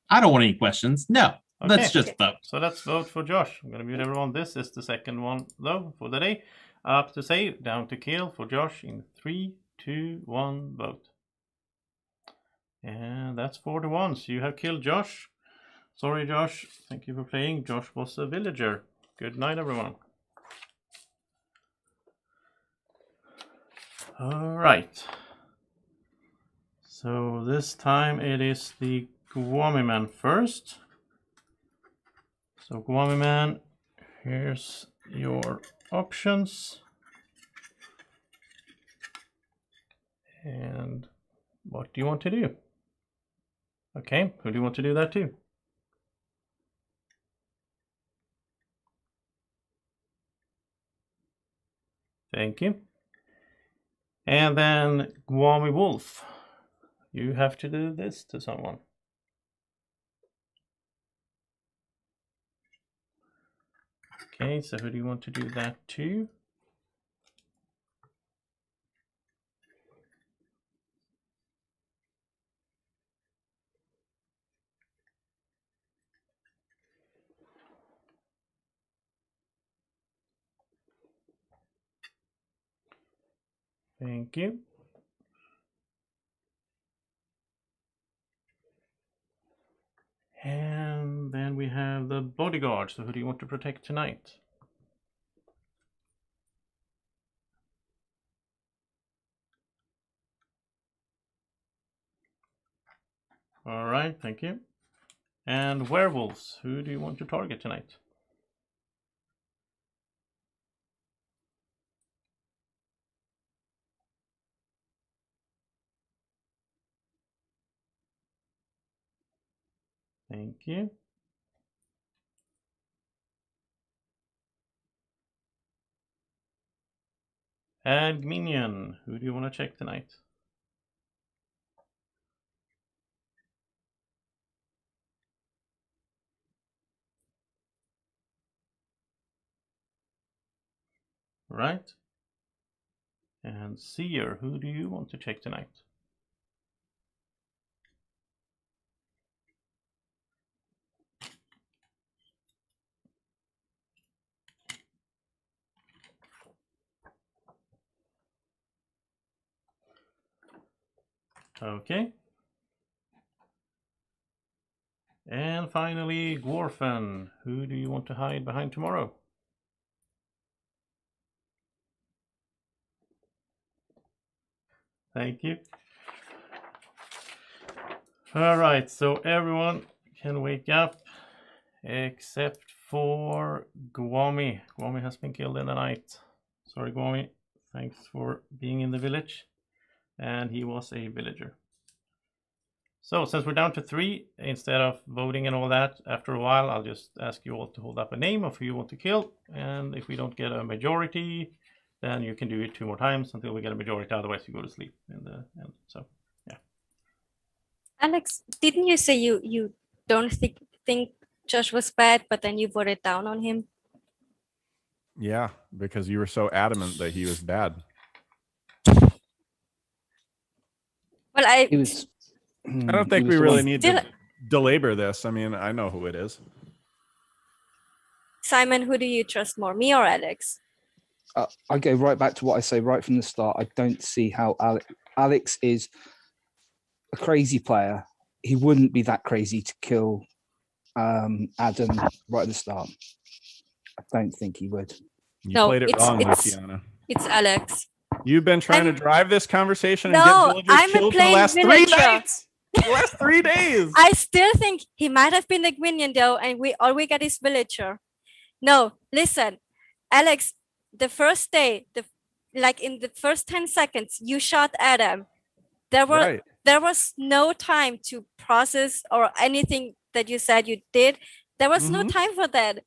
I don't want any questions. No, okay. Let's just vote. So let's vote for Josh. I'm gonna mute everyone. This is the second one though for the day. Up to save, down to kill for Josh in 3, 2, 1, vote. And that's 4 to 1. So you have killed Josh. Sorry, Josh. Thank you for playing. Josh was a villager. Good night, everyone. All right. So this time it is the Gwommy Man first. So Gwommy Man, here's your options. And what do you want to do? Okay, who do you want to do that to? Thank you. And then Gwommy Wolf, you have to do this to someone. Okay, so who do you want to do that to? Thank you. And then we have the bodyguard. So who do you want to protect tonight? All right, thank you. And werewolves, who do you want to target tonight? Thank you. And minion, who do you want to check tonight? Right. And seer, who do you want to check tonight? Okay. And finally, Gworfin, who do you want to hide behind tomorrow? Thank you. All right, so everyone can wake up except for Gwommy. Gwommy has been killed in the night. Sorry, Gwommy. Thanks for being in the village. And he was a villager. So since we're down to 3, instead of voting and all that, after a while, I'll just ask you all to hold up a name of who you want to kill. And if we don't get a majority, then you can do it 2 more times until we get a majority. Otherwise, you go to sleep in the end. So, yeah. Alex, didn't you say you don't think Josh was bad, but then you voted down on him? Yeah, because you were so adamant that he was bad. Well, I don't think we really need to belabor this. I mean, I know who it is. Simon, who do you trust more, me or Alex? I go right back to what I say right from the start. I don't see how Alex is a crazy player. He wouldn't be that crazy to kill Adam right at the start. I don't think he would. You played it wrong, Luciana. It's Alex. You've been trying to drive this conversation and No, get villagers killed for the last 3 nights. The last 3 days. I still think he might have been the minion though, and all we got is villager. No, listen, Alex. The first day, in the first 10 seconds, you shot Adam. There was no time to process or anything that you said you did. There was no time for that.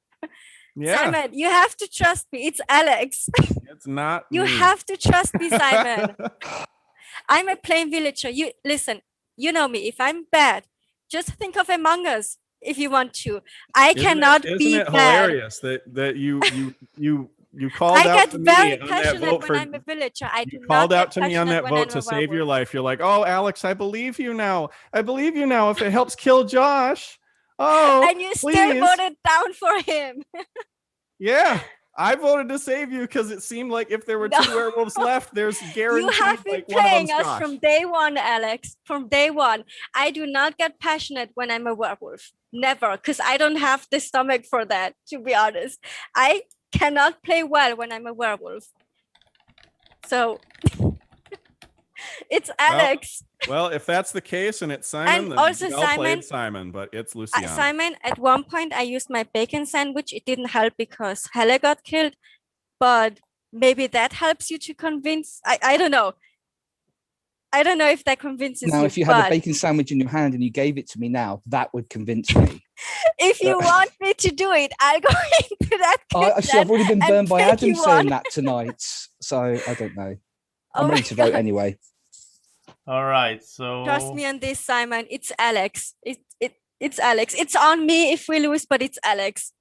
Yeah. Simon, you have to trust me. It's Alex. It's not. You have to trust me, Simon. I'm a plain villager. You listen. You know me. If I'm bad, just think of Among Us. If you want to, I cannot be bad. Isn't it hilarious that you called out to me on that vote for? I'm a villager. You called out to me on that vote to save your life. You're like, oh, Alex, I believe you now. I believe you now. If it helps kill Josh, and you please. Still voted down for him. Yeah, I voted to save you because it seemed like if there were 2 werewolves left, there's guaranteed You have been like one of playing them's us Josh. from day one, Alex. From day one, I do not get passionate when I'm a werewolf. Never, because I don't have the stomach for that. To be honest, I cannot play well when I'm a werewolf. So it's Alex. Well, if that's the case and it's Simon, And then also well played, Simon, but it's Luciana. Simon, at one point I used my bacon sandwich. It didn't help because Helle got killed, but maybe that helps you to convince. I don't know. I don't know if that convinces you. Now, if you had a bacon sandwich in your hand and you gave it to me now, that would convince me. If you want me to do it, I'll go into that. I've already been burned by take Adam you saying on. that tonight, so I don't know. Oh I'm my ready to vote God. anyway. All right, so Trust me on this, Simon. It's Alex. It's Alex. It's on me if we lose, but it's Alex.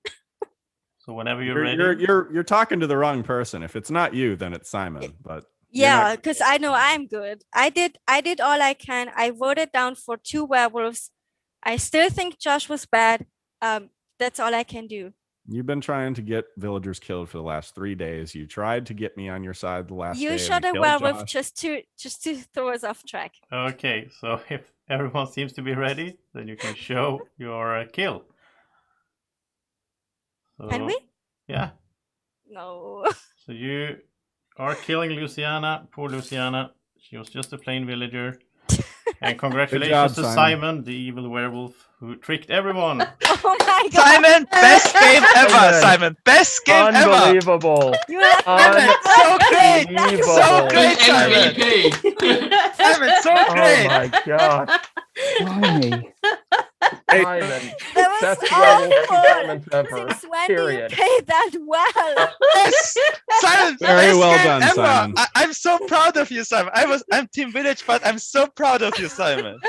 So whenever you're ready, you're talking to the wrong person. If it's not you, then it's Simon. But Yeah, because I know I'm good. I did all I can. I voted down for 2 werewolves. I still think Josh was bad. That's all I can do. you've been trying to get villagers killed for the last 3 days. You tried to get me on your side the last day. You and shot a killed werewolf Josh. just to throw us off track. okay. So if everyone seems to be ready, then you can show your kill. So, Can we? Yeah. No. So you are killing Luciana. Poor Luciana. She was just a plain villager. And congratulations to Simon. Simon, the evil werewolf, who tricked everyone. Oh my God. Simon, best game ever. Simon, best game ever. Unbelievable. Simon, so great. So great, Simon. MVP. Simon, so Oh great. my god. Blimey. Simon. That was Best werewolf awful. performance ever. Since when do you Period. play that well? Yes, Simon. Very best well game done, ever. Simon. I'm so proud of you, Simon. I'm Team Village, but I'm so proud of you, Simon.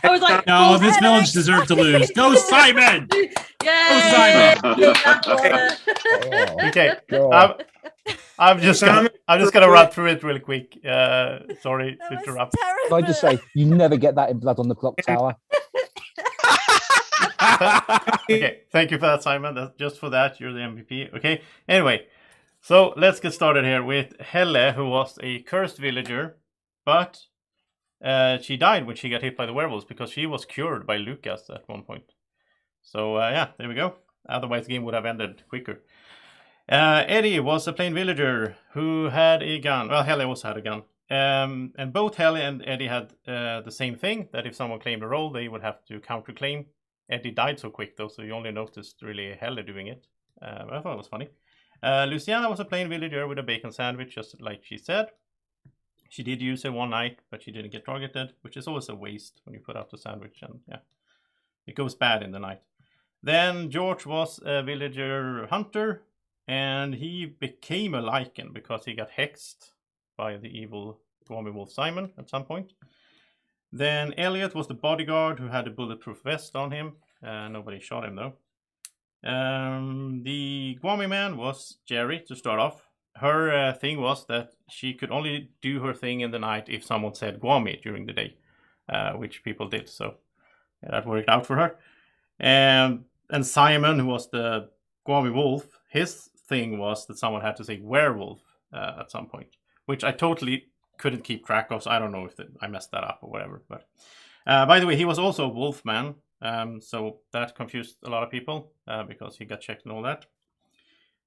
I was like, No, oh, this village deserved to lose. Go, Simon! Yay! Simon. Okay. God. I'm just gonna run through it real quick. Sorry to interrupt. Can I just say, you never get that in Blood on the Clock Tower. Okay, thank you for that, Simon. That's just for that. You're the MVP. Okay. Anyway, so let's get started here with Helle, who was a cursed villager, but she died when she got hit by the werewolves because she was cured by Lucas at one point. So yeah, there we go. Otherwise, the game would have ended quicker. Eddie was a plain villager who had a gun. Well, Helle also had a gun. And both Helle and Eddie had the same thing, that if someone claimed a role, they would have to counterclaim. Eddie died so quick, though, so you only noticed really Helle doing it. But I thought it was funny. Luciana was a plain villager with a bacon sandwich, just like she said. She did use it one night, but she didn't get targeted, which is always a waste when you put out the sandwich, and yeah, it goes bad in the night. Then George was a villager hunter, and he became a Lycan because he got hexed by the evil Gwommy Wolf Simon at some point. Then Elliot was the bodyguard who had a bulletproof vest on him. Nobody shot him though. The Gwommy man was Jerry to start off. Her thing was that she could only do her thing in the night if someone said Gwommy during the day, which people did. So that worked out for her. And Simon, who was the Gwommy wolf, his thing was that someone had to say werewolf at some point, which I totally couldn't keep track of. So I don't know if I messed that up or whatever. But by the way, he was also a wolf man. So that confused a lot of people because he got checked and all that.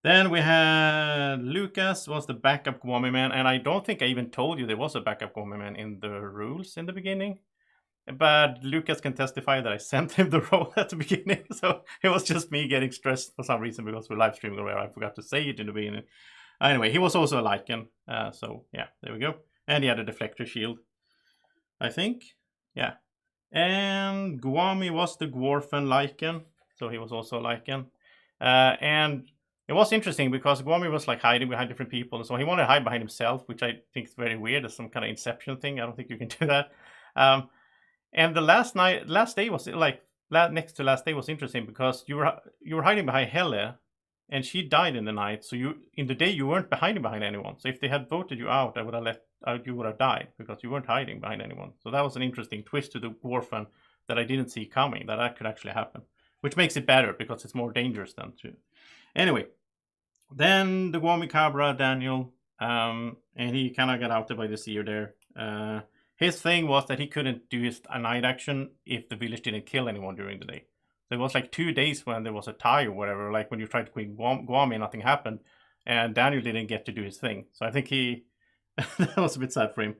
Then we had Lucas was the backup Gwommy man, and I don't think I even told you there was a backup Gwommy man in the rules in the beginning. But Lucas can testify that I sent him the role at the beginning, so it was just me getting stressed for some reason because we're live streaming where I forgot to say it in the beginning. Anyway, he was also a Lycan, so yeah, there we go. And he had a deflector shield, I think. Yeah. And Gwommy was the Dwarfen Lycan, so he was also a Lycan. And it was interesting because Gwommy was like hiding behind different people, and so he wanted to hide behind himself, which I think is very weird. It's some kind of Inception thing. I don't think you can do that. And the last day was like next to last day was interesting because you were hiding behind Helle, and she died in the night. So in the day you weren't hiding behind anyone. So if they had voted you out, you would have died because you weren't hiding behind anyone. So that was an interesting twist to the Dwarfen that I didn't see coming. That could actually happen, which makes it better because it's more dangerous than to. Anyway, then the Gwommy Cabra Daniel, and he kind of got outed by the seer there. His thing was that he couldn't do his night action if the village didn't kill anyone during the day. So it was like 2 days when there was a tie or whatever, like when you tried to queen Gwommy and nothing happened, and Daniel didn't get to do his thing. So I think that was a bit sad for him.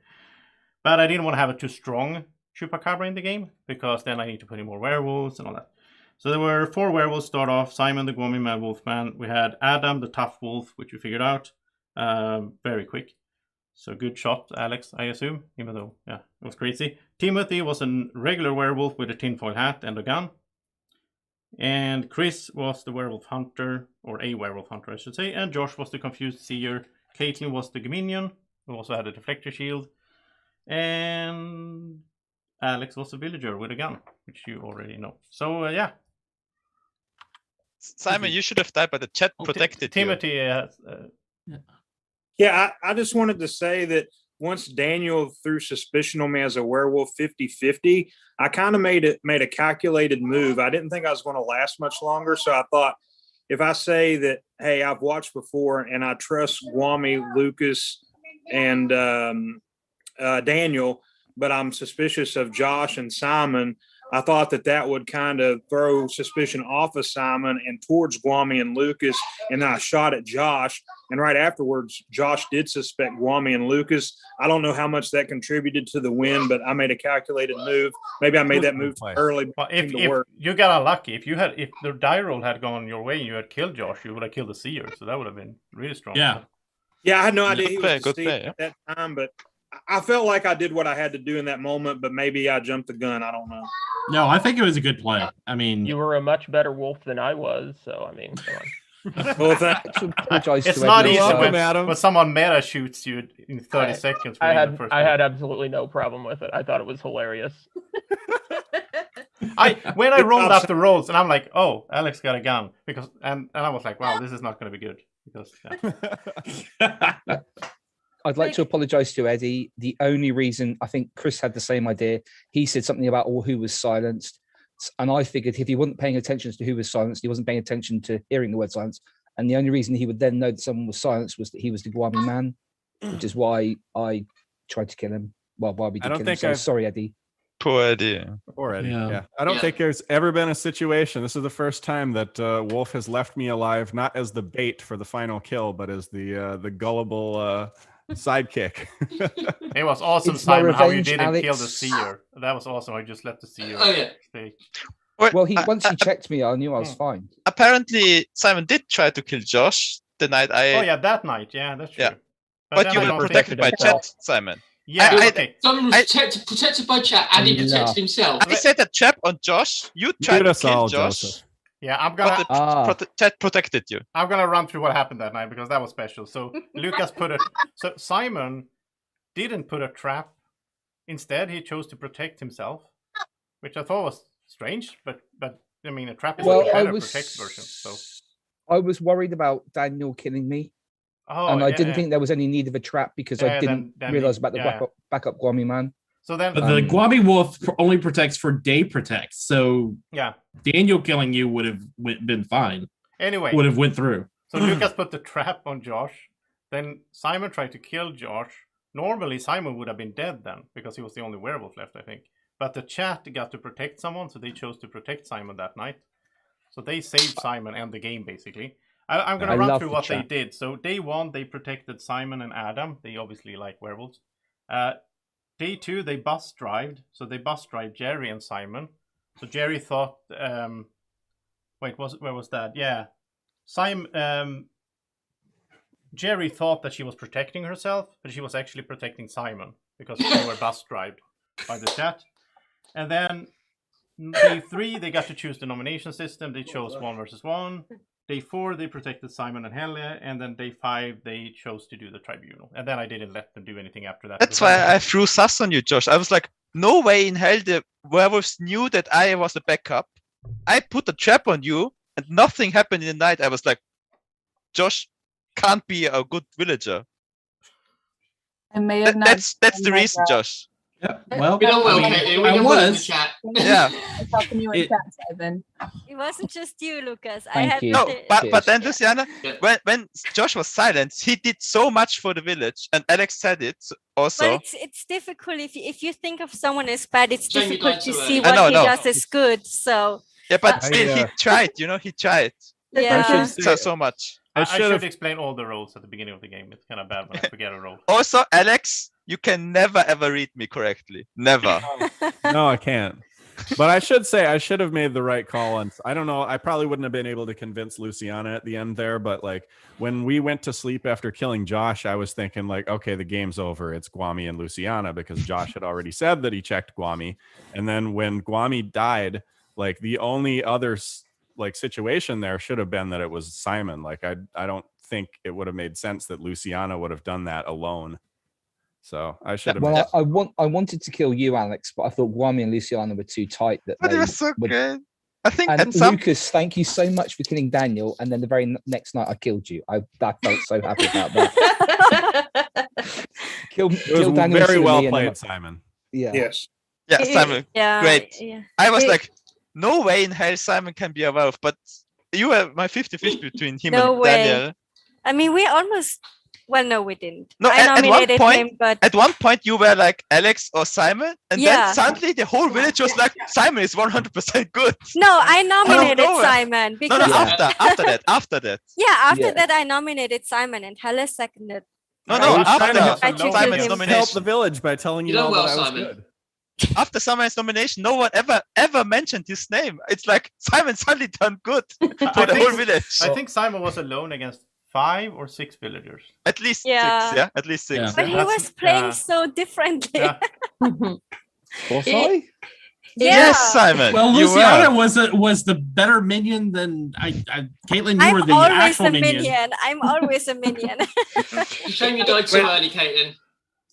But I didn't want to have a too strong Chupacabra in the game, because then I need to put in more werewolves and all that. So there were 4 werewolves start off. Simon, the Gwommy man, Wolfman. We had Adam, the tough wolf, which we figured out very quick. So good shot, Alex, I assume, even though, yeah, it was crazy. Timothy was a regular werewolf with a tinfoil hat and a gun. And Chris was the werewolf hunter, or a werewolf hunter, I should say. And Josh was the confused seer. Caitlin was the Geminion, who also had a deflector shield. And Alex was a villager with a gun, which you already know. So, yeah. Simon, you should have died, but the chat protected Timothy, Yeah, I just wanted to say that once Daniel threw suspicion on me as a werewolf 50-50, I kind of made a calculated move. I didn't think I was going to last much longer, so I thought if I say that, hey, I've watched before and I trust Gwommy, Lucas, and Daniel, but I'm suspicious of Josh and Simon, I thought that would kind of throw suspicion off of Simon and towards Gwommy and Lucas. And then I shot at Josh. And right afterwards, Josh did suspect Gwommy and Lucas. I don't know how much that contributed to the win, but I made a calculated move. Maybe I made that move early. Well, if you got unlucky, if the die roll had gone your way and you had killed Josh, you would have killed the seer. So that would have been really strong. Yeah. Yeah, I had no idea he was the seer at that time, but I felt like I did what I had to do in that moment, but maybe I jumped the gun. I don't know. No, I think it was a good play. I mean, you were a much better wolf than I was, so I mean, come on. Well, it's not easy when someone meta shoots you in 30 seconds. I had absolutely no problem with it. I thought it was hilarious. When I rolled up the rolls, and I'm like, oh, Alex got a gun, and I was like, wow, this is not going to be good because. Yeah. I'd like to apologise to Eddie. The only reason, I think Chris had the same idea. He said something about who was silenced. And I figured if he wasn't paying attention to who was silenced, he wasn't paying attention to hearing the word silence. And the only reason he would then know that someone was silenced was that he was the Gwommy man, which is why I tried to kill him. Well, why we did kill him. So sorry, Eddie. Poor Eddie. Poor Eddie. Yeah. I don't think there's ever been a situation. This is the first time that Wolf has left me alive, not as the bait for the final kill, but as the gullible sidekick. It was awesome, Simon, how you didn't kill the seer. That was awesome. I just let the seer stay. Well, once he checked me, I knew I was fine. Apparently, Simon did try to kill Josh the night I. Oh yeah, that night. Yeah, that's true. Yeah. But you were protected by chat, Simon. Yeah, okay. Someone was protected by chat, and he protected himself. I set a trap on Josh. You tried to kill Josh. Joseph. Yeah, I'm gonna. Chat protected you. I'm gonna run through what happened that night because that was special. So Lucas so Simon didn't put a trap. Instead, he chose to protect himself, which I thought was strange. But I mean, a trap is Well, like a I better was protect version. So I was worried about Daniel killing me. Oh, and I yeah, didn't yeah. think there was any need of a trap because I Yeah, didn't then realize you- about the yeah. backup Gwommy man. So then But the Gwommy Wolf only protects for day protects. So Yeah. Daniel killing you would have been fine. Anyway, Would have went through. So Lucas put the trap on Josh. Then Simon tried to kill Josh. Normally Simon would have been dead then because he was the only werewolf left, I think. But the chat got to protect someone, so they chose to protect Simon that night. So they saved Simon and the game basically. I'm going to run through what they did. So day 1, they protected Simon and Adam. They obviously like werewolves. Day 2, they bus drived. So they bus drive Jerry and Simon. So Jerry thought, where was that? Yeah, Jerry thought that she was protecting herself, but she was actually protecting Simon because they were bus drived by the chat. And then day 3, they got to choose the nomination system. They chose 1 versus 1. Day 4, they protected Simon and Helle, and then day 5, they chose to do the tribunal. And then I didn't let them do anything after that. That's why I threw sus on you, Josh. I was like, no way in hell the werewolves knew that I was a backup. I put a trap on you, and nothing happened in the night. I was like, Josh can't be a good villager. I may have not. That's the reason, Josh. Yeah. Well, We don't well, Caitlin. We don't well in the chat. Yeah. I was talking to you in chat, Simon. It wasn't just you, Lucas. I Thank had you. No, the- but then Luciana, when Josh was silent, he did so much for the village, and Alex said it also. But it's difficult if you think of someone as bad. It's Shame you difficult died to so see early. I know, what he no. does is good. So Yeah, but still, he tried. He tried. yeah. So much. I should explain all the roles at the beginning of the game. It's kind of bad when I forget a role. Also, Alex, you can never ever read me correctly. Never. No, I can't. But I should say I should have made the right call. And I don't know. I probably wouldn't have been able to convince Luciana at the end there. But like when we went to sleep after killing Josh, I was thinking like, okay, the game's over. It's Gwommy and Luciana because Josh had already said that he checked Gwommy. And then when Gwommy died, like the only other like situation there should have been that it was Simon. Like I don't think it would have made sense that Luciana would have done that alone. So I should have. Well, I wanted to kill you, Alex, but I thought Gwommy and Luciana were too tight that But they it was so would. good. I think And and some Lucas, thank you so much for killing Daniel. And then the very next night, I killed you. I felt so happy about that. Kill It was Daniel very instead of well me, and then played, Simon. Yeah. Yes. yeah, Simon. Yeah, Great. yeah. I was like, no way in hell Simon can be a werewolf, but you were my 50-50 between him No and way. Daniel. I mean, we almost. Well, no, we didn't. No, I at one nominated point, him, but at one point you were like Alex or Simon, and Yeah. then suddenly the whole village was like, Simon is 100% good. no, I nominated nowhere. Simon No, because no, after that. yeah, after Yeah. that I nominated Simon and Helle seconded. No, I no, was trying to after have some I notes. Simon's Simon's him. Help the nomination. village by telling You you done all well, that I was Simon. good. After Simon's nomination, no one ever mentioned his name. It's like Simon suddenly done good for the whole village. I think Simon was alone against 5 or 6 villagers. At least Yeah. 6, yeah? At least 6. Yeah. But he That's- was playing yeah. so differently. Yeah. Was I? Yes, Simon. Well, you Luciana were. was the better minion than Caitlin. You I'm were the always actual a minion. minion. I'm always a minion. Shame you died so early, Caitlin.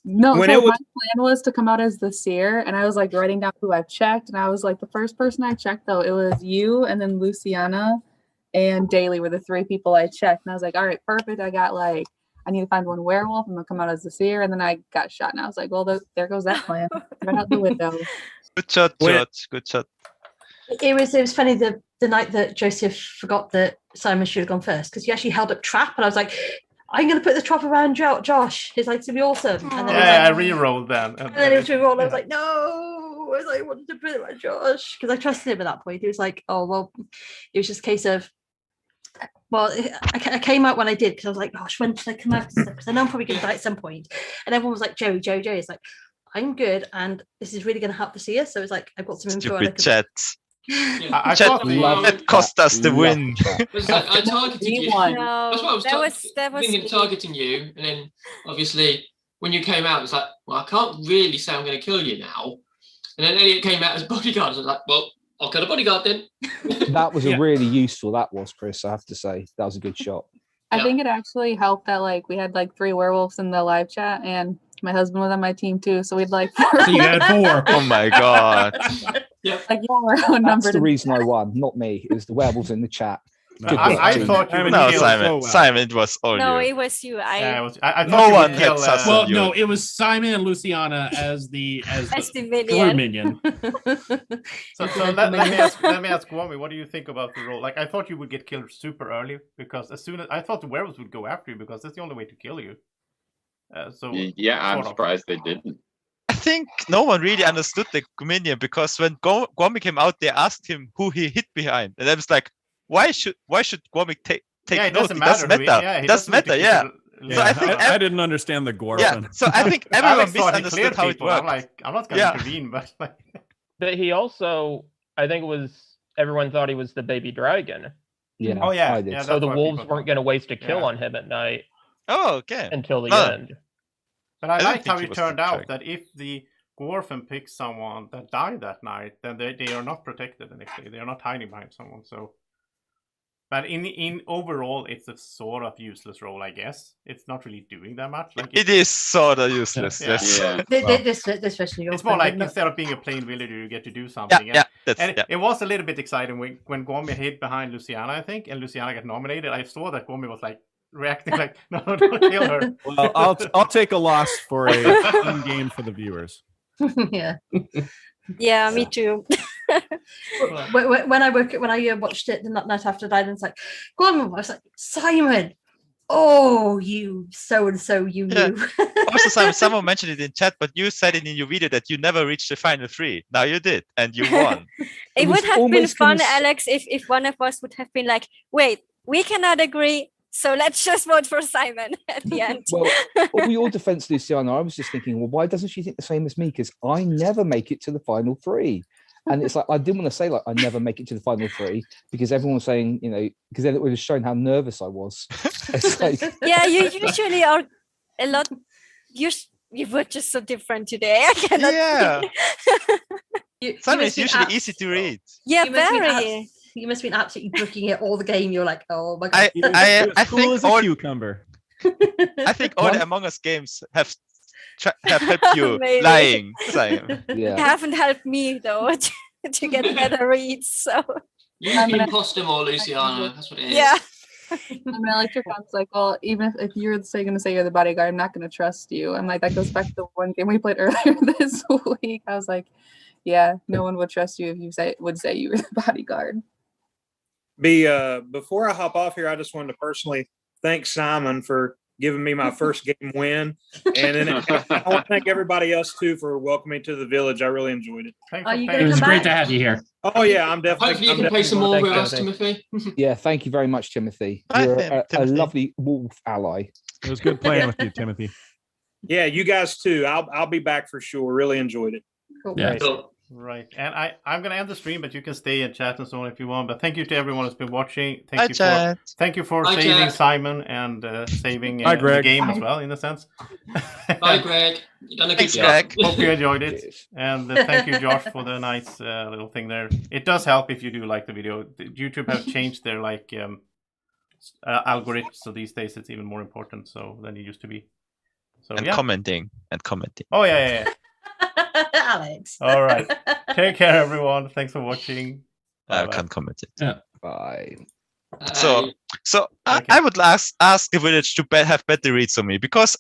No, When so it was- my plan was to come out as the seer, and I was like writing down who I've checked, and I was like, the first person I checked though, it was you, and then Luciana, and Daly were the 3 people I checked, and I was like, all right, perfect. I got like, I need to find one werewolf. I'm gonna come out as the seer, and then I got shot, and I was like, well, there goes that plan. Right out the window. Good shot, When- George. Good shot. It was funny the night that Joseph forgot that Simon should have gone first because he actually held up trap, and I was like, I'm going to put the trap around Josh. He's like, it's going to be awesome. And then Yeah, I I was like, re-rolled then. and then it was re-rolled. I was like, no. I was like, I wanted to put it around Josh because I trusted him at that point. He was like, oh well, it was just a case of. Well, I came out when I did because I was like, gosh, when should I come out? Because I know I'm probably going to die at some point. And everyone was like, Joey. It's like, I'm good, and this is really going to help the seer. So it's like, I've got some info. Stupid chat. I Chat thought that cost us the win. Was like, I targeted you. No, That's what I was, that was thinking me. of targeting you, and then obviously when you came out, it's like, well, I can't really say I'm going to kill you now. And then Elliot came out as bodyguard. So I was like, well, I'll kill a bodyguard then. That was Yeah. a really useful. That was, Chris. I have to say that was a good shot. I Yeah. think it actually helped that like we had like 3 werewolves in the live chat, and my husband was on my team too, so we'd like So you had 4. Oh my god. Yeah. Like you were outnumbered. That's the reason I won, not me. It was the werewolves in the chat. I thought you would No, kill Simon. Simon, it was all No, you. it was you. Yeah, I I No thought you one would kill. had such Well, a no, it was Simon and Luciana as the minion. minion. So let me ask Gwommy, what do you think about the role? Like, I thought you would get killed super early because as soon as I thought the werewolves would go after you because that's the only way to kill you. So Yeah, I'm sort of. surprised they didn't. I think no one really understood the minion because when Gwommy came out, they asked him who he hid behind, and I was like, why should Gwommy take Yeah, it note? doesn't It doesn't matter. matter. It doesn't matter. Yeah. So I think I didn't understand the Gwar. Yeah. So I think everyone Alex thought he misunderstood cleared how it people. worked. I'm like, I'm not going to intervene, but like. But he also, I think it was everyone thought he was the baby dragon. Yeah. Oh yeah. I did. Yeah, So the that's what wolves people weren't going to waste a kill Yeah. on him at night Oh, okay. until the No. end. But I didn't liked think how he it was turned the out dragon. that if the Dwarfen picks someone that died that night, then they are not protected the next day. They are not hiding behind someone. So, but in overall, it's a sort of useless role, I guess. It's not really doing that much. Like It is sort of useless. Yeah. Yes. Yeah. This especially. It's more like not- instead of being a plain villager, you get to do something. Yeah. That's And yeah. it was a little bit exciting when Gwommy hid behind Luciana, I think, and Luciana got nominated. I saw that Gwommy was like reacting like, no, don't kill her. Well, I'll take a loss for a fun game for the viewers. Yeah. Yeah, me too. When I watched it the night after I died, and it's like, go on, I was like, Simon, oh, you so and so, you Yeah. knew. Also, Simon, someone mentioned it in chat, but you said it in your video that you never reached the final three. Now you did, and you won. It was would have been almost gonna fun, Alex, if one of us would have been like, wait, we cannot agree, so let's just vote for Simon at the end. Well, for your defense, Luciana, I was just thinking, well, why doesn't she think the same as me? Because I never make it to the final three. And it's like, I didn't want to say, like, I never make it to the final three because everyone was saying, you know, because then it would have shown how nervous I was. It's like, Yeah, you usually are a lot. You were just so different today. I cannot. Yeah. Simon, it's usually easy to read. Yeah, You must have been very. You must have been absolutely brooking it all the game. You're like, oh my god. I Cool think as a all cucumber. I think all the Among Us games have helped you Maybe. lying, Simon. You yeah. haven't helped me though to get better reads. So You've been imposter more, Luciana. That's what it is. yeah. I'm an electric. I was like, well, even if you're going to say you're the bodyguard, I'm not going to trust you. I'm like, that goes back to the one game we played earlier this week. I was like, yeah, no one would trust you if you would say you were the bodyguard. Before I hop off here, I just wanted to personally thank Simon for giving me my first game win, and then I want to thank everybody else too for welcoming me to the village. I really enjoyed it. Are you It going to was come great back? to have you here. Oh yeah, I'm definitely. Hopefully you I'm can play some more definitely- with us, Timothy. Yeah, thank you very much, Timothy. Bye, You're a Timothy. lovely wolf ally. It was good playing with you, Timothy. Yeah, you guys too. I'll be back for sure. Really enjoyed it. Cool. Yeah. Cool. Right. And I'm going to end the stream, but you can stay and chat and so on if you want. But thank you to everyone who's been watching. Hi, chat. Thank you for Hi, saving chat. Simon and saving Hi, the Greg. game as well, in a sense. Bye, Greg. You've done a good Thanks, job. Greg. Hope you enjoyed it. And thank you, Josh, for the nice little thing there. It does help if you do like the video. YouTube have changed their algorithms, so these days it's even more important than it used to be. So And yeah. commenting. Oh yeah. Alex. All right. Take care, everyone. Thanks for watching. I Bye-bye. can't comment it. Bye. So I would ask the village to have better reads on me because